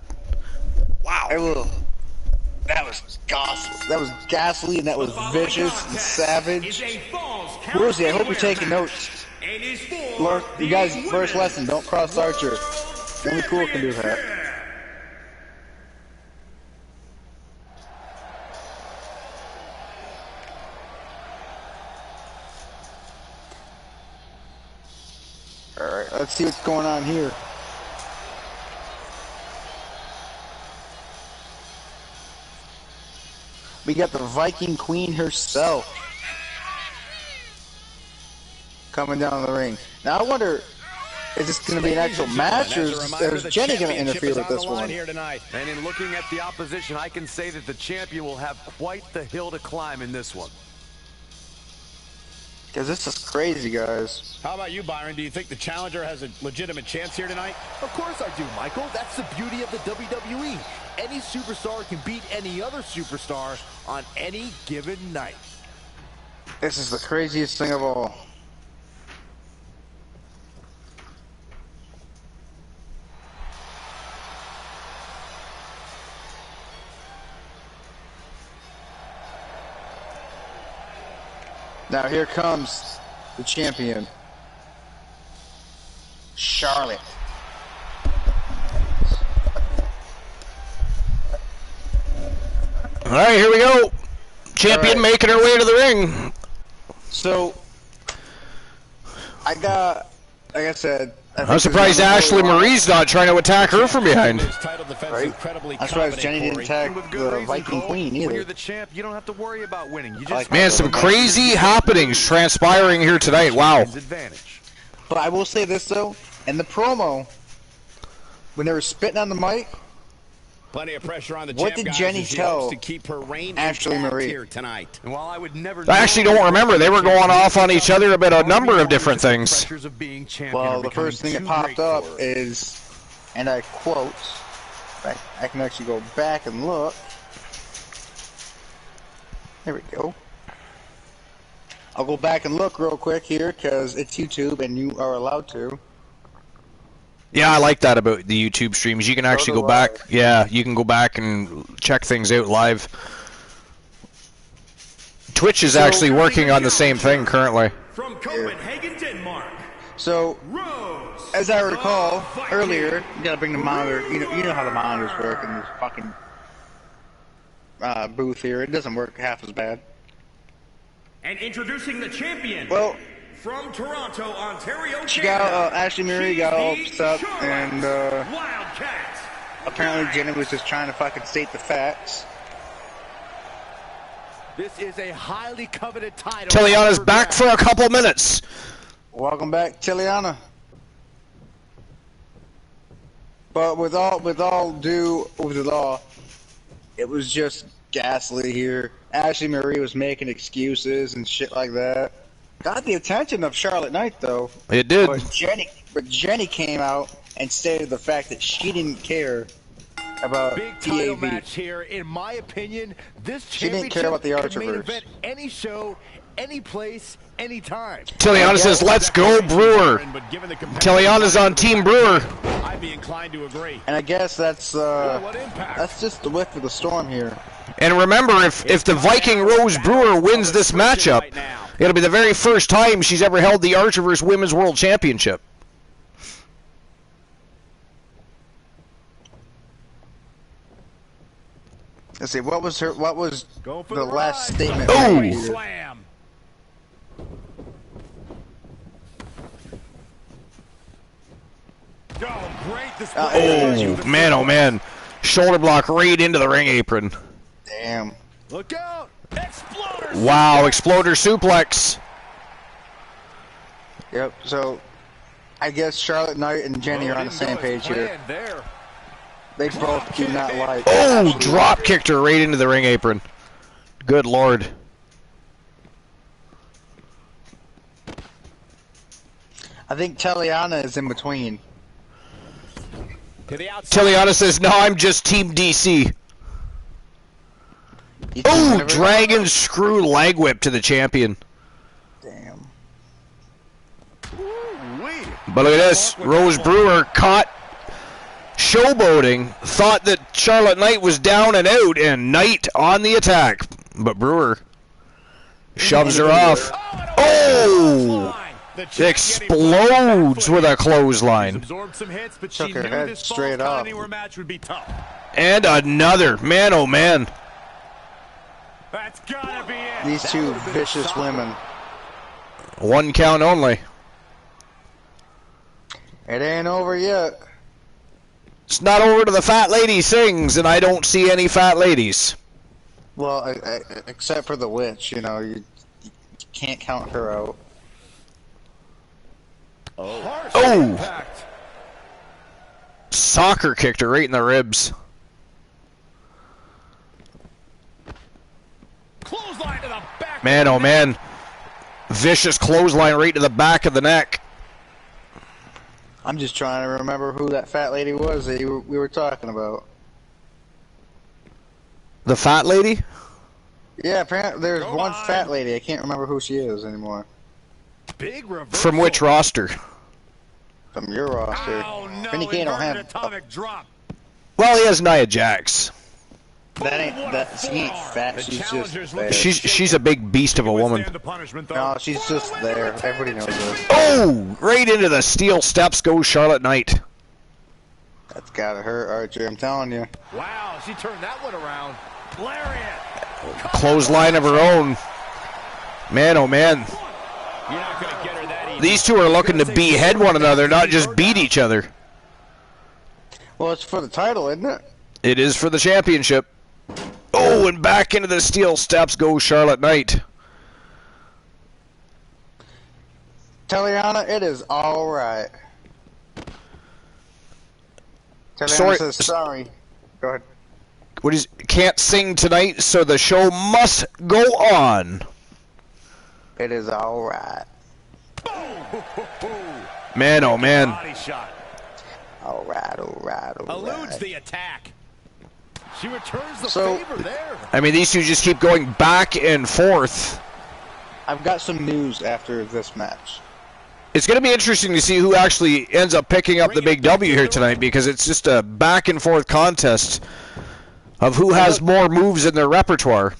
Wow. That was ghastly. That was ghastly, and that was vicious and savage. Rosie, I hope you're taking notes. You guys, first lesson, don't cross archer. Only cool can do that. Alright, let's see what's going on here. We got the Viking Queen herself coming down the ring. Now I wonder, is this going to be an actual match, or is Jenny going to interfere with this one? And in looking at the opposition, I can say that the champion will have quite the hill to climb in this one. Because this is crazy, guys. How about you, Byron? Do you think the challenger has a legitimate chance here tonight? Of course I do, Michael. That's the beauty of the WWE. Any superstar can beat any other superstar on any given night. This is the craziest thing of all. Now here comes the champion, Charlotte. All right, here we go. Champion making her way to the ring. So, like I said, I'm surprised Ashley Marie's not trying to attack her from behind. Right? I'm surprised Jenny didn't attack the Viking Queen either. When you're the champ, you don't have to worry about winning. You just Man, some crazy happenings transpiring here tonight. Wow. But I will say this though, in the promo, when they were spitting on the mic, plenty of pressure on the what did Jenny tell to keep her reign Ashley Marie here tonight? And while I would never I actually don't remember. They were going off on each other about a number of different things. Well, the first thing that popped up is, and I quote, I can actually go back and look. There we go. I'll go back and look real quick here because it's YouTube and you are allowed to. Yeah, I like that about the YouTube streams. You can actually go back. Yeah, you can go back and check things out live. Twitch is actually working on the same thing currently. From Copenhagen, Denmark. So, as I recall earlier, you gotta bring the monitor. You know how the monitors work in this fucking booth here. It doesn't work half as bad. And introducing the champion. Well, from Toronto, Ontario, She Canada. got Ashley Marie got all upset, and Wildcats. apparently Jenny was just trying to fucking state the facts. This is a highly coveted title. Tiliana's back for a couple minutes. Welcome back, Tiliana. But with all due with the law, it was just ghastly here. Ashley Marie was making excuses and shit like that. Got the attention of Charlotte Knight though. It did. But Jenny came out and stated the fact that she didn't care about Big title TAV. match here. In my opinion, this She didn't championship care about the could main Archerverse. event any show, any place, any time. Tiliana says, "Let's go, Brewer." Tiliana's on Team Brewer. I'd be inclined to agree. And I guess that's What impact? that's just the whiff of the storm here. And remember, if the Viking Rose Brewer wins this matchup, it'll be the very first time she's ever held the Archerverse Women's World Championship. Let's see, what was Go for the the last ride. statement? Ooh. made here? Slam. Oh, great display. Oh, man, oh, man. Shoulder block right into the ring apron. Damn. Look out. Exploder. Wow, exploder suplex. Yep. So, I guess Charlotte Knight and Jenny are on the same page here. There. They both do not like. Oh, drop kicked her right into the ring apron. Good Lord. I think Taliana is in between. To the outside. Tiliana says, "No, I'm just Team DC." You think Oh, whatever- dragon screw leg whip to the champion. Damn. But look at this. Rose Brewer caught showboating, thought that Charlotte Knight was down and out, and Knight on the attack. But Brewer shoves her off. Oh! Explodes with a clothesline. Absorbed some hits, but Took she her knew head this straight falls count off. anywhere match would be tough. And another. Man, oh man. That's gotta be it. These two vicious women. One count only. It ain't over yet. It's not over to the fat lady sings, and I don't see any fat ladies. Well, except for the witch, you know, you can't count her out. Oh! Soccer kicked her right in the ribs. Clothesline to the back. Man, oh man. Vicious clothesline right to the back of the neck. I'm just trying to remember who that fat lady was that we were talking about. The fat lady? Yeah, apparently there's one fat lady. I can't remember who she is anymore. Big reversal. From which roster? From your roster. Oh no! Then you can't Inverted have. atomic drop. Well, he has Nia Jax. That ain't that. She ain't fat. She's just there. She's a big beast of a woman. Withstand the punishment, though. No, she's just there. Everybody knows it. Oh! Right into the steel steps goes Charlotte Knight. That's gotta hurt, Archer. I'm telling you. Wow, she turned that one around. Lariat. Clothesline of her own. Man, oh man. You're not gonna get her that easy. These two are looking to behead one another, not just beat each other. Well, it's for the title, isn't it? It is for the championship. Oh, and back into the steel steps goes Charlotte Knight. Taliana, it is all right. Taliana Sorry. says sorry. Go ahead. What is can't sing tonight, so the show must go on. It is all right. Man, oh man. Body shot. All right, all right, all Eludes right. the attack. She returns the So- favor there. I mean, these two just keep going back and forth. I've got some news after this match. It's going to be interesting to see who actually ends up picking up the big W here tonight, because it's just a back and forth contest of who has more moves in their repertoire.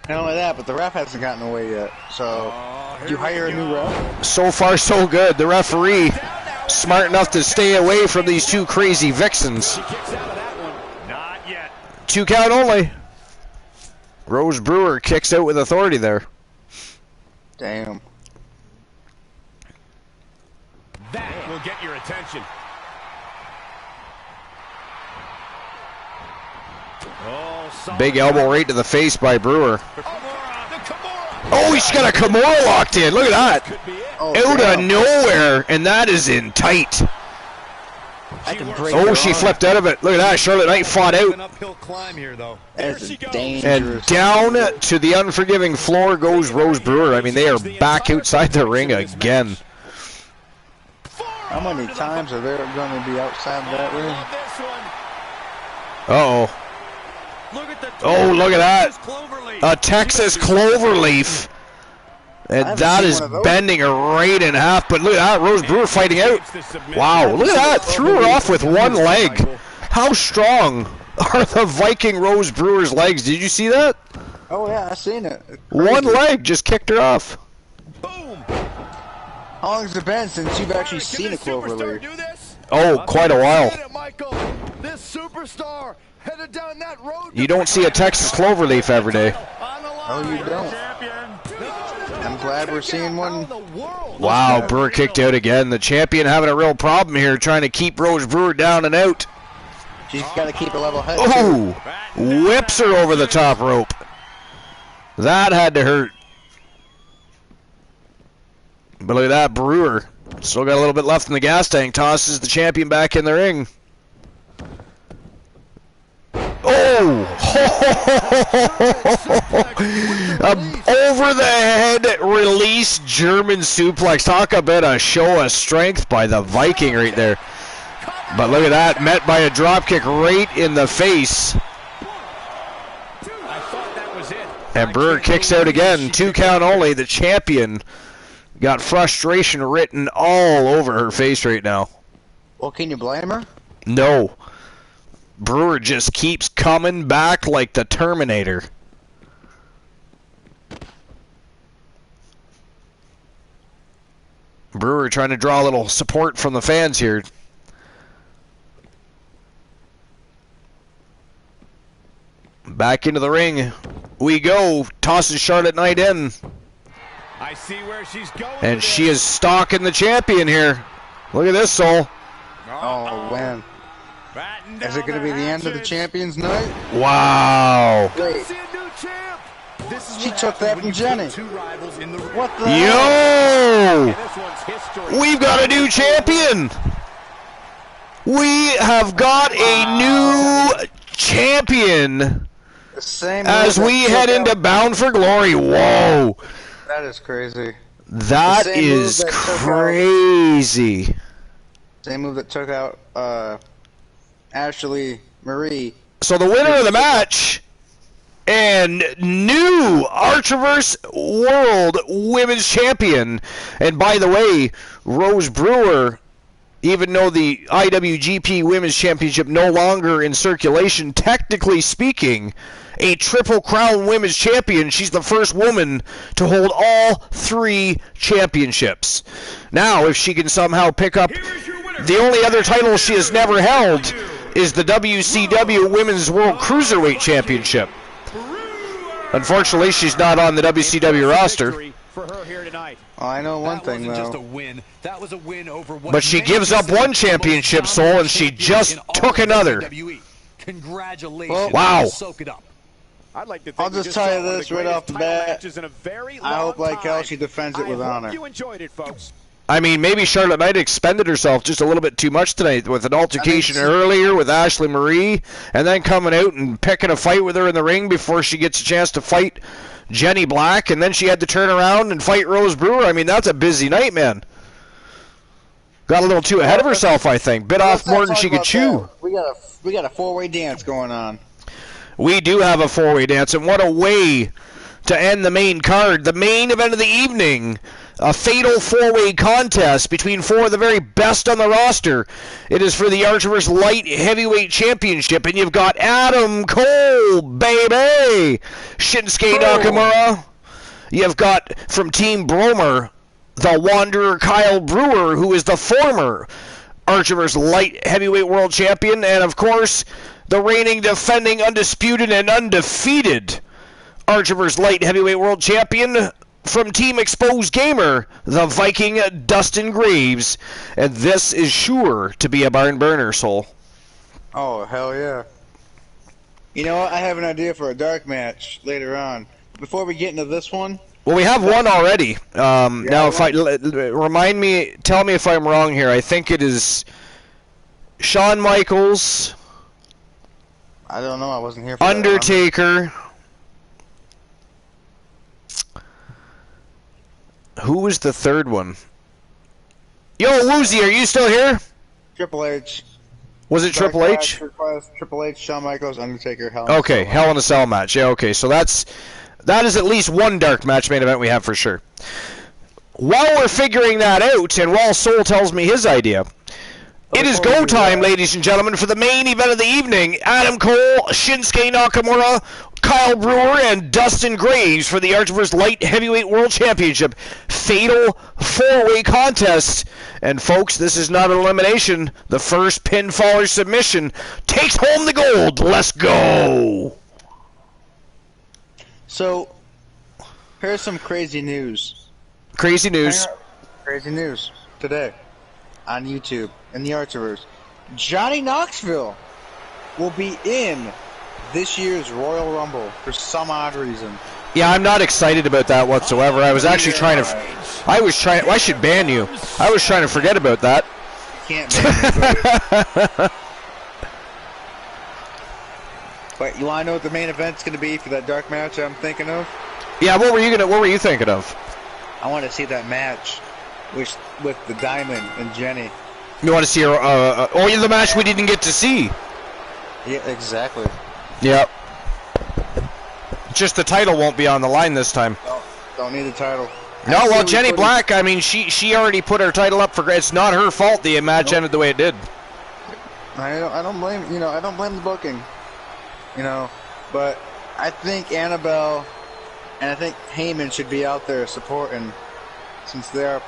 Not only that, but the ref hasn't gotten away yet. So, did you hire a new ref? So far, so good. The referee, smart enough to stay away from these two crazy vixens. She kicks out of that one. Not yet. 2 count only. Rose Brewer kicks out with authority there. Damn. will get your attention. Oh, Big elbow right to the face by Brewer. Oh, he's got a Kimura locked in. Look at that. Out of nowhere, and that is in tight. Oh, she flipped out of it. Look at that. Charlotte Knight fought out. An uphill climb here, though. And down to the unforgiving floor goes Rose Brewer. I mean, they are back outside the ring again. How many times are there going to be outside that ring? Uh-oh. Oh, look at that. A Texas cloverleaf. And that is bending her right in half. But look at that, Rose Brewer fighting out. Wow, look at that. Threw her off with one leg. How strong are the Viking Rose Brewer's legs? Did you see that? Oh, yeah, I seen it. One leg just kicked her off. Boom. How long has it been since you've actually seen a cloverleaf? Oh, quite a while. This superstar headed down that road. You don't see a Texas cloverleaf every day. Oh, you don't. I'm glad we're seeing one. Wow, Brewer kicked out again. The champion having a real problem here, trying to keep Rose Brewer down and out. She's got to keep a level head. Oh, whips her over the top rope. That had to hurt. But look at that, Brewer. Still got a little bit left in the gas tank. Tosses the champion back in the ring. Oh! Over the head release German suplex. Talk about a show of strength by the Viking right there. But look at that, met by a dropkick right in the face. And Brewer kicks out again. 2 count only. The champion got frustration written all over her face right now. Well, can you blame her? No. Brewer just keeps coming back like the Terminator. Brewer trying to draw a little support from the fans here. Back into the ring we go. Tosses Charlotte Knight in. I see where she's going. And she is stalking the champion here. Look at this, Soul. Oh, man. Is it going to be the end of the champion's night? Wow. Wait. She took that from Jenny. What the Yo! We've got a new champion. We have got a new champion as we head into Bound for Glory. Whoa. That is crazy. That is crazy. Same move that took out Ashley Marie. So the winner of the match and new Archerverse World Women's Champion. And by the way, Rose Brewer, even though the IWGP Women's Championship no longer in circulation, technically speaking, a Triple Crown Women's Champion. She's the first woman to hold all 3 championships. Now, if she can somehow pick up the only other title she has never held is the WCW Women's World Cruiserweight Championship. Unfortunately, she's not on the WCW roster. I know one thing, though. Just a win. That was a win over but she gives up one championship, Soul, and she just took another. Congratulations. Wow. Soak it up. I'll just tell you this right off the bat. I hope, like hell, she defends it with honor. You enjoyed it, folks. I mean, maybe Charlotte Knight expended herself just a little bit too much tonight with an altercation earlier with Ashley Marie, and then coming out and picking a fight with her in the ring before she gets a chance to fight Jenny Black, and then she had to turn around and fight Rose Brewer. I mean, that's a busy night, man. Got a little too ahead of herself, I think. Bit off more than she could chew. We got a 4-way dance going on. We do have a 4-way dance, and what a way to end the main card. The main event of the evening, a fatal 4-way contest between 4 of the very best on the roster. It is for the Archerverse Light Heavyweight Championship, and you've got Adam Cole, baby! Shinsuke Nakamura. You've got, from Team Bromer, the Wanderer Kyle Brewer, who is the former Archerverse Light Heavyweight World Champion, and of course, the reigning, defending, undisputed, and undefeated Archerverse Light Heavyweight World Champion from Team Exposed Gamer, the Viking Dustin Graves. And this is sure to be a barn burner, Soul. Oh, hell yeah. You know what? I have an idea for a dark match later on. Before we get into this one... Well, we have one already. Now, if remind me, tell me if I'm wrong here. I think it is Shawn Michaels. I don't know. I wasn't here for Undertaker. Who was the third one? Yo, Woozy, are you still here? Triple H. Was it Triple H? Triple H, Shawn Michaels, Undertaker, Hell in a Cell. Hell in a Cell match. Yeah, okay. So that is at least one dark match main event we have for sure. While we're figuring that out, and while Soul tells me his idea, it is go time, ladies and gentlemen, for the main event of the evening. Adam Cole, Shinsuke Nakamura, Kyle Brewer, and Dustin Graves for the Archivers Light Heavyweight World Championship. Fatal four-way contest. And folks, this is not an elimination. The first pinfall or submission takes home the gold. Let's go. So, here's some crazy news. Crazy news. Crazy news today on YouTube in the Archivers. Johnny Knoxville will be in this year's Royal Rumble for some odd reason. Yeah, I'm not excited about that whatsoever. I was actually trying to... I should ban you. I was trying to forget about that. You can't ban me, but you want to know what the main event's going to be for that dark match I'm thinking of? Yeah, what were you thinking of? I want to see that match with the Diamond and Jenny. You want to see the match we didn't get to see. Yeah, exactly. Yep. Just the title won't be on the line this time. Don't need the title. No, well, Jenny Black, I mean, she already put her title up for... It's not her fault the match ended the way it did. I don't blame the booking. But I think Annabelle and I think Heyman should be out there supporting, since they are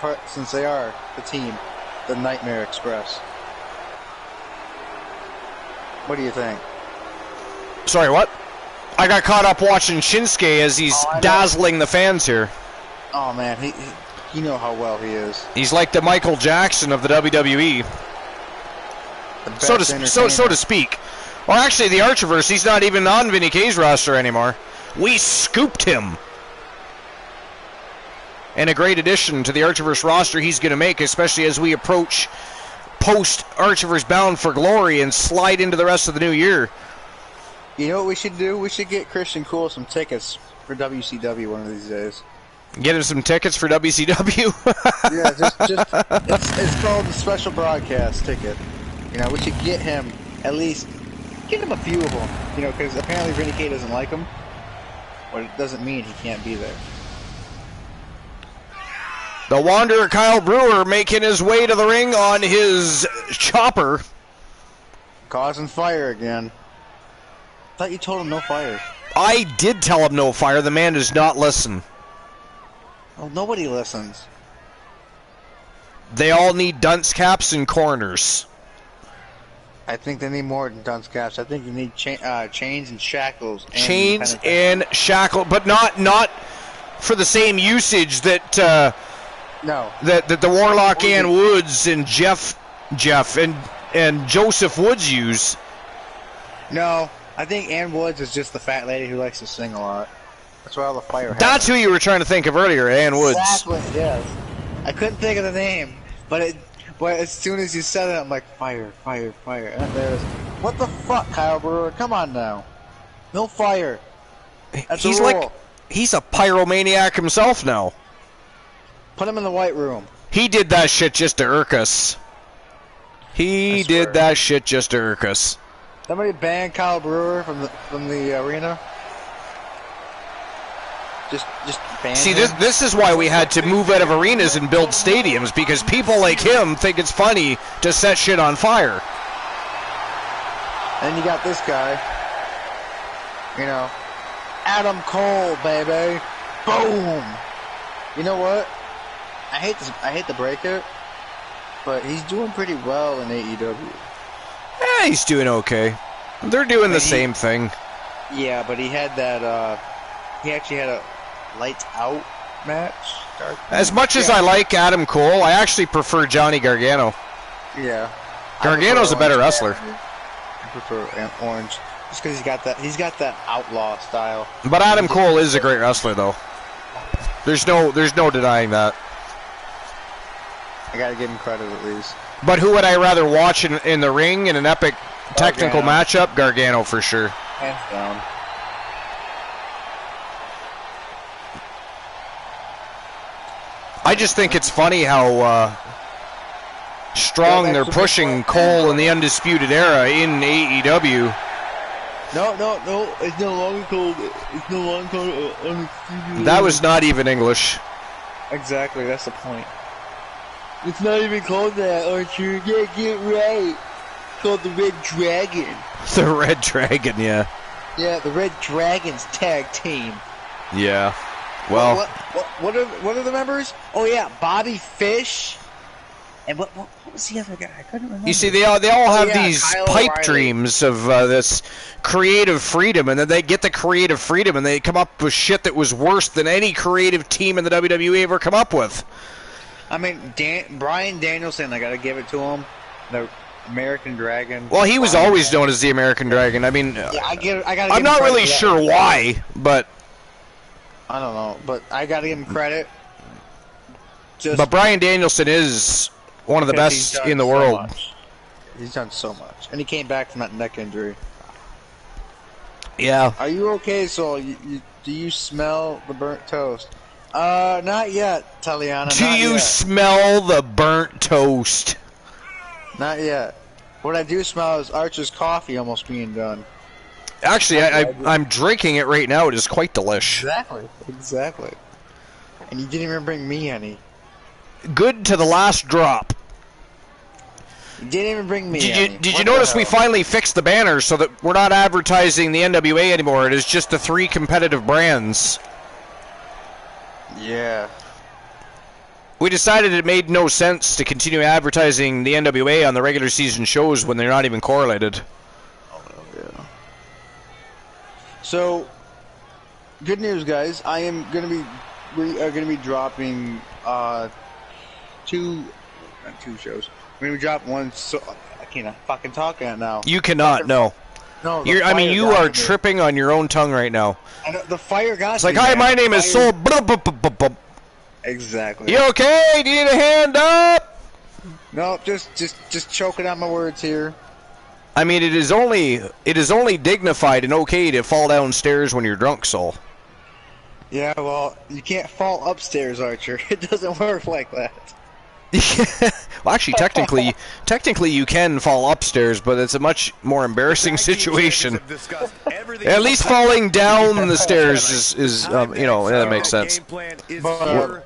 the team, the Nightmare Express. What do you think? Sorry, what? I got caught up watching Shinsuke as he's dazzling the fans here. Oh man, you know how well he is. He's like the Michael Jackson of the WWE, so to speak. Well, actually, the Archiverse, he's not even on Vinny K's roster anymore. We scooped him. And a great addition to the Archiverse roster he's going to make, especially as we approach post-Archiverse Bound for Glory and slide into the rest of the new year. You know what we should do? We should get Christian Cool some tickets for WCW one of these days. Get him some tickets for WCW? Yeah, it's called the special broadcast ticket. We should get him at least... Get him a few of them, because apparently Vinny K doesn't like him, but it doesn't mean he can't be there. The Wanderer Kyle Brewer making his way to the ring on his chopper. Causing fire again. Thought you told him no fire. I did tell him no fire. The man does not listen. Well, nobody listens. They all need dunce caps and corners. I think they need more than dunce caps. I think you need chains and shackles. Chains and shackles, but not for the same usage that that the Warlock Ann Woods and Jeff and Joseph Woods use. No, I think Ann Woods is just the fat lady who likes to sing a lot. That's why all the fire happens. That's who you were trying to think of earlier, Ann Woods. Exactly, yes. I couldn't think of the name, but as soon as you said it, I'm like, fire, fire, fire. And there's, what the fuck, Kyle Brewer? Come on now. No fire. That's a rule. He's a pyromaniac himself now. Put him in the White Room. He did that shit just to irk us. He did that shit just to irk us. Somebody ban Kyle Brewer from the arena. Just ban See, him. this is why we had to move out of arenas and build stadiums, because people like him think it's funny to set shit on fire. And you got this guy, Adam Cole, baby, boom. You know what? I hate to break it, but he's doing pretty well in AEW. Yeah, he's doing okay. They're doing the same thing. Yeah, but he had that. He actually had a lights out match. As much as I like Adam Cole, I actually prefer Johnny Gargano. Yeah. Gargano's a better wrestler. I prefer Orange. Just because he's got that outlaw style. But Adam Cole is a great wrestler, though. There's no denying that. I gotta give him credit at least. But who would I rather watch in the ring in an epic technical matchup? Gargano for sure. Hands down. I just think it's funny how strong they're pushing Cole in the Undisputed Era in AEW. No, it's no longer called. It's no longer called Undisputed. That was not even English. Exactly, that's the point. It's not even called that, Archer. Yeah, get right. It's called the Red Dragon. The Red Dragon, yeah. Yeah, the Red Dragons tag team. Yeah. Well, what are the members? Oh yeah, Bobby Fish. And what was the other guy? I couldn't remember. You see, they all have these Kyle pipe O'Reilly. dreams of this creative freedom, and then they get the creative freedom, and they come up with shit that was worse than any creative team in the WWE ever come up with. I mean, Bryan Danielson, I gotta give it to him. The American Dragon. Well, he was always known as the American Dragon. I mean, Yeah, I'm not really sure why, but I don't know, but I gotta give him credit. But Bryan Danielson is one of the best in the world. He's done so much, and he came back from that neck injury. Yeah. Are you okay, Soul? Do you smell the burnt toast? Not yet, Taliana. Do you smell the burnt toast? Not yet. What I do smell is Archer's coffee almost being done. Actually, I'm drinking it right now. It is quite delish. Exactly. And you didn't even bring me any. Good to the last drop. You didn't even bring me any. Did you notice we finally fixed the banners so that we're not advertising the NWA anymore? It is just the 3 competitive brands. Yeah. We decided it made no sense to continue advertising the NWA on the regular season shows when they're not even correlated. Oh, yeah. So, good news, guys. I am we are gonna be dropping 2 shows. We're gonna be dropping one. So I can't fucking talk at now. You cannot. No. No. I mean, you are tripping on your own tongue right now. I know, the fire got. It's like, hi, my name is Soul. Exactly. You okay? Do you need a hand up? No, just choking out my words here. I mean, it is only dignified and okay to fall downstairs when you're drunk, Soul. Yeah, well, you can't fall upstairs, Archer. It doesn't work like that. Well, actually, technically you can fall upstairs, but it's a much more embarrassing situation. At least falling down the stairs is that makes sense. But,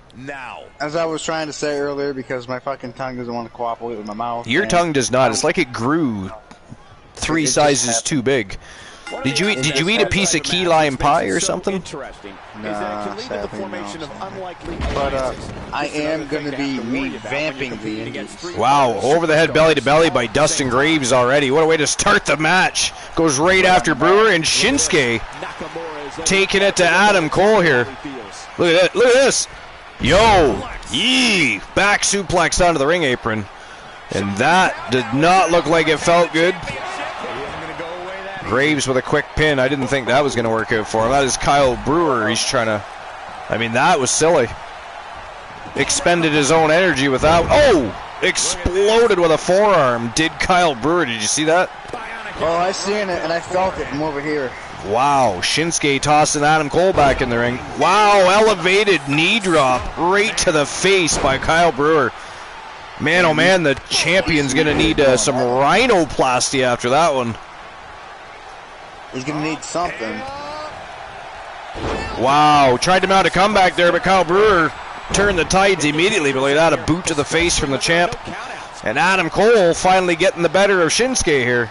as I was trying to say earlier, because my fucking tongue doesn't want to cooperate with my mouth. Your tongue does not. It's like it grew 3 sizes too big. Did you eat a piece of key lime pie or something? Nah, sadly, no. But I am going to be revamping the Indies. Wow, over the head belly to belly by Dustin Graves already. What a way to start the match. Goes right after Brewer, and Shinsuke taking it to Adam Cole here. Look at that. Look at this. Yo, yee, back suplex onto the ring apron. And that did not look like it felt good. Graves with a quick pin. I didn't think that was going to work out for him. That is Kyle Brewer. He's trying to... I mean, that was silly. Expended his own energy without... Oh! Exploded with a forearm. Did Kyle Brewer. Did you see that? Oh, I seen it, and I felt it from over here. Wow. Shinsuke tossing Adam Cole back in the ring. Wow. Elevated knee drop right to the face by Kyle Brewer. Man, oh man, the champion's going to need some rhinoplasty after that one. He's going to need something. Wow, tried to mount a comeback there, but Kyle Brewer turned the tides immediately. But look at that, a boot to the face from the champ. And Adam Cole finally getting the better of Shinsuke here.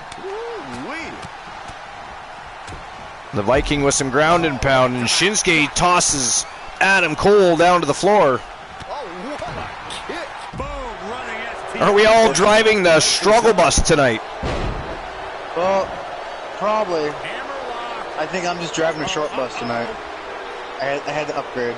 The Viking with some ground and pound, and Shinsuke tosses Adam Cole down to the floor. Are we all driving the struggle bus tonight? Well, probably. I think I'm just driving a short bus tonight. I had to upgrade.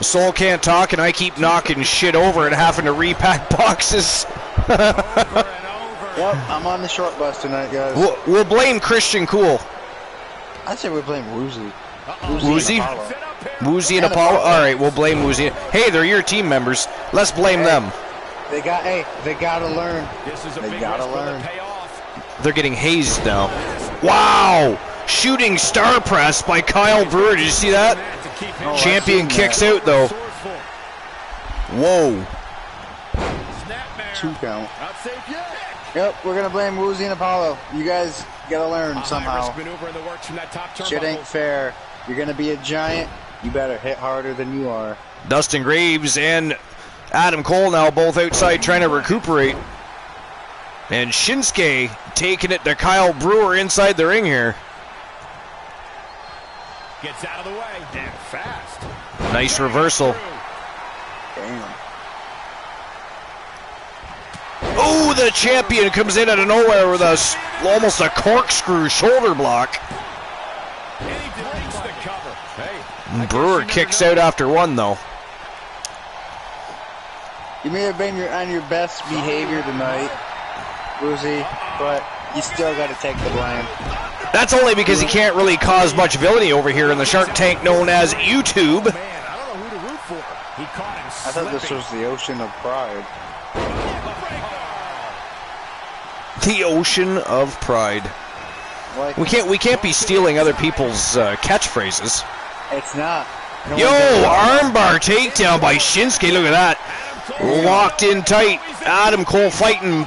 Soul can't talk, and I keep knocking shit over and having to repack boxes. Yep, I'm on the short bus tonight, guys. We'll blame Christian Cool. I say we blame Woozy. Woozy? Woozy and Apollo? Alright, we'll blame Woozy. Hey, they're your team members. Let's blame them. They gotta learn. They gotta learn. They're getting hazed now. Wow! Shooting star press by Kyle Brewer. Did you see that? Oh, Champion kicks out, though. Whoa. 2 count. Yep, we're gonna blame Woozy and Apollo. You guys gotta learn somehow. Shit ain't fair. You're gonna be a giant. You better hit harder than you are. Dustin Graves and Adam Cole now both outside trying to recuperate. And Shinsuke taking it to Kyle Brewer inside the ring here. Gets out of the way and fast. Nice reversal. Damn. Oh, the champion comes in out of nowhere with almost a corkscrew shoulder block. And he breaks the cover. Hey, Brewer kicks out after one, though. You may have been on your best behavior tonight, Woozy, but you still gotta take the blame. That's only because he can't really cause much villainy over here in the Shark Tank known as YouTube. man, I don't know who to root for. He caught him I thought this was the ocean of pride. The ocean of pride. Like, We can't be stealing other people's catchphrases. it's not. No Yo, one does that. armbar takedown by Shinsuke. Look at that. Locked in tight. Adam Cole fighting.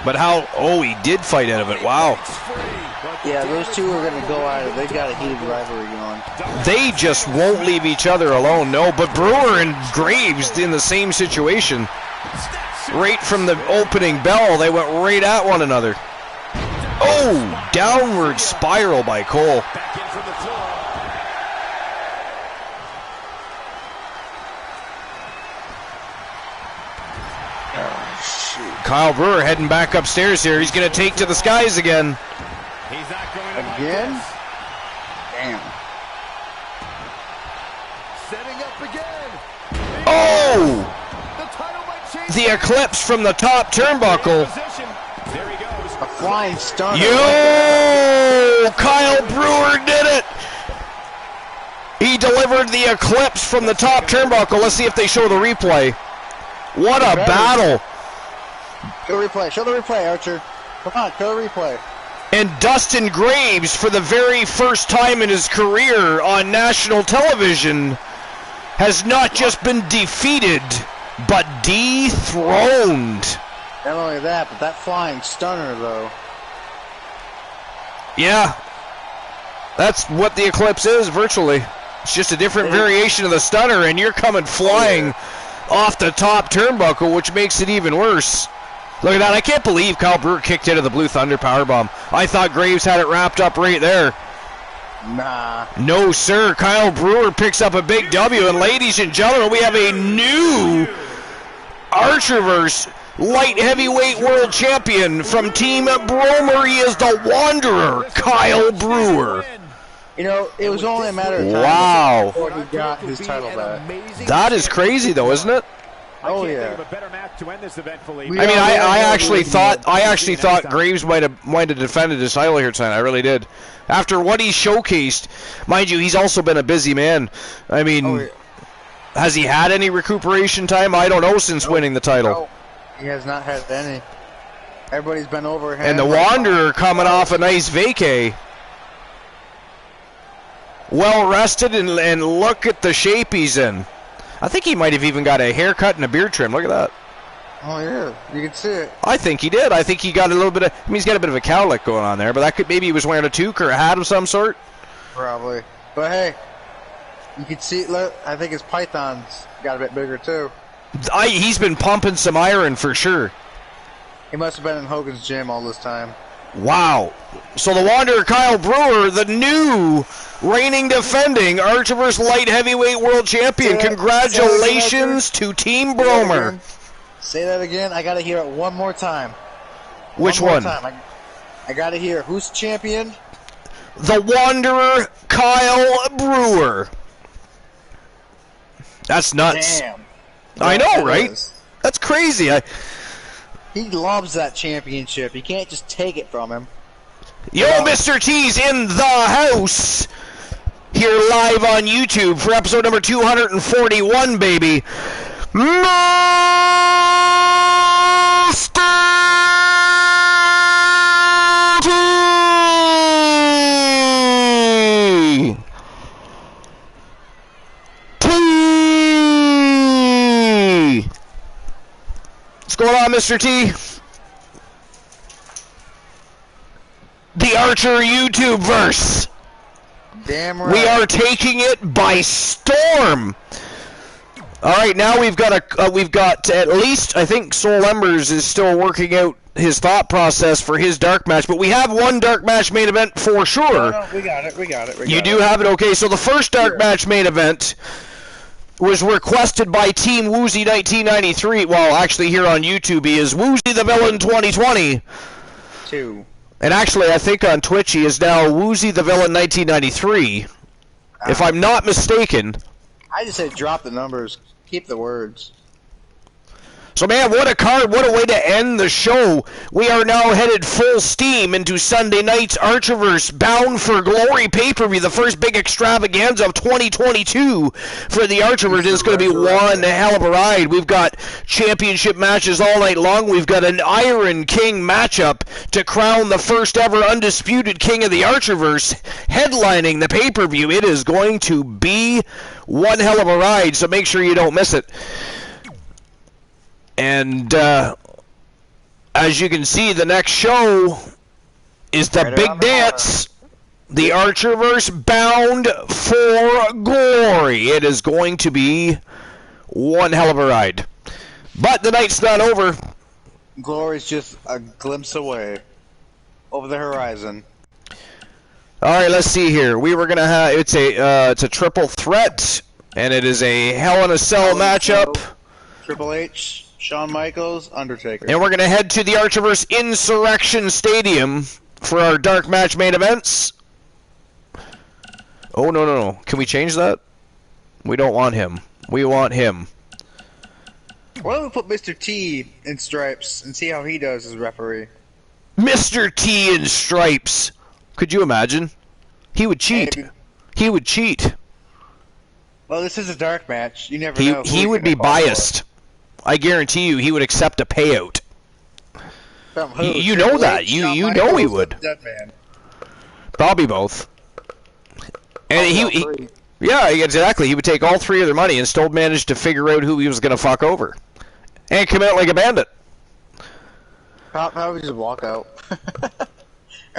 But how? Oh, he did fight out of it. Wow. Yeah, those two are gonna go at it. They got a heated rivalry going. They just won't leave each other alone. No, but Brewer and Graves in the same situation. Right from the opening bell, they went right at one another. Oh, downward spiral by Cole. back in from the floor. Kyle Brewer heading back upstairs here. He's going to take to the skies again. He's not going to Again? like this. Damn. Setting up again. Oh! The title might change. The eclipse from the top turnbuckle. Position. There he goes. A flying stunner. Yo! Kyle Brewer did it! He delivered the eclipse from the top turnbuckle. Let's see if they show the replay. What a battle! Show the replay. Show the replay, Archer. Come on, show the replay. And Dustin Graves, for the very first time in his career on national television, has not just been defeated, but dethroned. Not only that, but that flying stunner, though. Yeah. That's what the eclipse is, virtually. It's just a different variation of the stunner, and you're coming flying off the top turnbuckle, which makes it even worse. Look at that. I can't believe Kyle Brewer kicked into the Blue Thunder powerbomb. I thought Graves had it wrapped up right there. Nah. No, sir. Kyle Brewer picks up a big W, and ladies and gentlemen, we have a new Archerverse light heavyweight world champion from Team Bromer. He is the Wanderer, Kyle Brewer. You know, it was only a matter of time Wow. before he got his title back. That is crazy, though, isn't it? Oh, I can't yeah. think of a better match to end this eventfully. I mean, I actually thought Graves might have defended his title here tonight. I really did. After what he showcased, mind you, he's also been a busy man. I mean, has he had any recuperation time? I don't know since winning the title. No, he has not had any. Everybody's been over him. And the Wanderer coming off a nice vacay. Well rested, and look at the shape he's in. I think he might have even got a haircut and a beard trim. Look at that. Oh, yeah. You can see it. I think he did. I think he got a little bit of... I mean, he's got a bit of a cowlick going on there, but that could... Maybe he was wearing a toque or a hat of some sort. Probably. But, hey, you can see... Look, I think his python's got a bit bigger, too. He's been pumping some iron for sure. He must have been in Hogan's gym all this time. Wow. So the Wanderer, Kyle Brewer, the new reigning defending Archerverse light heavyweight world champion. Congratulations to Team Bromer. Say that again. I got to hear it one more time. Which one? one? More time. I got to hear. Who's champion? The Wanderer, Kyle Brewer. That's nuts. Damn. I know, That right? is. That's crazy. He loves that championship. You can't just take it from him. Yo, Mr. T's in the house. Here live on YouTube for episode number 241, baby. Mr. T. What's going on, Mr. T? The Archer YouTube verse. Damn right. We are taking it by storm. All right, now we've got at least, I think Soul Embers is still working out his thought process for his dark match, but we have one dark match main event for sure. No, we got it. You do have it, okay. So the first dark match main event was requested by Team Woozy 1993. Well, actually here on YouTube he is Woozy the Villain 2020. 2. And actually, I think on Twitch he is now Woozy the Villain 1993, if I'm not mistaken. I just said drop the numbers, keep the words. So, man, what a card, what a way to end the show. We are now headed full steam into Sunday night's Archerverse Bound for Glory pay-per-view, the first big extravaganza of 2022 for the Archerverse. It's going to be one hell of a ride. We've got championship matches all night long. We've got an Iron King matchup to crown the first ever undisputed king of the Archerverse, headlining the pay-per-view. It is going to be one hell of a ride, so make sure you don't miss it. And as you can see, the next show is the big dance. The Archerverse Bound for Glory. It is going to be one hell of a ride. But the night's not over. Glory's just a glimpse away. Over the horizon. All right, let's see here. We were gonna have it's a triple threat, and it is a Hell in a Cell matchup. Triple H, Shawn Michaels, Undertaker. And we're going to head to the Archerverse Insurrection Stadium for our dark match main events. Oh, no. Can we change that? We don't want him. We want him. Why don't we put Mr. T in stripes and see how he does as referee? Mr. T in stripes. Could you imagine? He would cheat. Maybe. He would cheat. Well, this is a dark match. You never know. He would be biased. I guarantee you he would accept a payout. From who? You know that. You know he would. Dead man. Probably both. And he yeah, exactly. He would take all three of their money and still manage to figure out who he was going to fuck over. And come out like a bandit. Probably just walk out.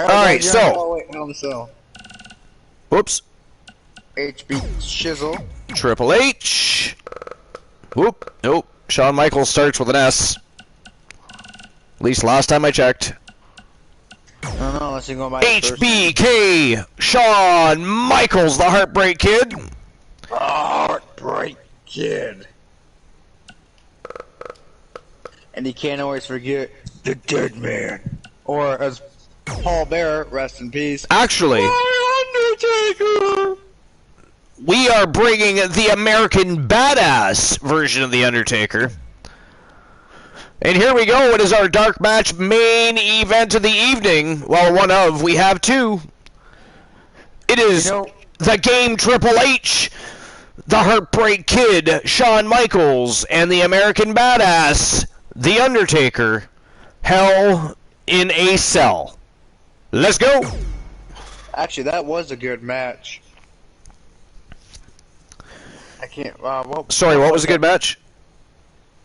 Alright, so. Oh, wait, no, so. Whoops. HB Shizzle. Triple H. Whoop. Nope. Shawn Michaels starts with an S. At least last time I checked. No, unless you go by HBK. Shawn Michaels, the Heartbreak Kid. Heartbreak Kid. And you can't always forget the Dead Man. Or as Paul Bearer, rest in peace. Actually, Undertaker. we are bringing the American Badass version of The Undertaker. And here we go. It is our dark match main event of the evening. Well, one of. We have two. It is the Game Triple H, the Heartbreak Kid, Shawn Michaels, and the American Badass, The Undertaker, Hell in a Cell. Let's go. Actually, that was a good match. I can't. Sorry, what was a good match?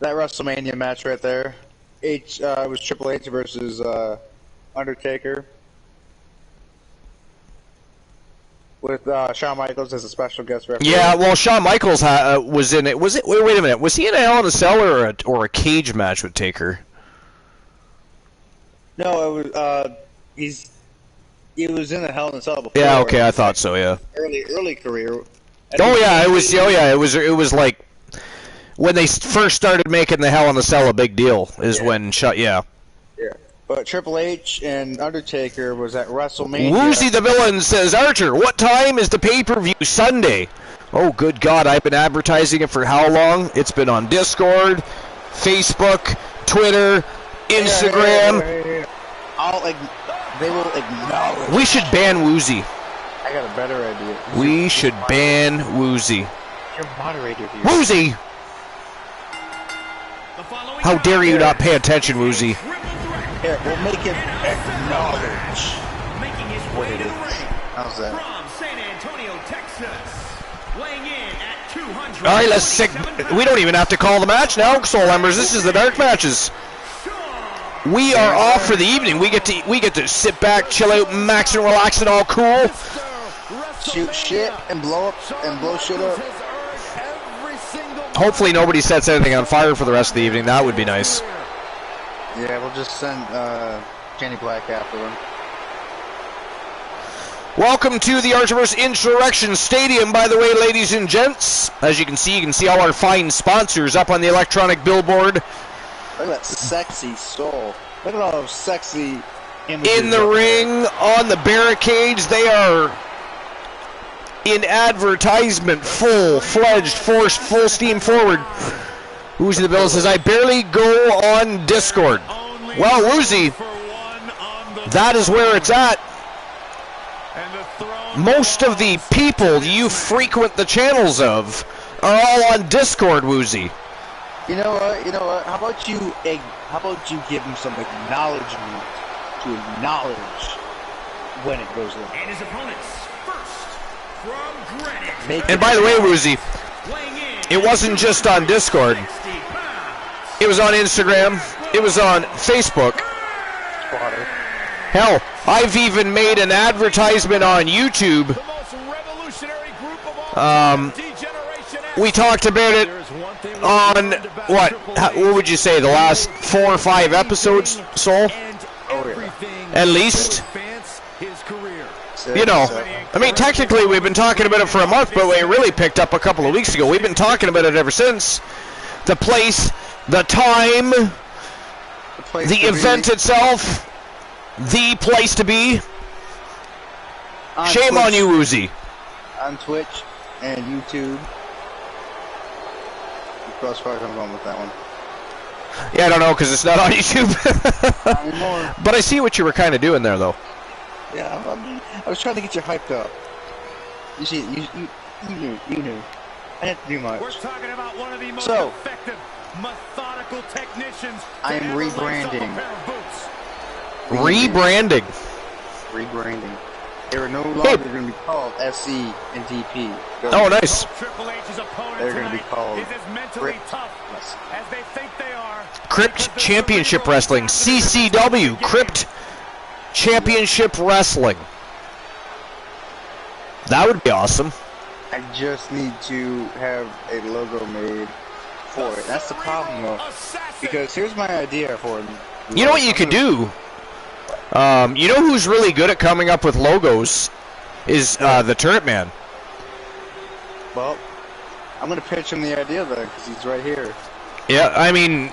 That WrestleMania match right there. It was Triple H versus Undertaker. With Shawn Michaels as a special guest referee. Yeah, well, Shawn Michaels was in it. Was it? Wait a minute. Was he in a Hell in a Cell or a cage match with Taker? No, it was. He was in a Hell in a Cell before. Yeah, okay, I thought so. Yeah. Early career. Oh yeah, it was. Oh yeah, it was like when they first started making the Hell in a Cell a big deal. Is when Yeah. Yeah. But Triple H and Undertaker was at WrestleMania. Woozy the Villain says, Archer, what time is the pay-per-view Sunday? Oh, good God, I've been advertising it for how long? It's been on Discord, Facebook, Twitter, Instagram. They will acknowledge. We should ban Woozy. I got a better idea. We should ban Woozy. Your moderator here. Woozy! How dare you not pay attention, Woozy? Here, we'll make him acknowledge. Making his way to the ring. How's that? From San Antonio, Texas. Weighing in at 200. All right, let's sick. We don't even have to call the match now, Soul Embers. This is the dark matches. We are off for the evening. We get to sit back, chill out, max and relax, and all cool. Shoot shit and blow shit up. Hopefully nobody sets anything on fire for the rest of the evening. That would be nice. Yeah, we'll just send Johnny Black after him. Welcome to the Archiverse Insurrection Stadium, by the way, ladies and gents. As you can see all our fine sponsors up on the electronic billboard. Look at that sexy soul. Look at all those sexy images. In the ring, on the barricades, they are in advertisement, full-fledged, forced, full steam forward. Woozy the Bill says, I barely go on Discord. Well, Woozy, that is where it's at. Most of the people you frequent the channels of are all on Discord, Woozy. You know what? How about you give him some acknowledgement to acknowledge when it goes live. And his opponents first from Greenwich. And by the way, Woozy, it wasn't just on Discord. It was on Instagram. It was on Facebook. Hell, I've even made an advertisement on YouTube. We talked about it on, what would you say, the last 4 or 5 episodes, Soul? At least. You know, I mean, technically we've been talking about it for a month, but we really picked up a couple of weeks ago. We've been talking about it ever since. The place, the time, the event itself, the place to be. Shame on you, Woozy. On Twitch and YouTube. As far as I'm going with that one. Yeah, I don't know, because it's not on YouTube. Not anymore. But I see what you were kind of doing there, though. Yeah, I was trying to get you hyped up. You see, you knew. I didn't have to do much. We're talking about one of the most So, effective, methodical technicians. I am rebranding. Rebranding. Rebranding. They are no longer going to be called SC and DP. Oh, nice. Triple H's opponent They're going to be called is as mentally tough as they think they are. Crypt Championship Wrestling. CCW. Crypt Championship Wrestling. That would be awesome. I just need to have a logo made for it. That's the problem, though. Because here's my idea for it. You know what you could do? You know who's really good at coming up with logos? Is the Turret Man. Well, I'm going to pitch him the idea, though, because he's right here. Yeah, I mean,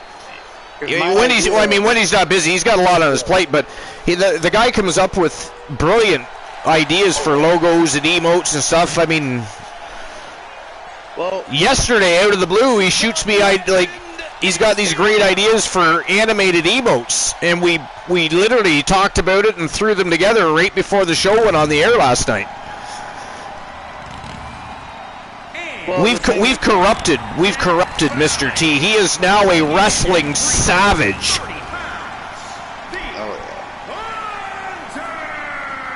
when he's not busy, he's got a lot on his plate, but the guy comes up with brilliant ideas for logos and emotes and stuff. I mean, well, yesterday out of the blue, he shoots me like he's got these great ideas for animated emotes, and we literally talked about it and threw them together right before the show went on the air last night. well, We've corrupted Mr. T. He is now a wrestling savage.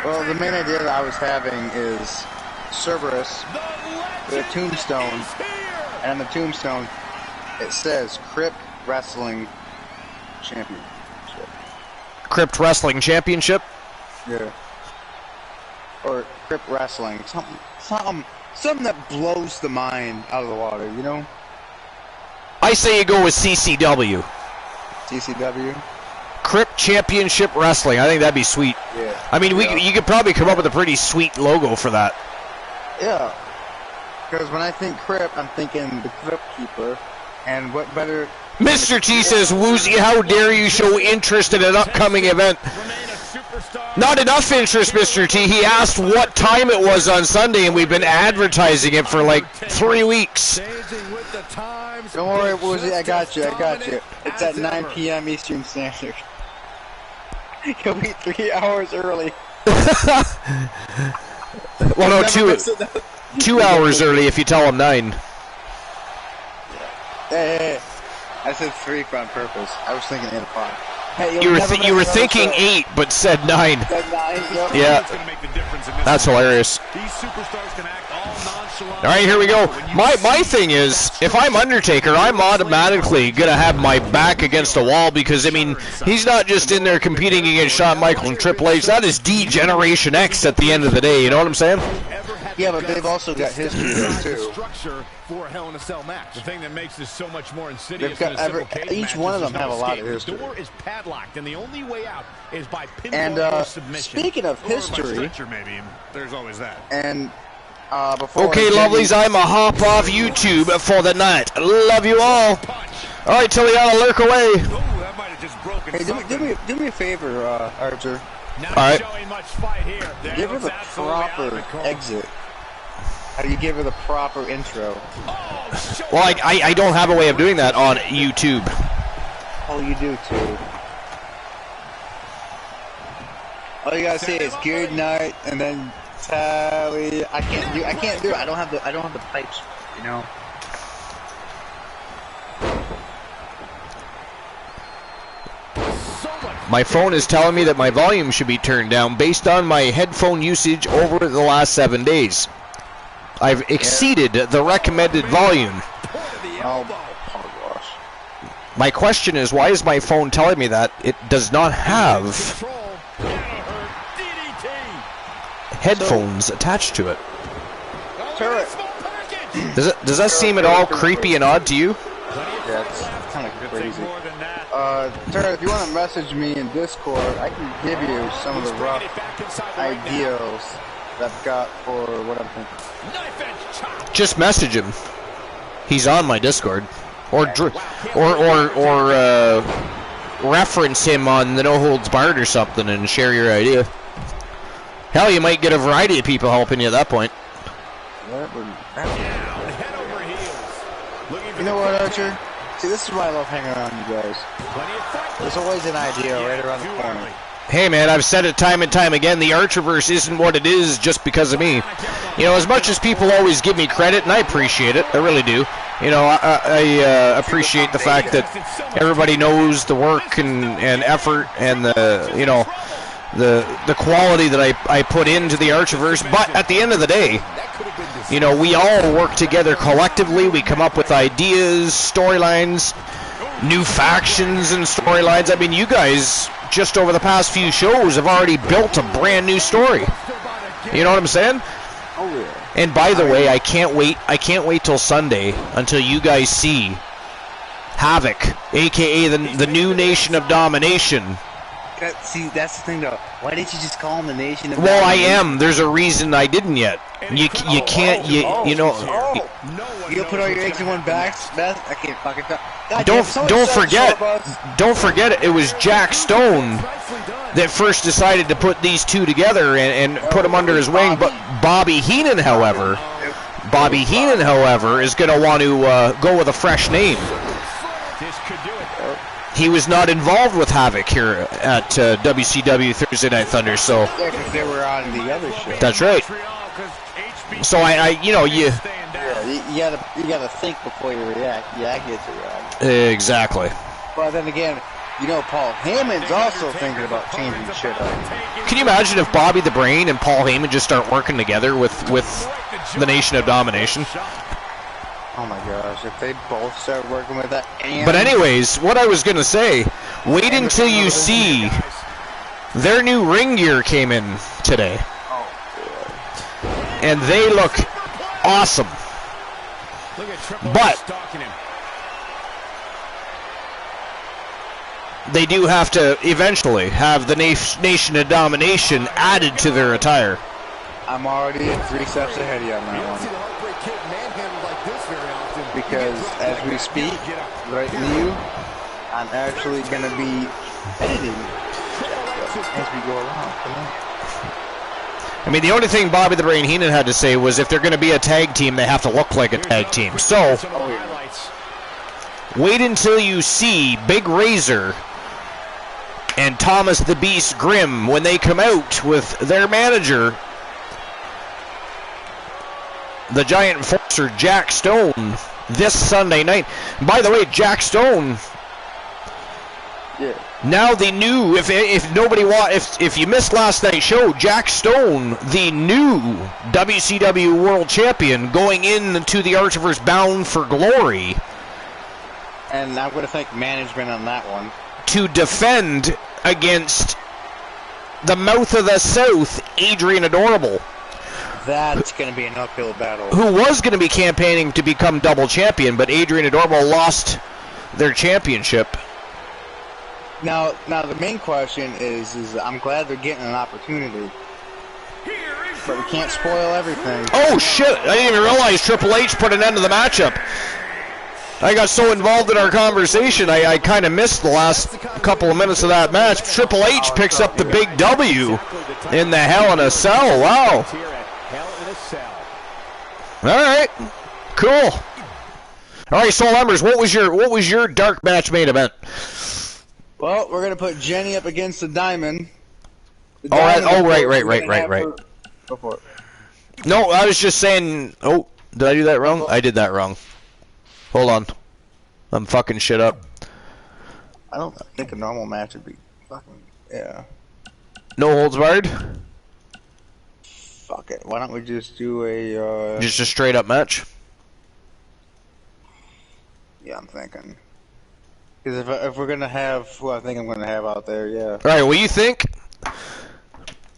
Well, the main idea that I was having is Cerberus with a tombstone, and on the tombstone it says Crypt Wrestling Championship. Crypt Wrestling Championship? Yeah. Or Crypt Wrestling. Something that blows the mind out of the water, you know? I say you go with CCW. CCW? Crypt Championship Wrestling. I think that'd be sweet. Yeah. I mean, you could probably come up with a pretty sweet logo for that. Yeah. Because when I think Crypt, I'm thinking the Crypt Keeper. And what better... Mr. T says, Woozy, how dare you show interest in an upcoming event? Not enough interest, Mr. T. He asked what time it was on Sunday, and we've been advertising it for like 3 weeks. Don't worry, Woozy, I got you. It's at 9 p.m. Eastern Standard. He'll be 3 hours early. Well, no, 2 hours early if you tell him 9. Hey. I said 3 on purpose. I was thinking 8 o'clock. Hey, you were thinking 8, but said 9. Yeah. That's hilarious. All right, here we go. My thing is, if I'm Undertaker, I'm automatically going to have my back against the wall because, I mean, he's not just in there competing against Shawn Michaels and Triple H. That is D-Generation X at the end of the day. You know what I'm saying? Yeah, but they've also got history there, too. For a Hell in a Cell match. The thing that makes this so much more insidious than each one of them have a lot of history. The door is padlocked, and the only way out is by pinfall or submission. Speaking of history, maybe there's always that. And before okay, lovelies, I'm a hop off YouTube for the night. Love you all. All right, Tiliana, lurk away. That might have just broken. Hey, do me a favor, Archer. Not all right. Showing much fight here. Give her the proper exit. How do you give her the proper intro? Well, I don't have a way of doing that on YouTube. Oh, you do too. All you gotta say is good night, and then tally. I can't do it. I don't have the pipes, you know. My phone is telling me that my volume should be turned down based on my headphone usage over the last 7 days. I've exceeded the recommended volume. Oh gosh. My question is, why is my phone telling me that it does not have headphones attached to it? Does that seem at all creepy and odd to you? Yeah, it's kind of crazy. Turret, if you want to message me in Discord, I can give you some of the rough ideas that I've got for what I'm thinking. Just message him. He's on my Discord, or reference him on the No Holds Barred or something, and share your idea. Hell, you might get a variety of people helping you at that point. You know what, Archer? See, this is why I love hanging around you guys. There's always an idea right around the corner. Hey man, I've said it time and time again, the Archerverse isn't what it is just because of me. You know, as much as people always give me credit, and I appreciate it, I really do. You know, I appreciate the fact that everybody knows the work and effort and the, you know, the quality that I put into the Archerverse. But at the end of the day, you know, we all work together collectively. We come up with ideas, storylines, new factions and storylines. I mean, you guys, just over the past few shows, have already built a brand new story. You know what I'm saying? Oh yeah. And by the way, I can't wait till Sunday until you guys see Havoc, aka the new Nation of Domination. See, that's the thing though. Why didn't you just call him the Nation of Domination? Well, I Domination? am. There's a reason I didn't yet. You can't, you know. You'll put all your eggs in one basket. I can't fucking tell. Don't forget it was Jack Stone that first decided to put these two together and put them under his wing. But Bobby Heenan, however, is going to want to go with a fresh name. He was not involved with Havoc here at WCW Thursday Night Thunder, so. Yeah, because they were on the other show. That's right. So you know, you gotta think before you react. Yeah, I get you, Rob. Exactly. But then again, you know, Paul Heyman's also thinking about changing shit up. Can you imagine if Bobby the Brain and Paul Heyman just start working together with the Nation of Domination? Oh my gosh, if they both start working with that. But anyways, what I was gonna say, wait until you see their new ring gear came in today. And they look awesome. But they do have to eventually have the Nation of Domination added to their attire. I'm already 3 steps ahead of you on that one. Because as we speak, right now, I'm actually going to be editing as we go along. I mean, the only thing Bobby the Brain Heenan had to say was if they're going to be a tag team, they have to look like a tag team. So, wait until you see Big Razor and Thomas the Beast Grimm when they come out with their manager, the Giant Enforcer Jack Stone, this Sunday night. By the way, Jack Stone... Yeah. Now the new, if you missed last night's show, Jack Stone, the new WCW World Champion, going into the Archiverse Bound for Glory. And I'm going to thank management on that one. To defend against the Mouth of the South, Adrian Adorable. That's going to be an uphill battle. Who was going to be campaigning to become double champion, but Adrian Adorable lost their championship. Now the main question is I'm glad they're getting an opportunity, but we can't spoil everything. Oh shit! I didn't even realize Triple H put an end to the matchup. I got so involved in our conversation, I kind of missed the last couple of minutes of that match. Triple H picks up the big W in the Hell in a Cell. Wow. All right, cool. All right, Soul Embers, what was your dark match main event? Well, we're gonna put Jenny up against the Diamond. Right. Go for it. No, I was just saying. Oh, did I do that wrong? I did that wrong. Hold on, I'm fucking shit up. I don't think a normal match would be fucking No holds barred. Fuck it. Why don't we just do a Just a straight up match. Yeah, I'm thinking. Because if we're gonna have who I think I'm gonna have out there, yeah. All right, what do you think?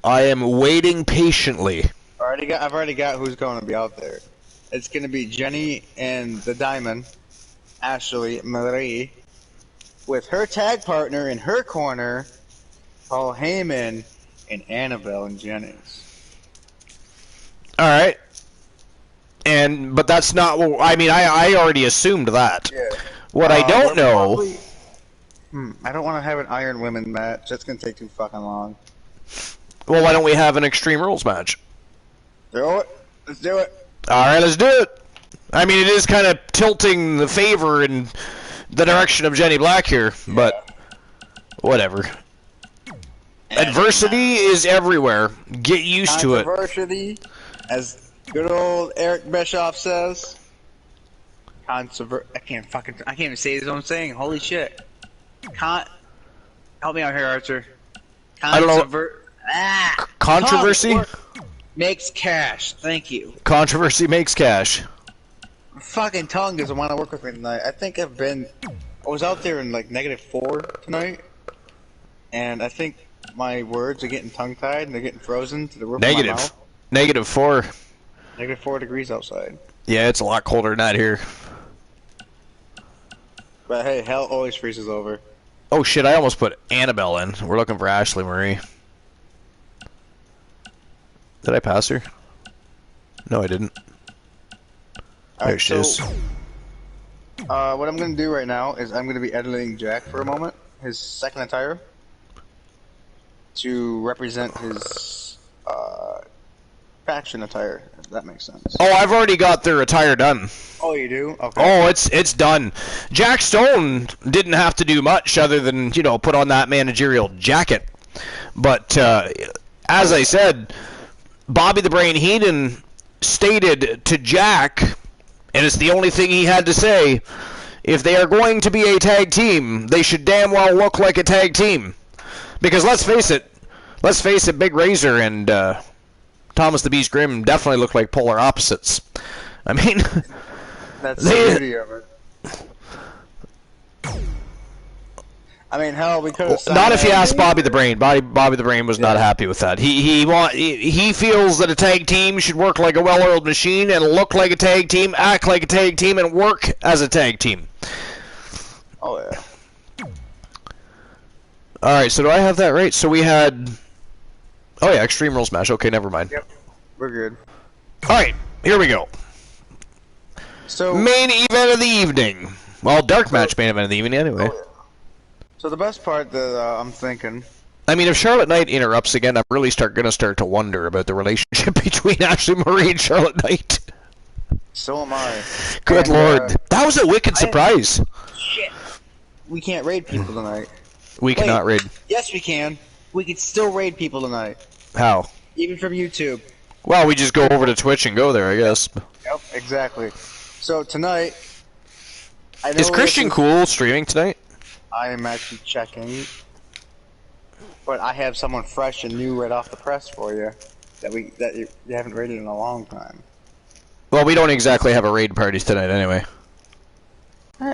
I am waiting patiently. I've already got who's going to be out there. It's gonna be Jenny and the Diamond, Ashley Marie, with her tag partner in her corner, Paul Heyman and Annabelle and Jennings. All right. But that's not what I mean. I already assumed that. Yeah. What I don't know... I don't want to have an Iron Women match. That's going to take too fucking long. Well, why don't we have an Extreme Rules match? Do it. Let's do it. Alright, let's do it. I mean, it is kind of tilting the favor in the direction of Jenny Black here, but whatever. Adversity is everywhere. Get used to it. Adversity, as good old Eric Bischoff says... I can't even say what I'm saying. Holy shit. Help me out here, Archer. I don't know. Controversy? Makes cash. Thank you. Controversy makes cash. Fucking tongue doesn't want to work with me tonight. I was out there in like -4 tonight, and I think my words are getting tongue-tied and they're getting frozen to the roof of my mouth. -4. -4 degrees outside. Yeah, it's a lot colder than that here. But hey, hell always freezes over. Oh shit, I almost put Annabelle in. We're looking for Ashley Marie. Did I pass her? No, I didn't. There she is. What I'm going to do right now is I'm going to be editing Jack for a moment, his second attire, to represent his faction attire, if that makes sense. Oh, I've already got their attire done. Oh, you do? Okay. Oh, it's done. Jack Stone didn't have to do much other than, put on that managerial jacket. But, as I said, Bobby the Brain Heenan stated to Jack, and it's the only thing he had to say, if they are going to be a tag team, they should damn well look like a tag team. Because let's face it, Big Razor and Thomas the Beast Grimm definitely look like polar opposites. I mean... That's the beauty of it. I mean, hell, we could have... Not if you ask Bobby the Brain. Bobby the Brain was not happy with that. He feels that a tag team should work like a well-oiled machine and look like a tag team, act like a tag team, and work as a tag team. Oh, yeah. Alright, so do I have that right? So we had... Oh, yeah, Extreme Rules match. Okay, never mind. Yep, we're good. Alright, here we go. So main event of the evening. Well, dark match main event of the evening anyway. Oh, yeah. So the best part that I'm thinking... I mean, if Charlotte Knight interrupts again, I'm really gonna start to wonder about the relationship between Ashley Marie and Charlotte Knight. So am I. Good lord. That was a wicked surprise. Shit. We can't raid people tonight. We cannot raid. Yes, we can. We can still raid people tonight. How? Even from YouTube. Well, we just go over to Twitch and go there, I guess. Yep, exactly. So tonight... Is Christian Cool streaming tonight? I am actually checking. But I have someone fresh and new right off the press for you. That you haven't raided in a long time. Well, we don't exactly have a raid party tonight anyway.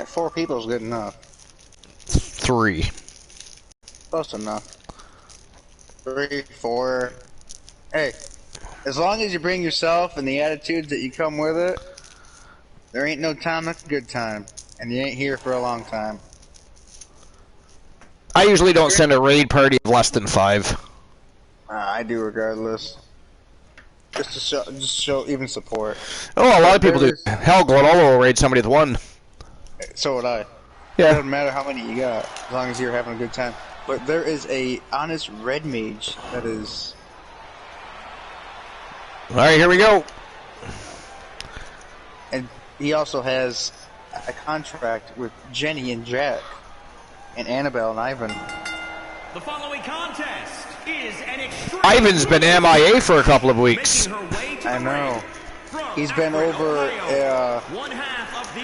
4 people is good enough. 3. Close enough. 3, 4. Hey, as long as you bring yourself and the attitudes that you come with it, there ain't no time like a good time. And you ain't here for a long time. I usually don't send a raid party of less than 5. I do regardless. Just to show even support. Oh, a lot of people do. Hell, Glenolo will raid somebody with 1. So would I. Yeah. It doesn't matter how many you got, as long as you're having a good time. But there is a honest red mage that is... Alright, here we go. And he also has a contract with Jenny and Jack, and Annabelle and Ivan. The following contest is an extreme... Ivan's been MIA for a couple of weeks. I know. He's been over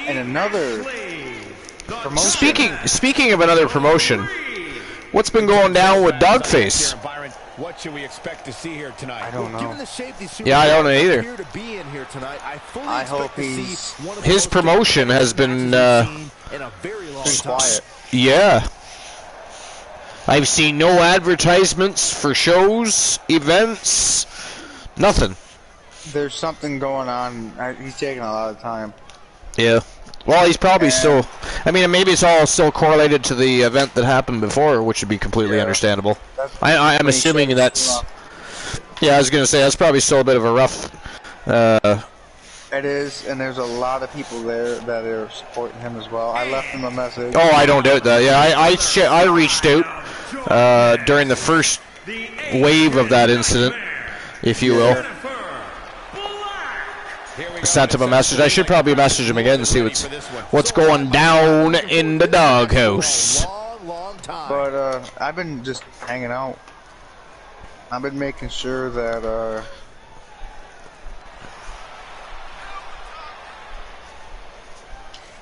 in another promotion. Speaking of another promotion, what's been going down with Dogface? What should we expect to see here tonight? I don't know. Given the shape these Yeah, I don't know either. appear to be in here tonight, I hope he's... His promotion has been in a very long time. quiet. Yeah. I've seen no advertisements for shows, events, nothing. There's something going on. He's taking a lot of time. Yeah. Well, he's probably still... I mean, maybe it's all still correlated to the event that happened before, which would be completely understandable. I'm assuming that's... Yeah, I was going to say, that's probably still a bit of a rough... It is, and there's a lot of people there that are supporting him as well. I left him a message. Oh, I don't doubt that. Yeah, I reached out during the first wave of that incident, if you will. Sent him a message. I should probably message him again and see what's going down in the doghouse. But I've been just hanging out. I've been making sure that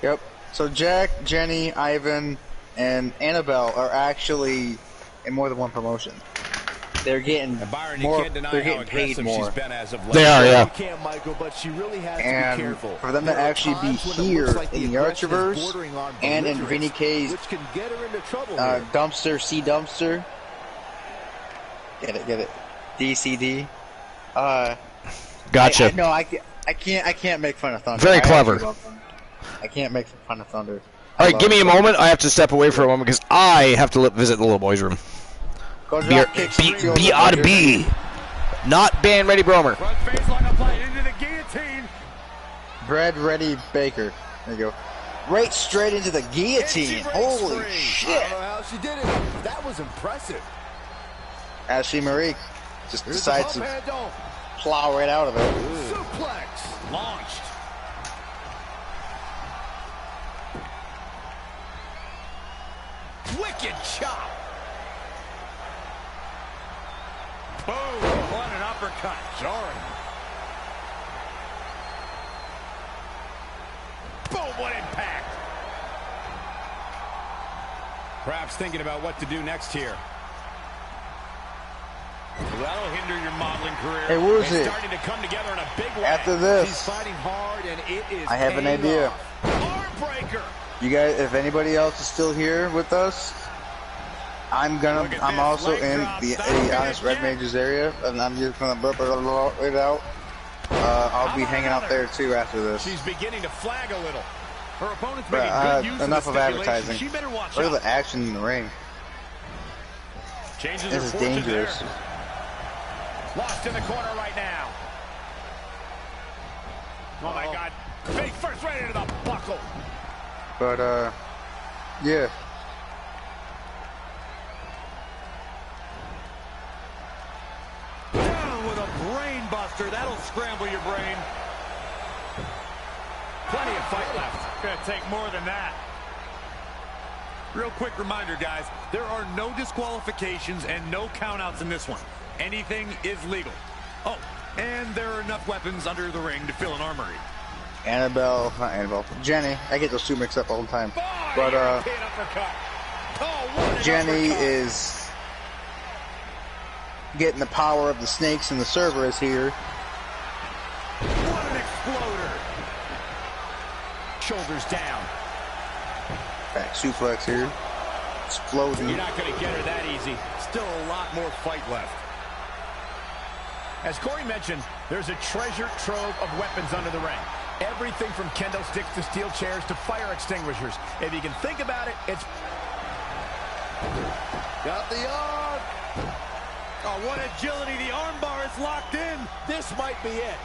Yep. So Jack, Jenny, Ivan, and Annabelle are actually in more than one promotion. They're getting more. They're getting paid more. They are, yeah. You can't, Michael, but she really has to And be careful. for them to actually be here in the Archerverse and in Vinny K's dumpster, C dumpster. Get it. DCD. Gotcha. No, I can't make fun of Thunder. Very clever. I can't make fun of Thunder. All right, give me a moment. I have to step away for a moment because I have to visit the little boy's room. B.R.B. Not Band Ready Bromer. Bread Ready Baker. There you go. Right straight into the guillotine. Holy shit. I don't know how she did it. That was impressive. Ashley Marie just decides to plow right out of it. Suplex launched. Wicked chop. Boom! What an uppercut. Jarring. Boom! What impact. Perhaps thinking about what to do next here. That'll hinder your modeling career. Hey, what is it? Starting to come together in a big way. After this, She's fighting hard and it is I have an idea. Armbreaker. You guys, if anybody else is still here with us, I'm also in the Honest Red Mages area, and I'm just gonna burp it out. I'll be hanging out there too after this. She's beginning to flag a little. Her opponent's But, making good use enough of of the advertising. She better watch Look out. at the action in the ring. Changes This her is fortune dangerous. there. Lost in the corner right now. Oh my God! Big first right into the buckle. But yeah. with a brain buster. That'll scramble your brain. Plenty of fight left. Gonna take more than that. Real quick reminder, guys, there are no disqualifications and no countouts in this one. Anything is legal. Oh, and there are enough weapons under the ring to fill an armory. Annabelle, not Annabelle, Jenny. I get those two mixed up all the time. But Jenny is getting the power of the snakes, and the server is here. What an exploder! Shoulders down. Back suplex here. Exploding. You're not going to get her that easy. Still a lot more fight left. As Corey mentioned, there's a treasure trove of weapons under the ring. Everything from kendo sticks to steel chairs to fire extinguishers. If you can think about it, it's... Got the arm. Oh, what agility. The armbar is locked in. This might be it.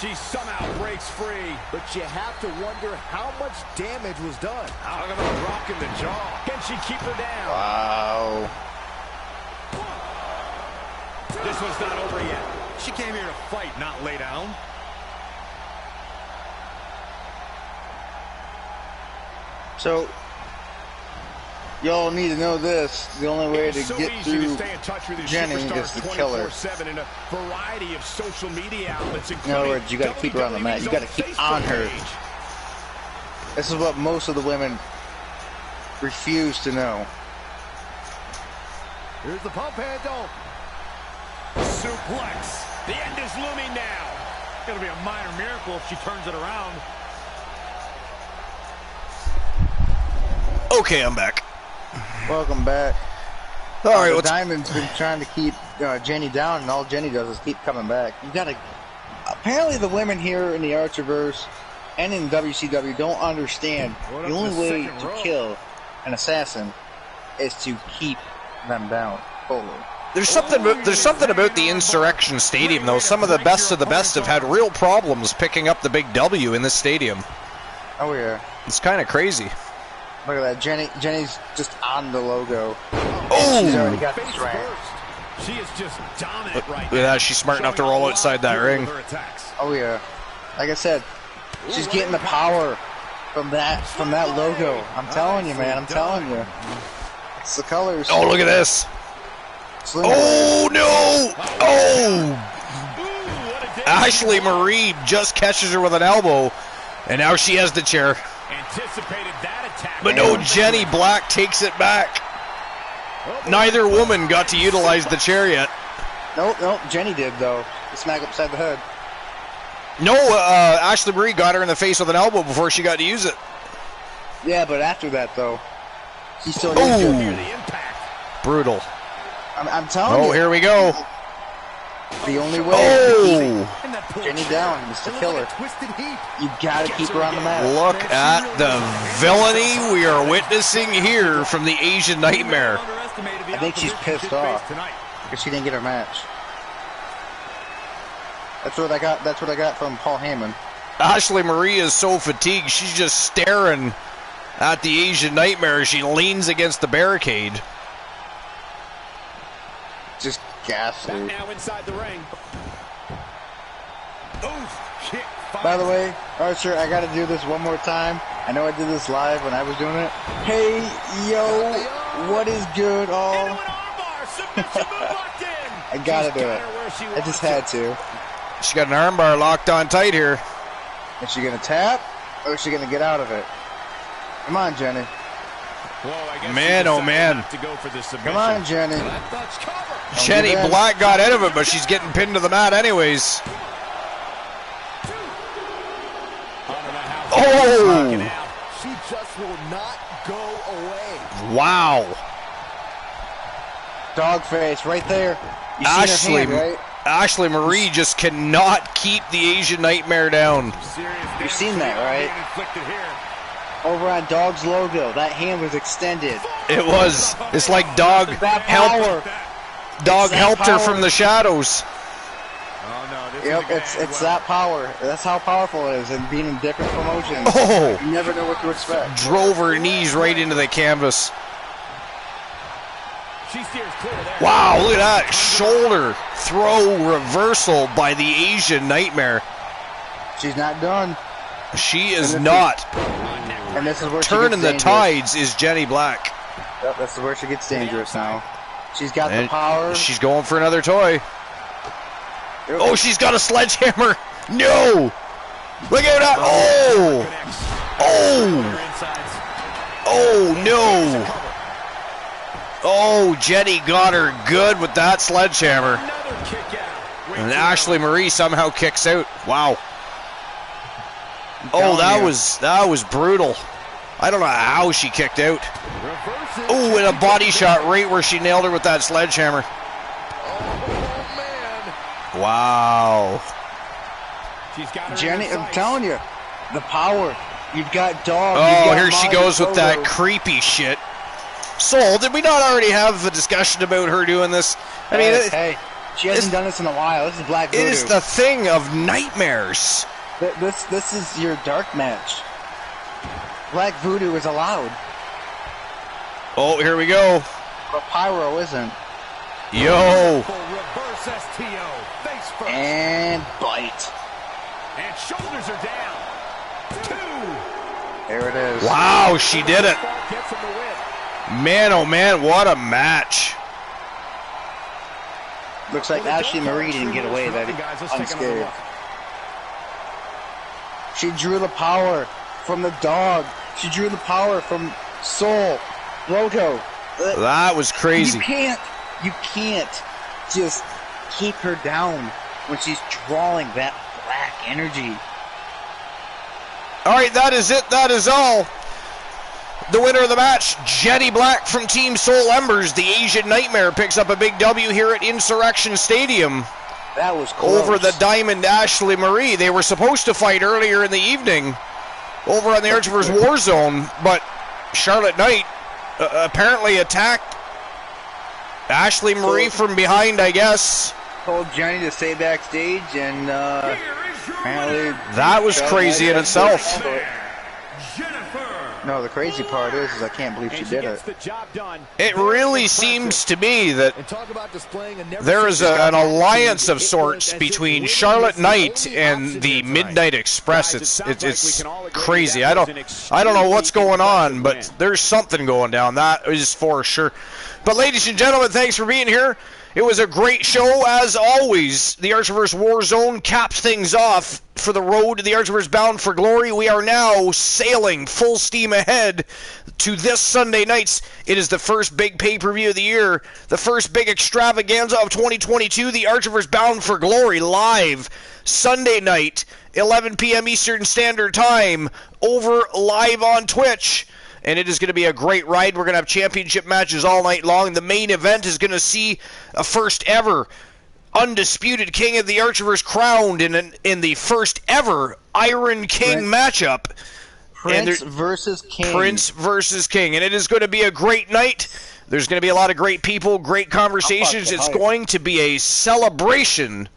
She somehow breaks free. But you have to wonder how much damage was done. Talk about rocking the jaw. Can she keep her down? Wow. This one's not over yet. She came here to fight, not lay down. So, y'all need to know this. The only way to get through Jenny is to kill her. In a variety of social media outlets, In other words, you got to keep her on the mat. You got to keep on her. This is what most of the women refuse to know. Here's the pump handle. Suplex. The end is looming now. It's going to be a minor miracle if she turns it around. Okay, I'm back. Welcome back. All right, the Diamond's been trying to keep Jenny down, and all Jenny does is keep coming back. You gotta. Apparently, the women here in the Archerverse and in WCW don't understand the only way to kill an assassin is to keep them down fully. There's something about the Insurrection Stadium, though. Some of the best have had real problems picking up the big W in this stadium. Oh yeah, it's kind of crazy. Look at that, Jenny's just on the logo. Oh! She's already got the strength. She is just dominant right now. Look at that, she's smart enough to roll outside that ring. Oh yeah, like I said, she's getting the power from that logo. I'm telling you, man. I'm telling you. It's the colors. Oh, look at this. Oh no! Oh! Ashley Marie just catches her with an elbow, and now she has the chair. Anticipated that attack. But no, Jenny Black takes it back. Neither woman got to utilize the chair yet. Nope, Jenny did, though. Smack upside the head. No, Ashley Marie got her in the face with an elbow before she got to use it. Yeah, but after that, though, she still used it. Brutal. I'm telling you. Oh, here we go. The only way to keep Jenny down is to kill her. You gotta keep her on the mat. Look at the villainy we are witnessing here from the Asian Nightmare. I think she's pissed off because she didn't get her match. That's what I got from Paul Heyman. Ashley Marie is so fatigued, she's just staring at the Asian Nightmare. She leans against the barricade. Just ghastly. Now inside the ring. By the way, Archer, I gotta do this one more time. I know I did this live when I was doing it. Hey, yo, what is good, all? I gotta do it. I just had to. She got an armbar locked on tight here. Is she gonna tap, or is she gonna get out of it? Come on, Jenny. Man, oh man. Come on, Jenny. Jenny Black got out of it, but she's getting pinned to the mat anyways. Oh! She just will not go away. Wow. Dog face right there. You seen her hand, right? Ashley Marie just cannot keep the Asian Nightmare down. You've seen that, right? Over on Dog's logo, that hand was extended. It was. It's like Dog helped her from the shadows. Yep, it's that power. That's how powerful it is, and being in different promotions. Oh! You never know what to expect. Drove her knees right into the canvas. She steers clear there. Wow, look at that. Shoulder throw reversal by the Asian Nightmare. She's not done. She is not. And this is where Turning she the gets dangerous. tides is Jenny Black. Yep, this is where she gets dangerous now. She's got the power. She's going for another toy. Oh, she's got a sledgehammer. No. Look at that. Oh. Oh. Oh, no. Oh, Jenny got her good with that sledgehammer. And Ashley Marie somehow kicks out. Wow. Oh, that was brutal. I don't know how she kicked out. Oh, and a body shot right where she nailed her with that sledgehammer. Wow. Jenny, I'm telling you, the power. You've got Dog. Oh, here she goes with that creepy shit. Soul, did we not already have a discussion about her doing this? I mean, hey, she hasn't done this in a while. This is Black Voodoo. It is the thing of nightmares. This is your dark match. Black Voodoo is allowed. Oh, here we go. But Pyro isn't. Yo. Reverse STO. Face first. And bite. And shoulders are down. 2. There it is. Wow, she did it. Man, oh man, what a match. Looks like Ashley Marie didn't get away that unscathed. She drew the power from the Dog. She drew the power from Soul. Roto. That was crazy. You can't just keep her down when she's drawing that black energy. All right, that is it. That is all. The winner of the match, Jenny Black from Team Soul Embers, the Asian Nightmare, picks up a big W here at Insurrection Stadium. That was close. Over the Diamond Ashley Marie. They were supposed to fight earlier in the evening over on the Archivers War Zone, but Charlotte Knight apparently attacked Ashley Marie from behind, I guess. Told Jenny to stay backstage, and apparently that was crazy in itself. No, the crazy part is I can't believe she did it. It really seems to me that there is an alliance of sorts between Charlotte Knight and the Midnight Express. It's crazy. I don't know what's going on, but there's something going down. That is for sure. But ladies and gentlemen, thanks for being here. It was a great show, as always. The Archivers War Zone capped things off for the road to the Archivers Bound for Glory. We are now sailing full steam ahead to this Sunday nights. It is the first big pay-per-view of the year, the first big extravaganza of 2022, the Archivers Bound for Glory, live Sunday night, 11 p.m. Eastern Standard Time, over live on Twitch. And it is going to be a great ride. We're going to have championship matches all night long. The main event is going to see a first ever undisputed King of the Archivers crowned in the first ever Iron King matchup. Prince versus King. Prince versus King. And it is going to be a great night. There's going to be a lot of great people, great conversations. It's going to be a celebration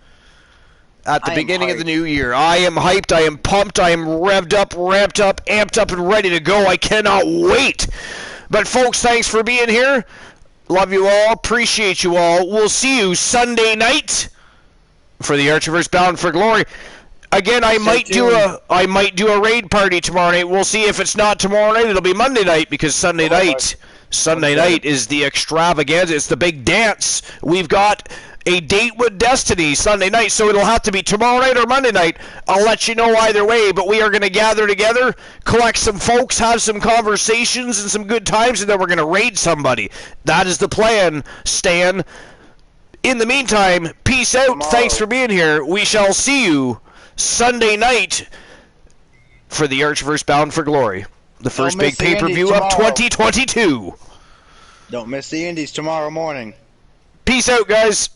at the beginning of the new year. I am hyped, I am pumped, I am revved up, ramped up, amped up, and ready to go. I cannot wait. But folks, thanks for being here. Love you all, appreciate you all. We'll see you Sunday night for the Archivers Bound for Glory. Again, I might do a raid party tomorrow night. We'll see. If it's not tomorrow night, it'll be Monday night, because Sunday night is the extravaganza. It's the big dance. We've got a date with Destiny Sunday night, so it'll have to be tomorrow night or Monday night. I'll let you know either way, but we are going to gather together, collect some folks, have some conversations and some good times, and then we're going to raid somebody. That is the plan, Stan. In the meantime, peace out. Thanks for being here. We shall see you Sunday night for the Archivers Bound for Glory, the first big pay-per-view of 2022. Don't miss the Indies tomorrow morning. Peace out, guys.